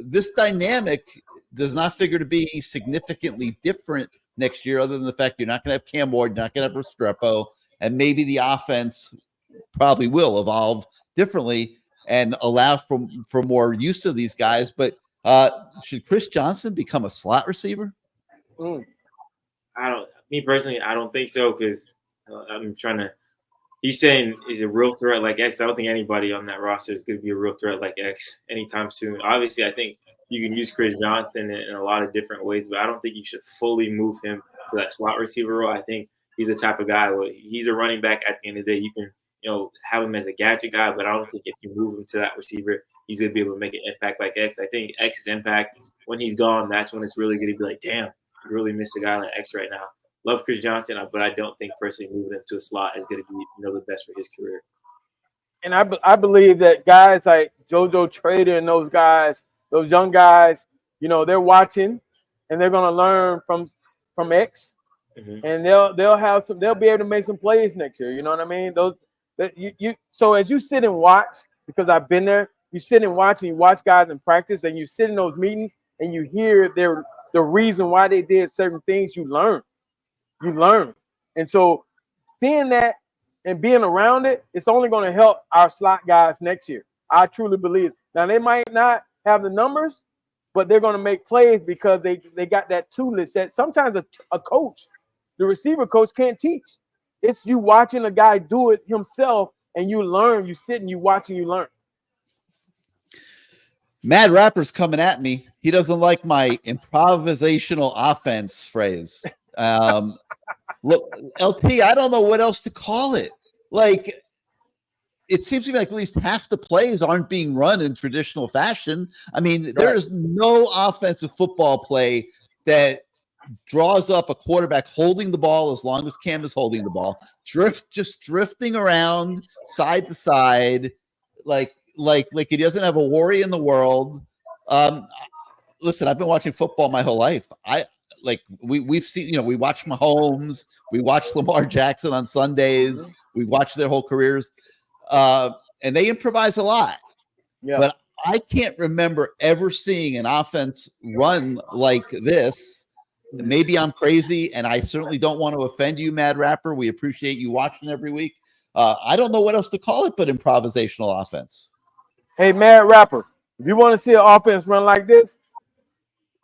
This dynamic does not figure to be significantly different next year, other than the fact you're not going to have Cam Ward, you're not going to have Restrepo, and maybe the offense probably will evolve differently. and allow for more use of these guys. But should Chris Johnson become a slot receiver? Me personally, I don't think so, because I'm trying to. He's saying he's a real threat like X. I don't think anybody on that roster is going to be a real threat like X anytime soon. Obviously, I think you can use Chris Johnson in a lot of different ways, but I don't think you should fully move him to that slot receiver role. I think he's the type of guy where he's a running back. At the end of the day, you can have him as a gadget guy, but I don't think if you move him to that receiver, he's going to be able to make an impact like X. I think X's impact, when he's gone, that's when it's really going to be like, damn, you really miss a guy like X right now. Love Chris Johnson, but I don't think personally moving him to a slot is going to be the best for his career. And I believe that guys like JoJo Trader and those guys, those young guys, they're watching and they're going to learn from X, and they'll be able to make some plays next year. You know what I mean? So as you sit and watch, because I've been there, you sit and watch, and you watch guys in practice, and you sit in those meetings and you hear the reason why they did certain things. You learn. And so seeing that and being around it, it's only going to help our slot guys next year. I truly believe. Now, they might not have the numbers, but they're going to make plays because they got that toolness that sometimes a coach, the receiver coach, can't teach. It's you watching a guy do it himself, and you learn. You sit and you watch and you learn. Mad Rapper's coming at me. He doesn't like my improvisational offense phrase. Look, LT, I don't know what else to call it. Like, it seems to me like at least half the plays aren't being run in traditional fashion. I mean, there is no offensive football play that draws up a quarterback holding the ball as long as Cam is holding the ball, just drifting around side to side, like he doesn't have a worry in the world. Listen, I've been watching football my whole life. We've seen, we watch Mahomes, we watch Lamar Jackson on Sundays, we watch their whole careers, and they improvise a lot. Yeah. But I can't remember ever seeing an offense run like this. Maybe I'm crazy, and I certainly don't want to offend you, Mad Rapper. We appreciate you watching every week. I don't know what else to call it but improvisational offense. Hey, Mad Rapper, if you want to see an offense run like this,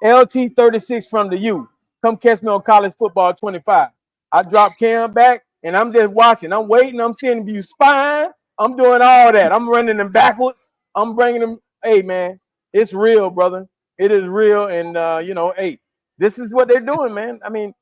LT36 from the U. Come catch me on College Football 25. I drop Cam back, and I'm just watching. I'm waiting. I'm seeing you spine. I'm doing all that. I'm running them backwards. I'm bringing them. Hey, man, it's real, brother. It is real. And, hey, this is what they're doing, man. I mean,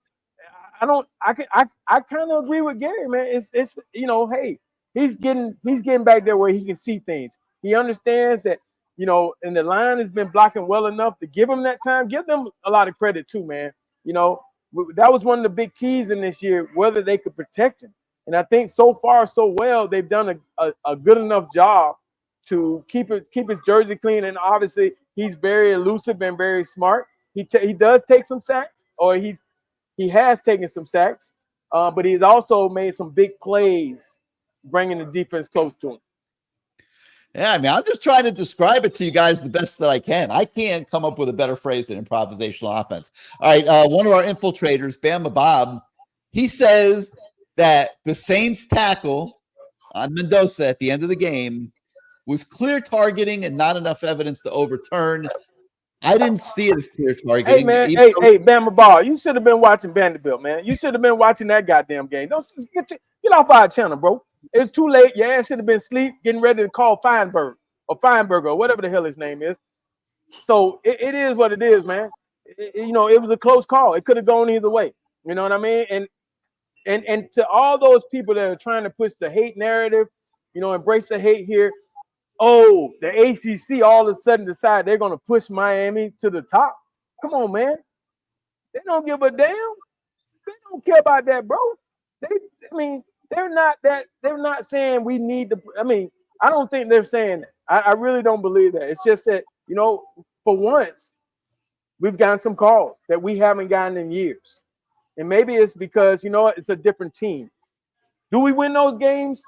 I kind of agree with Gary, man. It's hey, he's getting back there where he can see things. He understands that, and the line has been blocking well enough to give him that time. Give them a lot of credit too, man. That was one of the big keys in this year, whether they could protect him. And I think so far so well, they've done a good enough job to keep his jersey clean. And obviously, he's very elusive and very smart. He does take some sacks, or he has taken some sacks, but he's also made some big plays, bringing the defense close to him. Yeah, I mean, I'm just trying to describe it to you guys the best that I can. I can't come up with a better phrase than improvisational offense. All right, one of our infiltrators, Bama Bob, he says that the Saints tackle on Mendoza at the end of the game was clear targeting and not enough evidence to overturn. I didn't see it as clear targeting. Hey, man, hey, Bama Bob, you should have been watching Vanderbilt, man. You should have been watching that goddamn game. Don't get off our channel, bro. It's too late. Your ass should have been asleep, getting ready to call Feinberg or whatever the hell his name is. So it is what it is, man. It was a close call. It could have gone either way. You know what I mean? And to all those people that are trying to push the hate narrative, embrace the hate here. Oh, the ACC all of a sudden decide they're going to push Miami to the top. Come on, man. They don't give a damn. They don't care about that, bro. They're not saying we need to. I don't think they're saying that. I really don't believe that. It's just that, for once, we've gotten some calls that we haven't gotten in years. And maybe it's because, it's a different team. Do we win those games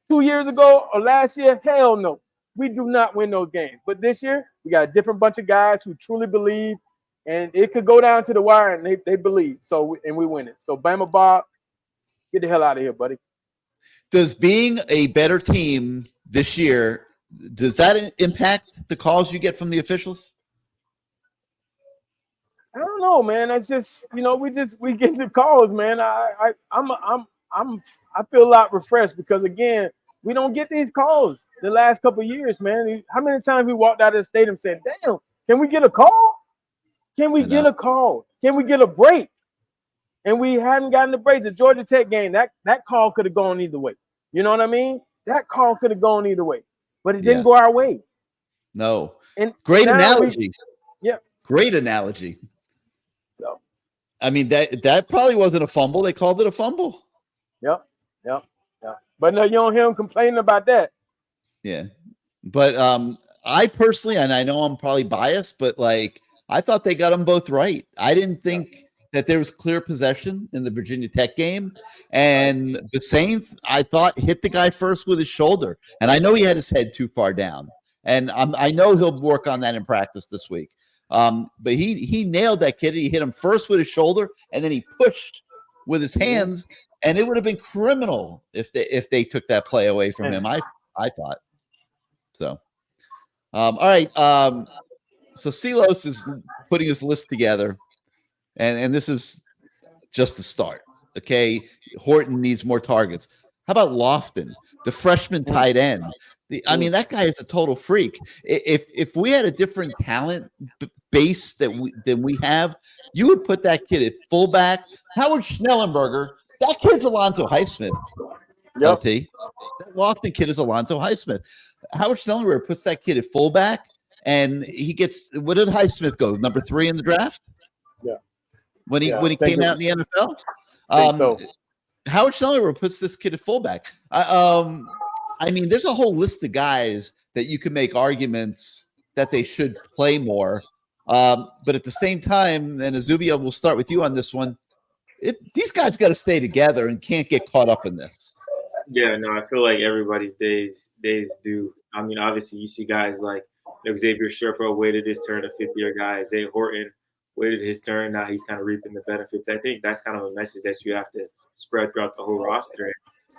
2 years ago or last year? Hell no. We do not win those games. But this year, we got a different bunch of guys who truly believe, and it could go down to the wire, and they believe. And we win it. So, Bama Bob, get the hell out of here, buddy. Does being a better team this year Does that impact the calls you get from the officials? I don't know, man. It's just, we get the calls, man. I feel a lot refreshed because again, we don't get these calls the last couple of years, man. How many times we walked out of the stadium saying, "Damn, can we get a call? Can we get a call? Can we get a break?" And we hadn't gotten the breaks. The Georgia Tech game, that call could have gone either way. You know what I mean? That call could have gone either way, but it didn't go our way. No. And great analogy. Great analogy. So, I mean, that probably wasn't a fumble. They called it a fumble. Yep. But no, you don't hear them complaining about that. Yeah. But I personally, and I know I'm probably biased, but like I thought they got them both right. I didn't think that there was clear possession in the Virginia Tech game. And the same, I thought, hit the guy first with his shoulder. And I know he had his head too far down. And I know he'll work on that in practice this week. But he nailed that kid. He hit him first with his shoulder, and then he pushed with his hands. And it would have been criminal if they took that play away from him. I thought so. All right. So Silos is putting his list together, and this is just the start. Okay, Horton needs more targets. How about Lofton, the freshman tight end? I mean, that guy is a total freak. If we had a different talent base than we have, you would put that kid at fullback. Howard Schnellenberger, that kid's Alonzo Highsmith. Yep. That Lofton kid is Alonzo Highsmith. Howard Schnellenberger puts that kid at fullback, and he gets, what did Highsmith go? Number 3 in the draft? Yeah. When he came out in the NFL? So. Howard Schnellenberger puts this kid at fullback. I mean, there's a whole list of guys that you can make arguments that they should play more. But at the same time, and Izubee, we'll start with you on this one. These guys got to stay together and can't get caught up in this. Yeah, no, I feel like everybody's days do. I mean, obviously, you see guys like Xavier Restrepo waited his turn, a fifth-year guy. Zay Horton waited his turn. Now he's kind of reaping the benefits. I think that's kind of a message that you have to spread throughout the whole roster. And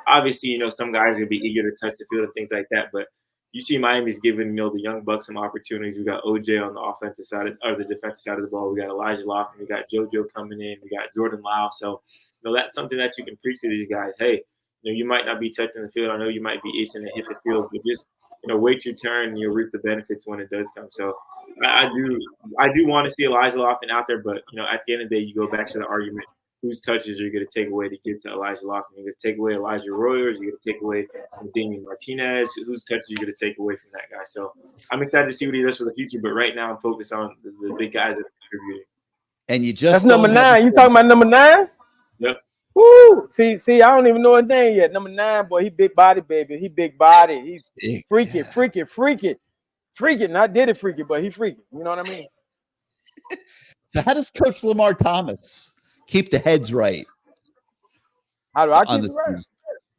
obviously, some guys are going to be eager to touch the field and things like that. But you see Miami's giving, the young bucks some opportunities. We got OJ on the offensive side or the defensive side of the ball. We got Elijah Lofton. We got JoJo coming in. We got Jordan Lau. So, that's something that you can preach to these guys. Hey, you might not be touching the field. I know you might be itching to hit the field, but just, wait your turn and you'll reap the benefits when it does come. So I do want to see Elijah Lofton out there, but, at the end of the day, you go back to the argument, whose touches are you going to take away to get to Elijah Lofton? You're going to take away Elijah Royers. You're going to take away Damian Martinez. Whose touches are you going to take away from that guy? So I'm excited to see what he does for the future, but right now I'm focused on the big guys that are contributing. And you just that's number 9. You talking about number 9? Yep. Woo! See, I don't even know his name yet. Number 9, boy, he big body, baby. He big body. He's freaking. Not did it freaking, but he freaking. You know what I mean? So how does Coach Lamar Thomas keep the heads right? How do I keep it right?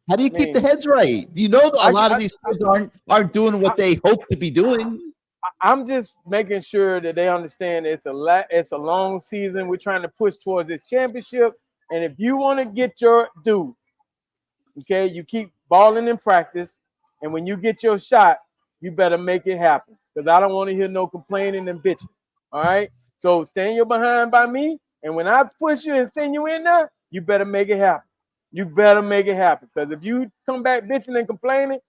How do you keep the heads right? You know that a lot of these kids aren't doing what they hope to be doing. I'm just making sure that they understand it's a long season. We're trying to push towards this championship. And if you want to get your due, okay, you keep balling in practice. And when you get your shot, you better make it happen. Because I don't want to hear no complaining and bitching. All right? So stand your behind by me. And when I push you and send you in there, you better make it happen. You better make it happen. Because if you come back bitching and complaining,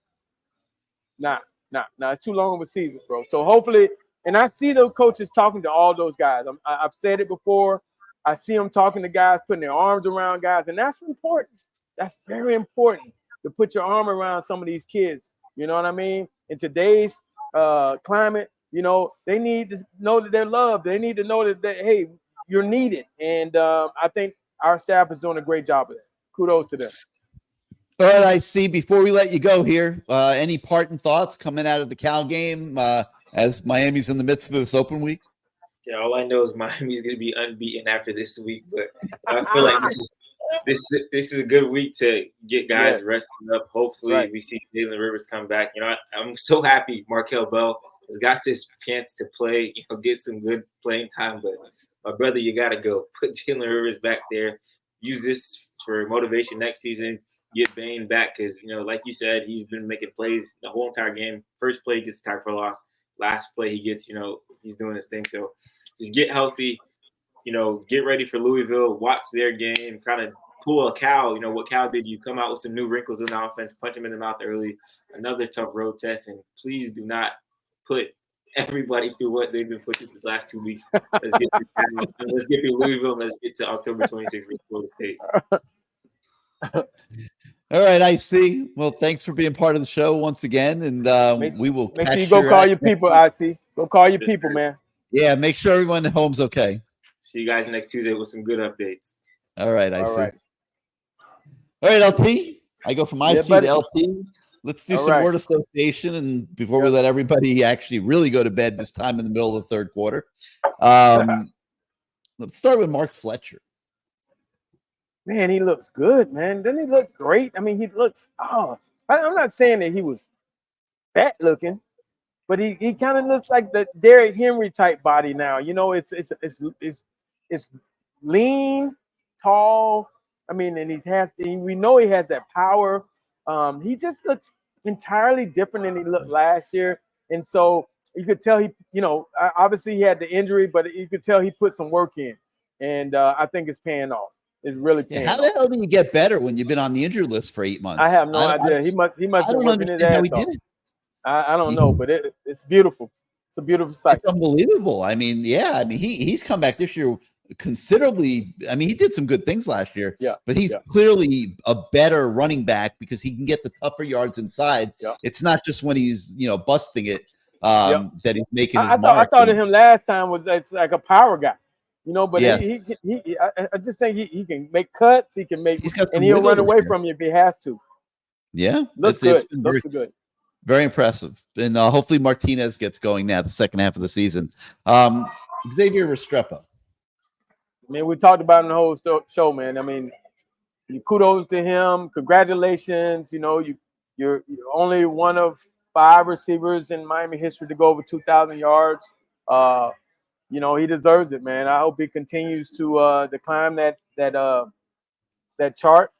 nah, it's too long of a season, bro. So hopefully, and I see those coaches talking to all those guys. I've said it before. I see them talking to guys, putting their arms around guys, and that's important. That's very important to put your arm around some of these kids. You know what I mean? In today's climate, they need to know that they're loved. They need to know that hey, you're needed. And I think our staff is doing a great job of that. Kudos to them. All right, I see. Before we let you go here, any parting thoughts coming out of the Cal game as Miami's in the midst of this open week? Yeah, all I know is Miami's going to be unbeaten after this week, but I feel like this is a good week to get guys resting up. Hopefully, we see Jalen Rivers come back. I'm so happy Markel Bell has got this chance to play, get some good playing time. But my brother, you got to go. Put Jalen Rivers back there. Use this for motivation next season. get Bain back because, like you said, he's been making plays the whole entire game. First play, he gets tied for a loss. Last play, he gets, he's doing his thing. So just get healthy, get ready for Louisville, watch their game, kind of pull a Cal, what Cal did. You come out with some new wrinkles in the offense, punch him in the mouth early, another tough road test, and please do not put everybody through what they've been put through the last 2 weeks. Let's get through Louisville, and let's get to October 26th with Florida State. All right, I see. Well, thanks for being part of the show once again, and we will. Make sure you go call your people, IC. Go call your people, man. Yeah, make sure everyone at home's okay. See you guys next Tuesday with some good updates. All right, I see. Right. All right, LT. I go from IC to LT. Let's do some word association, and before we let everybody actually really go to bed this time in the middle of the third quarter, let's start with Mark Fletcher. Man, he looks good, man. Doesn't he look great? I mean, he looks. I'm not saying that he was fat looking, but he kind of looks like the Derrick Henry type body now. It's lean, tall. I mean, and we know he has that power. He just looks entirely different than he looked last year, and so you could tell obviously he had the injury, but you could tell he put some work in, and I think it's paying off. It's really paying how the hell do you get better when you've been on the injured list for 8 months? I have no idea. He must be working his ass off. I don't know, but it's beautiful. It's a beautiful sight. It's unbelievable. I mean, he's come back this year considerably. I mean, he did some good things last year, but he's clearly a better running back because he can get the tougher yards inside. It's not just when he's busting it that he's making his mark. I thought of him last time was like a power guy. But I just think he can make cuts. He can make, and he'll run away from you if he has to. Yeah, looks good. Looks good. Very impressive, and hopefully Martinez gets going now the second half of the season. Xavier Restrepo. I mean, we talked about it in the whole show, man. I mean, kudos to him. Congratulations. You're only one of 5 receivers in Miami history to go over 2,000 yards. He deserves it, man. I hope he continues to climb that chart.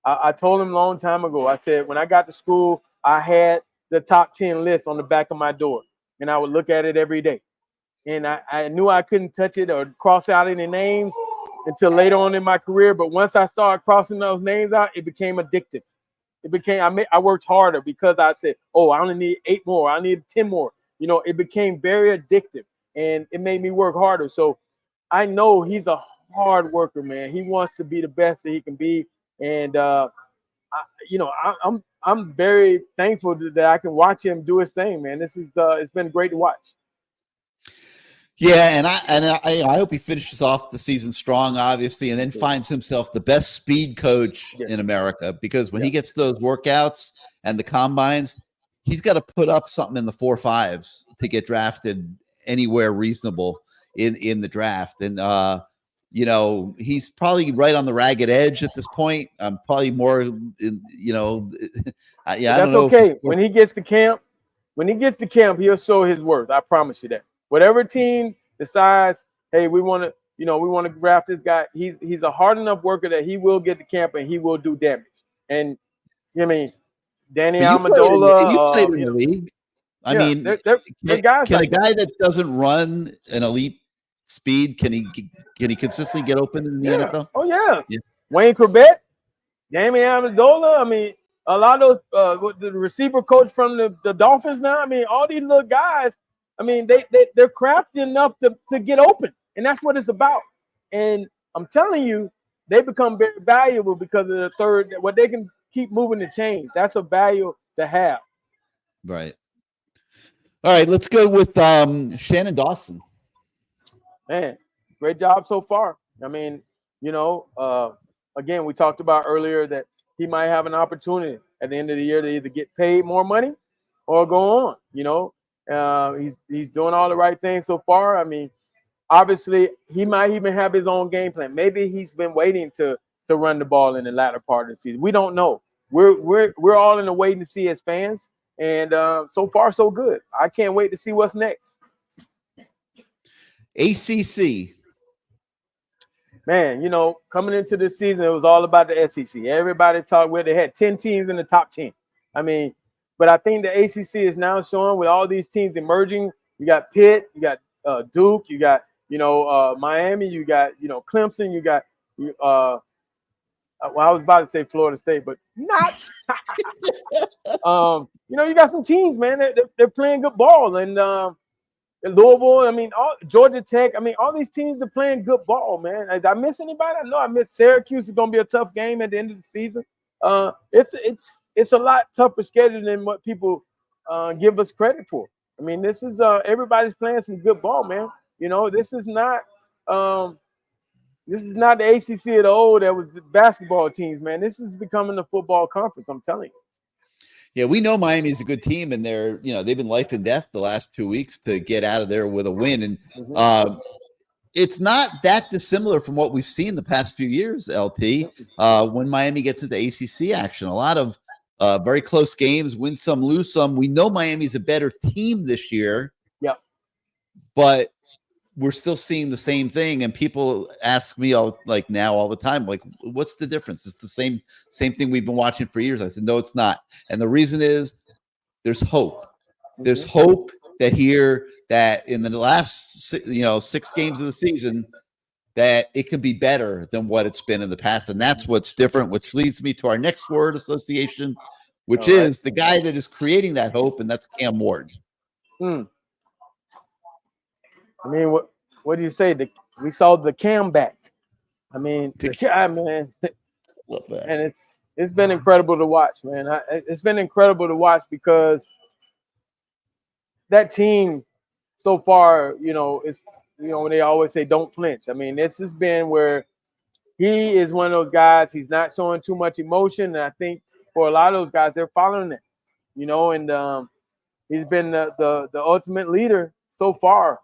I told him a long time ago. I said when I got to school, I had the top 10 list on the back of my door, and I would look at it every day. And I knew I couldn't touch it or cross out any names until later on in my career. But once I started crossing those names out, it became addictive. I worked harder because I said, I only need 8 more. I need 10 more. It became very addictive. And it made me work harder. So I know he's a hard worker, man. He wants to be the best that he can be. And, I'm very thankful that I can watch him do his thing, man. It's been great to watch. Yeah, and I hope he finishes off the season strong, obviously, and then finds himself the best speed coach in America. Because when he gets those workouts and the combines, he's got to put up something in the 4.5s to get drafted anywhere reasonable in the draft. And he's probably right on the ragged edge at this point. Probably more in, I don't know. That's okay. When he gets to camp, he'll show his worth. I promise you that. Whatever team decides, hey, we want to draft this guy, he's a hard enough worker that he will get to camp and he will do damage. And Danny Amendola, you played in the league. I mean, they're guys can a guy that doesn't run an elite speed, can he consistently get open in the NFL? Oh yeah. Wayne Corbett, Danny Amendola. I mean, a lot of those the receiver coach from the Dolphins now. I mean, all these little guys. I mean, they're crafty enough to get open, and that's what it's about. And I'm telling you, they become very valuable because of what they can keep moving the chains. That's a value to have. Right. All right, let's go with Shannon Dawson. Man, great job so far. I mean, again, we talked about earlier that he might have an opportunity at the end of the year to either get paid more money or go on. He's doing all the right things so far. I mean, obviously, he might even have his own game plan. Maybe he's been waiting to run the ball in the latter part of the season. We don't know. We're all in the waiting to see as fans. And so far, so good. I can't wait to see what's next. ACC. man, you know, coming into this season, it was all about the SEC. Everybody talked where they had 10 teams in the top 10. I mean, but I think the ACC is now showing with all these teams emerging. You got Pitt, you got Duke, you got, Miami, you got, Clemson, you got, well, I was about to say Florida State, but not. You got some teams, man. They're playing good ball, and Louisville. I mean, Georgia Tech. I mean, all these teams are playing good ball, man. Did I miss anybody? I know I missed Syracuse. Is going to be a tough game at the end of the season. It's a lot tougher schedule than what people give us credit for. I mean, this is everybody's playing some good ball, man. This is not the ACC of the old that was the basketball teams, man. This is becoming a football conference. I'm telling you. Yeah, we know Miami is a good team, and they've been life and death the last 2 weeks to get out of there with a win. And it's not that dissimilar from what we've seen the past few years, LT, when Miami gets into ACC action. A lot of very close games, win some, lose some. We know Miami's a better team this year. Yeah. But we're still seeing the same thing, and people ask me all the time, like, what's the difference? It's the same thing we've been watching for years. I said, no, it's not. And the reason is there's hope. There's hope that in the last 6 games of the season, that it can be better than what it's been in the past. And that's what's different, which leads me to our next word association, which is the guy that is creating that hope, and that's Cam Ward. I mean, what do you say? We saw the Cam back. I mean, man. Love that. And it's been incredible to watch, man. It's been incredible to watch because that team so far, it's when they always say don't flinch. I mean, this has been where he is one of those guys. He's not showing too much emotion, and I think for a lot of those guys, they're following it. And he's been the ultimate leader so far.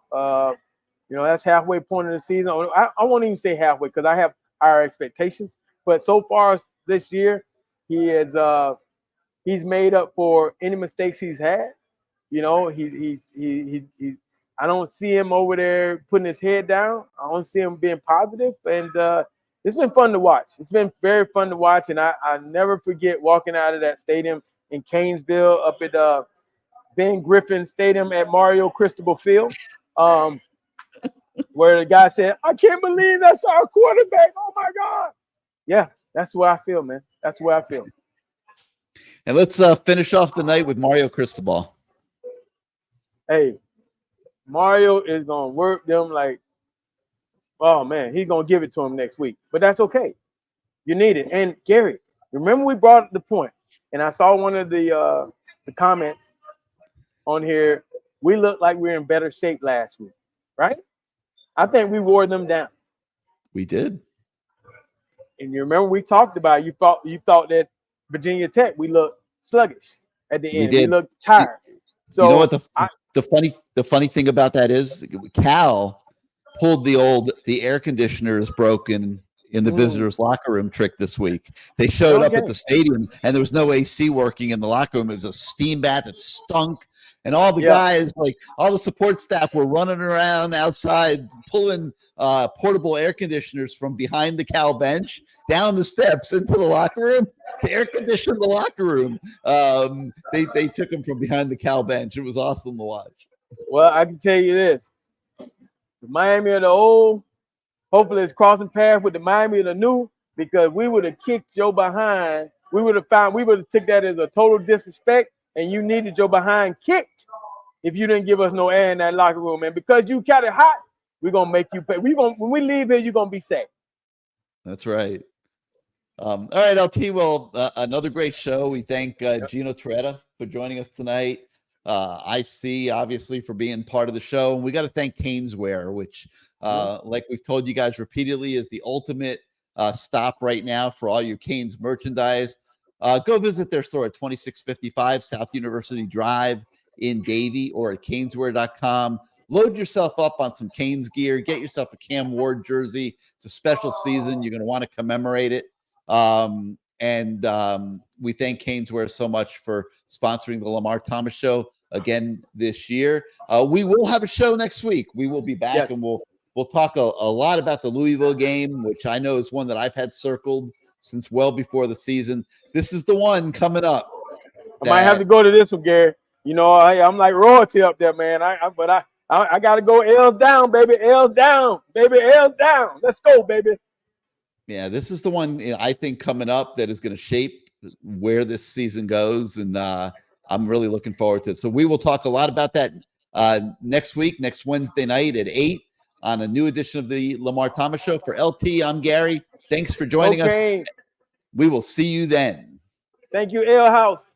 That's halfway point of the season. I won't even say halfway because I have higher expectations. But so far this year, he's made up for any mistakes he's had. I don't see him over there putting his head down. I don't see him being positive, and it's been fun to watch. It's been very fun to watch, and I never forget walking out of that stadium in Canesville up at Ben Griffin Stadium at Mario Cristobal Field, where the guy said, "I can't believe that's our quarterback. Oh my God!" Yeah, that's the way I feel, man. That's the way I feel. And let's finish off the night with Mario Cristobal. Hey, Mario is gonna work them like, oh man, he's gonna give it to him next week. But that's okay. You need it. And Gary, remember we brought up the point, and I saw one of the comments on here. We looked like we were in better shape last week, right? I think we wore them down. We did. And you remember we talked about it. You thought that Virginia Tech, we looked sluggish at the end. We looked tired. So you know what the funny thing about that is, Cal pulled the air conditioner is broken in the visitors' locker room trick this week. They showed up at the stadium and there was no AC working in the locker room. It was a steam bath that stunk. And all the guys, like all the support staff, were running around outside, pulling portable air conditioners from behind the Cal bench down the steps into the locker room. To air condition the locker room. They took them from behind the Cal bench. It was awesome to watch. Well, I can tell you this: the Miami of the old, hopefully, it's crossing paths with the Miami of the new, because we would have kicked your behind. We would have took that as a total disrespect. And you needed your behind kicked if you didn't give us no air in that locker room. And because you got it hot, we're gonna make you pay. When we leave here, you're gonna be safe. That's right. All right, LT. Well, another great show. We thank Gino Torretta for joining us tonight. IC, obviously, for being part of the show. And we got to thank Caneswear, which, like we've told you guys repeatedly, is the ultimate stop right now for all your Canes merchandise. Go visit their store at 2655 South University Drive in Davie, or at caneswear.com. Load yourself up on some Canes gear. Get yourself a Cam Ward jersey. It's a special season. You're going to want to commemorate it. We thank Caneswear so much for sponsoring the Lamar Thomas Show again this year. We will have a show next week. We will be back, and we'll We'll talk a lot about the Louisville game, which I know is one that I've had circled since well before the season. This is the one coming up. I might have to go to this one, Gary. You know, I'm like royalty up there, man. But I got to go L's down, baby. L's down, baby. L's down. Let's go, baby. Yeah, this is the one I think coming up that is going to shape where this season goes, and I'm really looking forward to it. So we will talk a lot about that next week, next Wednesday night at 8 on a new edition of the Lamar Thomas Show. For LT, I'm Gary. Thanks for joining us. We will see you then. Thank you, L House.